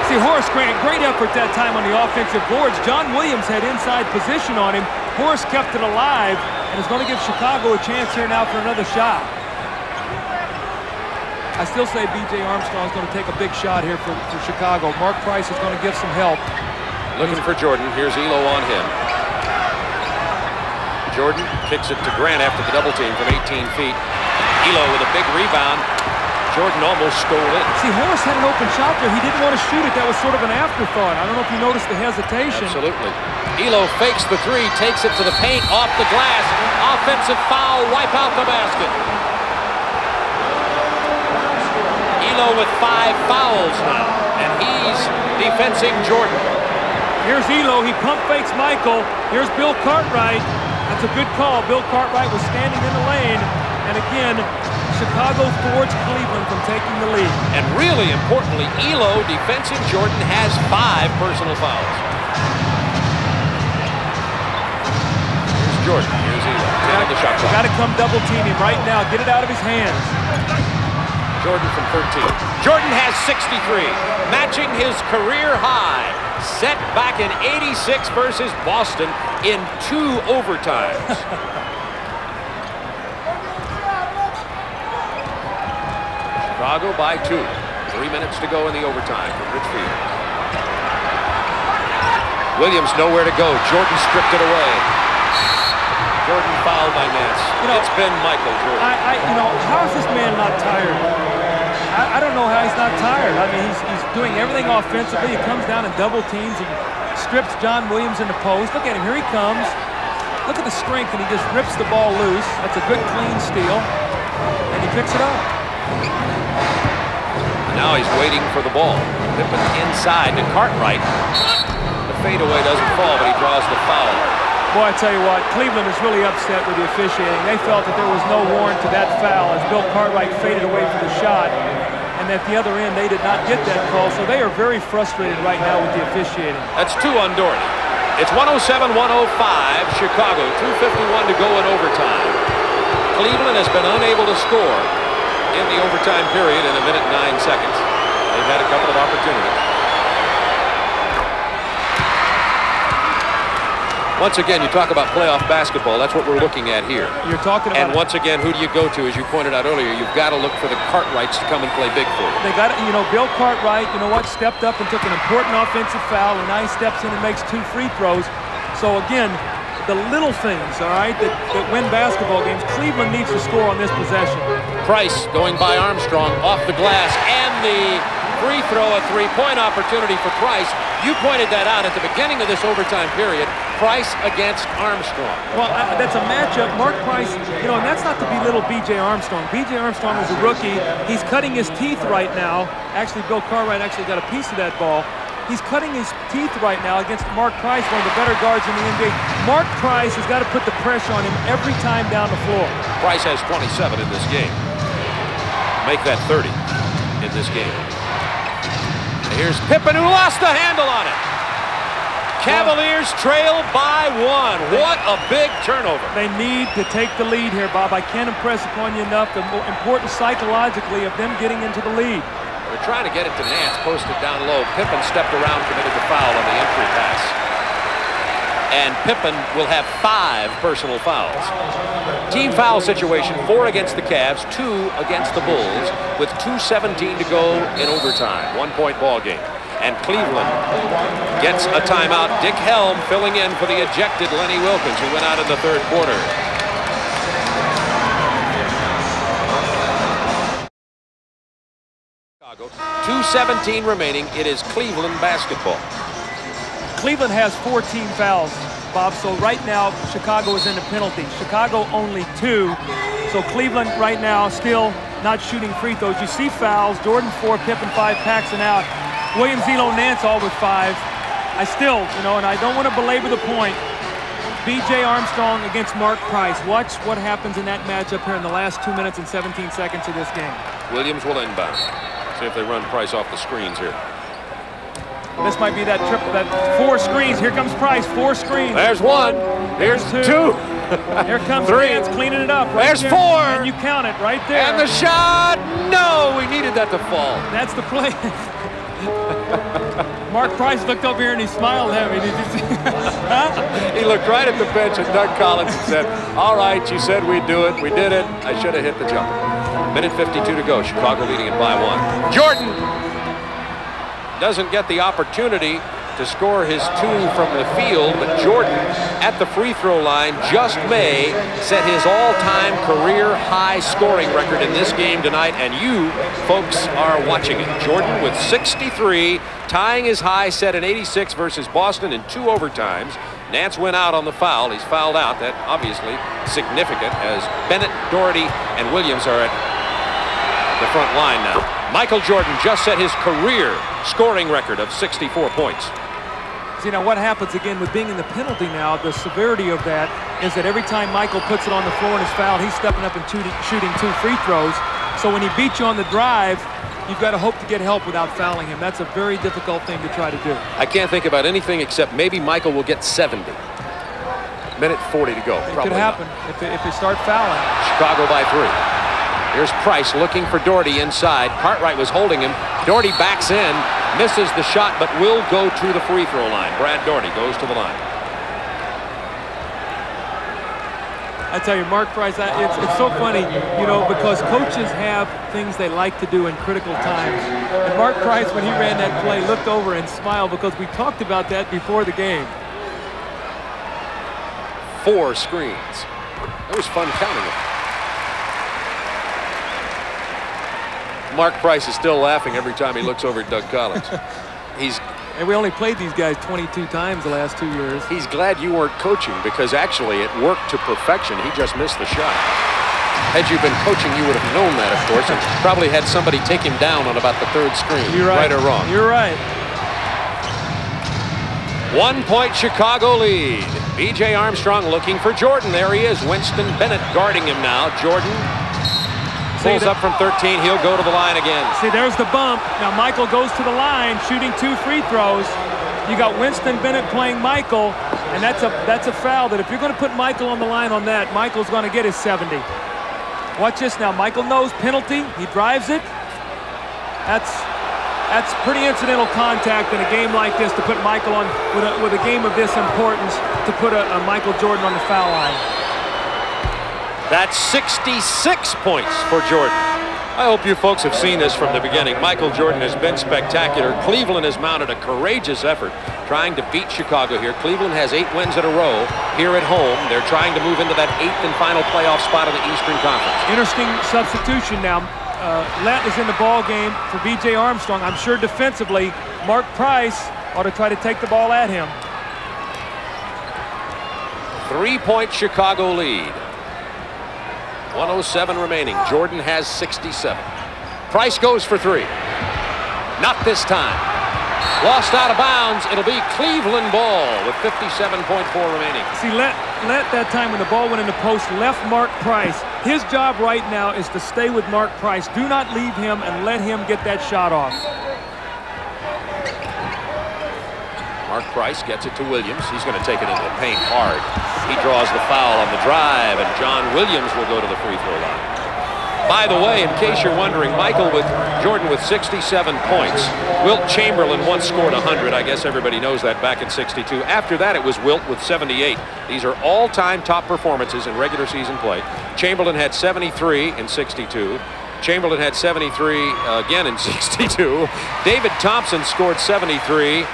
See, Horace Grant, great effort that time on the offensive boards. John Williams had inside position on him. Horace kept it alive and is going to give Chicago a chance here now for another shot. I still say B.J. Armstrong is going to take a big shot here for Chicago. Mark Price is going to give some help. Looking for Jordan. Here's Elo on him. Jordan kicks it to Grant after the double team from 18 feet. Elo with a big rebound. Jordan almost stole it. See, Horace had an open shot there. He didn't want to shoot it. That was sort of an afterthought. I don't know if you noticed the hesitation. Absolutely. Elo fakes the 3, takes it to the paint, off the glass. Offensive foul, wipe out the basket. Elo with 5 fouls now, and he's defensing Jordan. Here's Elo. He pump fakes Michael. Here's Bill Cartwright. That's a good call. Bill Cartwright was standing in the lane, and again, Chicago thwarts Cleveland from taking the lead. And really importantly, Elo, defensing Jordan, has 5 personal fouls. Here's Jordan. Here's Elo. Taking the shot clock. Got to come double team him right now. Get it out of his hands. Jordan from 13. Jordan has 63, matching his career high, set back in '86 versus Boston in 2 overtimes. Chicago by 2. 3 minutes to go in the overtime from Richfield. Williams nowhere to go. Jordan stripped it away. Jordan fouled by Nance. It's been Michael Jordan. How is this man not tired? I don't know how he's not tired. I mean, he's doing everything offensively. He comes down and double teams and strips John Williams in the post. Look at him. Here he comes. Look at the strength, and he just rips the ball loose. That's a good, clean steal. And he picks it up. Now he's waiting for the ball. Pippen inside to Cartwright. The fadeaway doesn't fall, but he draws the foul. Boy, I tell you what, Cleveland is really upset with the officiating. They felt that there was no warrant to that foul as Bill Cartwright faded away for the shot. And at the other end, they did not get that call, so they are very frustrated right now with the officiating. That's 2 on Doherty. It's 107-105, Chicago. 2:51 to go in overtime. Cleveland has been unable to score in the overtime period in 1 minute and 9 seconds. They've had a couple of opportunities. Once again, you talk about playoff basketball. That's what we're looking at here. You're talking about. And once again, who do you go to? As you pointed out earlier, you've got to look for the Cartwrights to come and play big for you. They got it. Bill Cartwright, stepped up and took an important offensive foul, and now he steps in and makes 2 free throws. So again, the little things, all right, that win basketball games. Cleveland needs to score on this possession. Price going by Armstrong off the glass, and the free throw, a 3-point opportunity for Price. You pointed that out at the beginning of this overtime period. Price against Armstrong. Well, that's a matchup. Mark Price, and that's not to belittle B.J. Armstrong. B.J. Armstrong is a rookie. He's cutting his teeth right now. Actually, Bill Cartwright actually got a piece of that ball. He's cutting his teeth right now against Mark Price, one of the better guards in the NBA. Mark Price has got to put the pressure on him every time down the floor. Price has 27 in this game. Make that 30 in this game. And here's Pippen, who lost the handle on it. Cavaliers trail by 1. What a big turnover. They need to take the lead here, Bob. I can't impress upon you enough the importance psychologically of them getting into the lead. They're trying to get it to Nance, posted down low. Pippen stepped around, committed the foul on the entry pass. And Pippen will have 5 personal fouls. Team foul situation, 4 against the Cavs, 2 against the Bulls, with 2:17 to go in overtime. 1-point ball game. And Cleveland gets a timeout. Dick Helm filling in for the ejected Lenny Wilkins, who went out in the 3rd quarter. Chicago, 2:17 remaining. It is Cleveland basketball. Cleveland has 4 team fouls, Bob, so right now Chicago is in the penalty. Chicago only 2, so Cleveland right now still not shooting free throws. You see fouls, Jordan 4, Pippen 5, Paxson out. Williams, Elo, Nance all with 5. I still, and I don't want to belabor the point, B.J. Armstrong against Mark Price. Watch what happens in that matchup here in the last 2 minutes and 17 seconds of this game. Williams will inbound. See if they run Price off the screens here. This might be that triple, that 4 screens. Here comes Price, 4 screens. There's 1. Here's 2. Here comes 3. Nance cleaning it up. Right There's there. 4. And you count it right there. And the shot. No, we needed that to fall. That's the play. Mark Price looked over here and he smiled at me. Did you see? Huh? He looked right at the bench at Doug Collins and said, all right, you said we'd do it. We did it. I should have hit the jumper. Minute 52 to go. Chicago leading it by 1. Jordan doesn't get the opportunity to score his 2 from the field, but Jordan at the free throw line just may set his all-time career high scoring record in this game tonight, and you folks are watching it. Jordan with 63, tying his high set in '86 versus Boston in 2 overtimes. Nance went out on the foul. He's fouled out. That obviously significant, as Bennett, Doherty, and Williams are at the front line now. Michael Jordan just set his career scoring record of 64 points. See, now what happens again with being in the penalty now, the severity of that is that every time Michael puts it on the floor and is fouled, he's stepping up and shooting 2 free throws. So when he beats you on the drive, you've got to hope to get help without fouling him. That's a very difficult thing to try to do. I can't think about anything except maybe Michael will get 70. Minute 40 to go. It could happen if they start fouling. Chicago by 3. Here's Price looking for Doherty inside. Cartwright was holding him. Doherty backs in, misses the shot, but will go to the free throw line. Brad Doherty goes to the line. I tell you, Mark Price, it's so funny, because coaches have things they like to do in critical times. And Mark Price, when he ran that play, looked over and smiled because we talked about that before the game. 4 screens. It was fun counting them. Mark Price is still laughing every time he looks over at Doug Collins. And we only played these guys 22 times the last 2 years. He's glad you weren't coaching because actually it worked to perfection. He just missed the shot. Had you been coaching, you would have known that, of course, and probably had somebody take him down on about the 3rd screen. You're right. Right or wrong. You're right. 1-point Chicago lead. B.J. Armstrong looking for Jordan. There he is. Winston Bennett guarding him now. Jordan pulls up from 13. He'll go to the line again. See, there's the bump. Now Michael goes to the line, shooting 2 free throws. You got Winston Bennett playing Michael, and that's a foul that if you're going to put Michael on the line on that, Michael's going to get his 70. Watch this now. Michael knows penalty. He drives it. That's pretty incidental contact in a game like this to put Michael on with a game of this importance to put a Michael Jordan on the foul line. That's 66 points for Jordan. I hope you folks have seen this from the beginning. Michael Jordan has been spectacular. Cleveland has mounted a courageous effort trying to beat Chicago here. Cleveland has 8 wins in a row here at home. They're trying to move into that 8th and final playoff spot in the Eastern Conference. Interesting substitution now. Lett is in the ball game for B.J. Armstrong. I'm sure defensively, Mark Price ought to try to take the ball at him. 3-point Chicago lead. 1:07 remaining. Jordan has 67. Price goes for 3. Not this time. Lost out of bounds. It'll be Cleveland ball with 57.4 remaining. See, Lett that time when the ball went in the post left Mark Price. His job right now is to stay with Mark Price. Do not leave him and let him get that shot off. Mark Price gets it to Williams. He's going to take it into the paint hard. He draws the foul on the drive, and John Williams will go to the free throw line. By the way, in case you're wondering, Michael with Jordan with 67 points. Wilt Chamberlain once scored 100. I guess everybody knows that back in '62. After that, it was Wilt with 78. These are all-time top performances in regular season play. Chamberlain had 73 in '62. Chamberlain had 73 again in '62. David Thompson scored 73.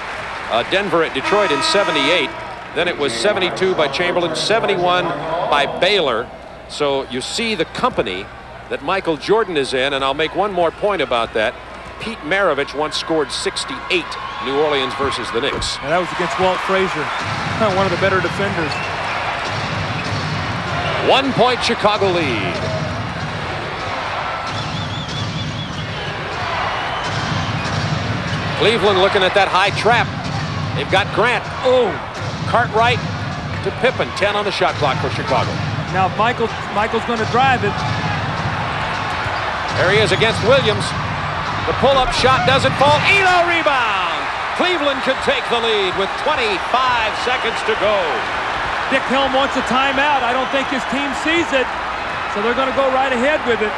Denver at Detroit in '78. Then it was 72 by Chamberlain, 71 by Baylor. So you see the company that Michael Jordan is in, and I'll make one more point about that. Pete Maravich once scored 68, New Orleans versus the Knicks. And that was against Walt Frazier, one of the better defenders. 1 point Chicago lead. Cleveland looking at that high trap. They've got Grant. Oh, Cartwright to Pippen. 10 on the shot clock for Chicago. Now Michael's going to drive it. There he is against Williams. The pull-up shot doesn't fall. Elo rebound. Cleveland could take the lead with 25 seconds to go. Dick Helm wants a timeout. I don't think his team sees it, so they're going to go right ahead with it.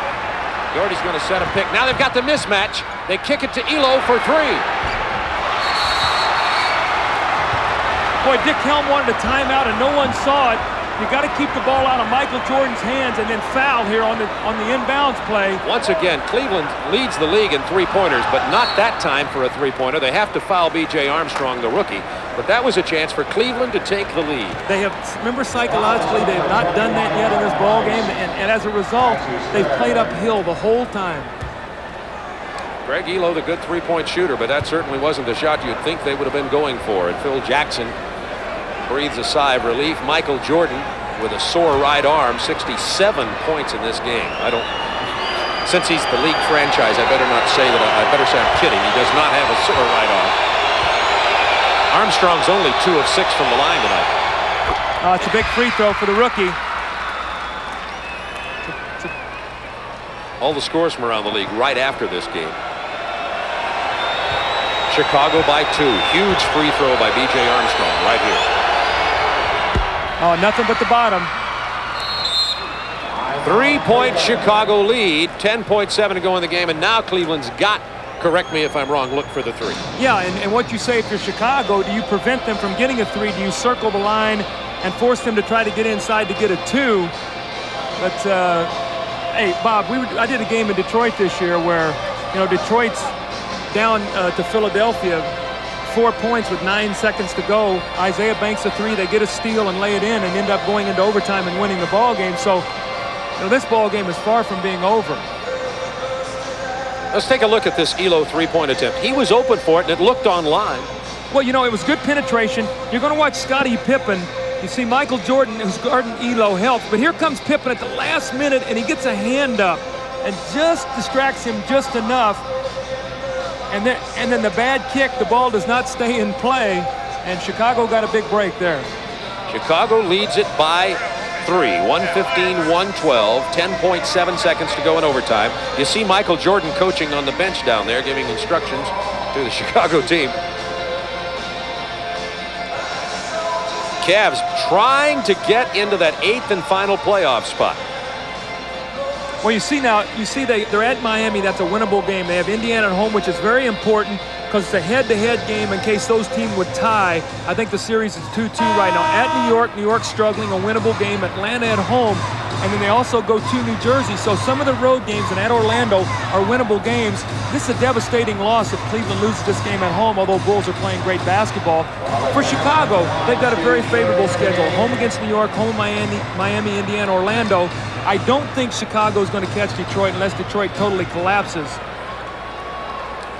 Doherty's going to set a pick. Now they've got the mismatch. They kick it to Elo for 3. Boy, Dick Helm wanted a timeout and no one saw it. You got to keep the ball out of Michael Jordan's hands and then foul here on the inbounds play. Once again, Cleveland leads the league in three-pointers, but not that time for a three-pointer. They have to foul B.J. Armstrong, the rookie. But that was a chance for Cleveland to take the lead. They have, remember, psychologically, they have not done that yet in this ball game, and as a result, they've played uphill the whole time. Greg Elo, the good three-point shooter, but that certainly wasn't the shot you'd think they would have been going for. And Phil Jackson breathes a sigh of relief. Michael Jordan with a sore right arm, 67 points in this game. Since he's the league franchise, I better not say that. I better say I'm kidding. He does not have a sore right arm. Armstrong's only 2 of 6 from the line tonight. It's a big free throw for the rookie. All the scores from around the league right after this game. Chicago by 2. Huge free throw by B.J. Armstrong right here. Oh, nothing but the bottom. 3-point Chicago lead. 10.7 to go in the game, and now Cleveland's got, correct me if I'm wrong, look for the 3. Yeah, and what you say if you're Chicago, do you prevent them from getting a 3? Do you circle the line and force them to try to get inside to get a 2? But, hey, Bob, I did a game in Detroit this year where, Detroit's down to Philadelphia, 4 points with 9 seconds to go. Isaiah banks a 3. They get a steal and lay it in and end up going into overtime and winning the ball game. So, this ball game is far from being over. Let's take a look at this Elo 3-point attempt. He was open for it, and it looked online. Well, it was good penetration. You're going to watch Scottie Pippen. You see Michael Jordan, who's guarding Elo, helps. But here comes Pippen at the last minute, and he gets a hand up and just distracts him just enough. And then the bad kick, the ball does not stay in play, and Chicago got a big break there. Chicago leads it by 3, 115-112, 10.7 seconds to go in overtime. You see Michael Jordan coaching on the bench down there, giving instructions to the Chicago team. Cavs trying to get into that 8th and final playoff spot. Well, you see they're at Miami. That's a winnable game. They have Indiana at home, which is very important because it's a head-to-head game in case those teams would tie. I think the series is 2-2 right now. At New York's struggling, a winnable game. Atlanta at home, and then they also go to New Jersey. So some of the road games and at Orlando are winnable games. This is a devastating loss if Cleveland loses this game at home, although Bulls are playing great basketball. For Chicago, they've got a very favorable schedule. Home against New York, home Miami, Indiana, Orlando. I don't think Chicago is going to catch Detroit unless Detroit totally collapses.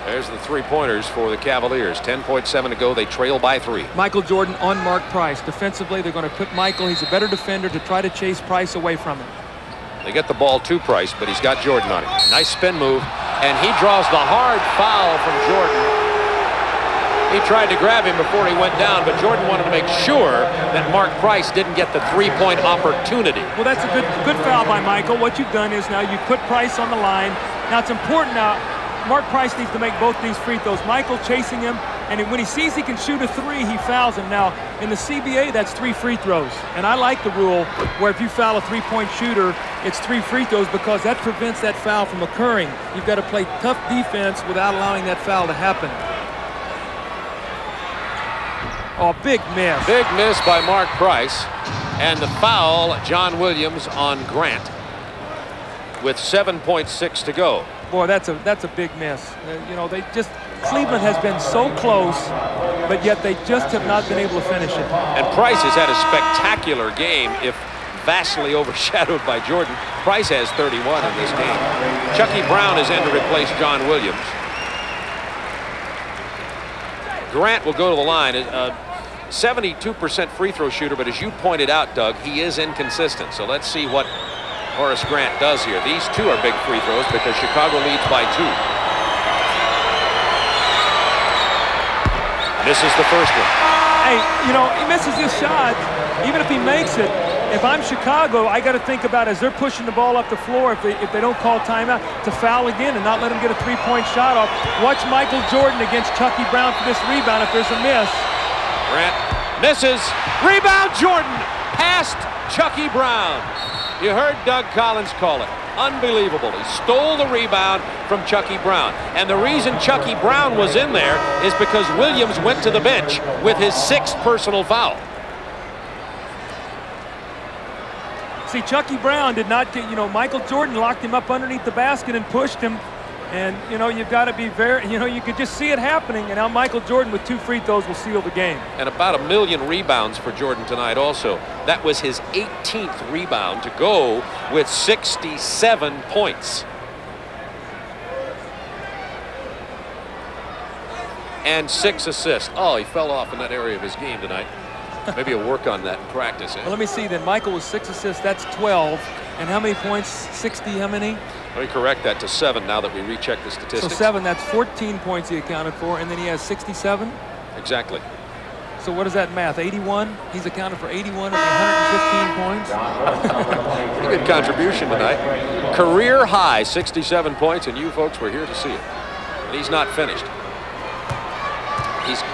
There's the 3-pointers for the Cavaliers. 10.7 to go. They trail by 3. Michael Jordan on Mark Price. Defensively, they're going to put Michael. He's a better defender to try to chase Price away from him. They get the ball to Price, but he's got Jordan on him. Nice spin move, and he draws the hard foul from Jordan. He tried to grab him before he went down, but Jordan wanted to make sure that Mark Price didn't get the 3-point opportunity. Well, that's a good foul by Michael. What you've done is now you put Price on the line. Now it's important now. Mark Price needs to make both these free throws. Michael chasing him, And when he sees he can shoot a 3, he fouls him. Now, in the CBA, that's 3 free throws. And I like the rule where if you foul a 3-point shooter, it's 3 free throws because that prevents that foul from occurring. You've got to play tough defense without allowing that foul to happen. Oh, big miss. Big miss by Mark Price. And the foul, John Williams on Grant with 7.6 to go. Boy, that's a big miss. You know, Cleveland has been so close, but yet they just have not been able to finish it. And Price has had a spectacular game, if vastly overshadowed by Jordan. Price has 31 in this game. Chucky Brown is in to replace John Williams. Grant will go to the line. 72% free throw shooter, but as you pointed out, Doug, he is inconsistent. So let's see what Horace Grant does here. These 2 are big free throws because Chicago leads by 2. Misses the first one. Hey, you know, he misses this shot. Even if he makes it, if I'm Chicago, I got to think about as they're pushing the ball up the floor, if they don't call timeout, to foul again and not let him get a 3-point shot off. Watch Michael Jordan against Chucky Brown for this rebound if there's a miss. Grant misses. Rebound Jordan past Chucky Brown. You heard Doug Collins call it. Unbelievable. He stole the rebound from Chucky Brown. And the reason Chucky Brown was in there is because Williams went to the bench with his 6th personal foul. See, Chucky Brown did not get, you know, Michael Jordan locked him up underneath the basket and pushed him. And, you know, you've got to be very, you know, you could just see it happening. And now Michael Jordan with 2 free throws will seal the game. And about 1 million rebounds for Jordan tonight also. That was his 18th rebound to go with 67 points. And 6 assists. Oh, he fell off in that area of his game tonight. Maybe he'll work on that in practice. Well, let me see then. Michael was 6 assists. That's 12. And how many points? 60, how many? Let me correct that to 7 now that we recheck the statistics. So 7, that's 14 points he accounted for, and then he has 67? Exactly. So what is that math, 81? He's accounted for 81 of the 115 points? Pretty good contribution tonight. Career high, 67 points, and you folks were here to see it. And he's not finished.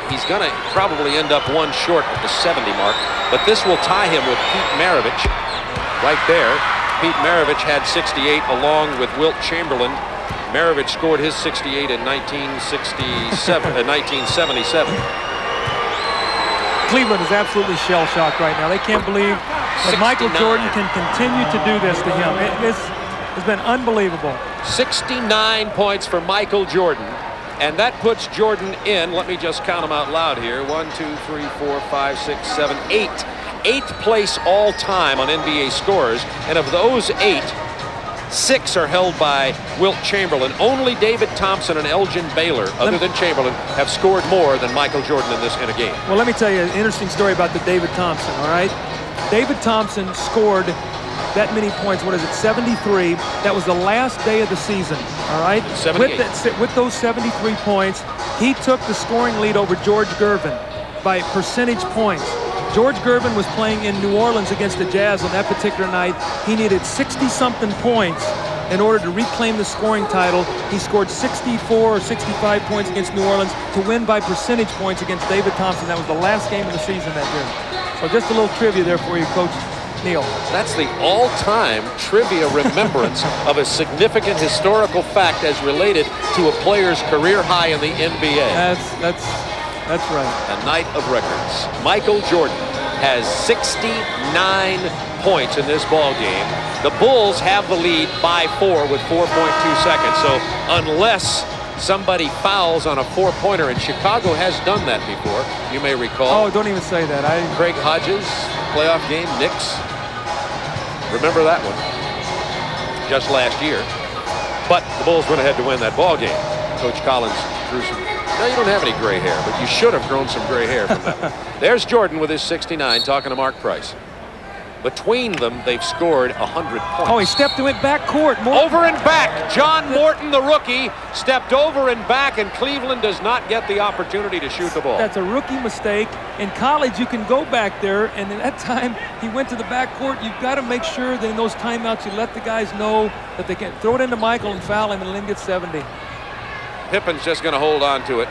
He's going to probably end up 1 short of the 70 mark, but this will tie him with Pete Maravich right there. Pete Maravich had 68 along with Wilt Chamberlain. Maravich scored his 68 in 1977. Cleveland is absolutely shell-shocked right now. They can't believe that Michael Jordan can continue to do this to him. This has been unbelievable. 69 points for Michael Jordan. And that puts Jordan in, let me just count them out loud here, 1, 2, 3, 4, 5, 6, 7, 8. 8th place all time on NBA scorers, and of those 8, 6 are held by Wilt Chamberlain. Only David Thompson and Elgin Baylor, other than Chamberlain, have scored more than Michael Jordan in a game. Well, let me tell you an interesting story about the David Thompson, all right? David Thompson scored that many points. What is it, 73? That was the last day of the season, all right? 78. With those 73 points, he took the scoring lead over George Gervin by percentage points. George Gervin was playing in New Orleans against the Jazz on that particular night. He needed 60-something points in order to reclaim the scoring title. He scored 64 or 65 points against New Orleans to win by percentage points against David Thompson. That was the last game of the season that year. So just a little trivia there for you, Coach Neal. That's the all-time trivia remembrance of a significant historical fact as related to a player's career high in the NBA. That's right. A night of records. Michael Jordan has 69 points in this ball game. The Bulls have the lead by 4 with 4.2 seconds. So unless somebody fouls on a 4-pointer, and Chicago has done that before, you may recall. Oh, don't even say that. Craig Hodges, playoff game, Knicks. Remember that one? Just last year. But the Bulls went ahead to win that ball game. Coach Collins drew some. Now, you don't have any gray hair, but you should have grown some gray hair from that one. There's Jordan with his 69 talking to Mark Price. Between them, they've scored 100 points. Oh, he stepped to it back court. Over and back. John Morton, the rookie, stepped over and back, and Cleveland does not get the opportunity to shoot the ball. That's a rookie mistake. In college, you can go back there, and at that time, he went to the back court. You've got to make sure that in those timeouts, you let the guys know that they can throw it into Michael and foul him and then get 70. Pippen's just going to hold on to it.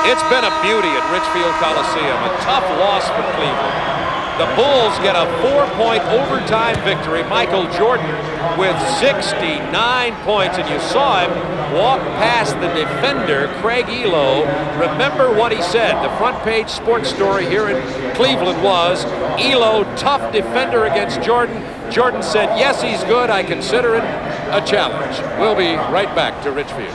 It's been a beauty at Richfield Coliseum. A tough loss for Cleveland. The Bulls get a 4-point overtime victory. Michael Jordan with 69 points, and you saw him walk past the defender, Craig Ehlo. Remember what he said. The front page sports story here in Cleveland was, Ehlo, tough defender against Jordan. Jordan said, yes, he's good. I consider it a challenge. We'll be right back to Richfield.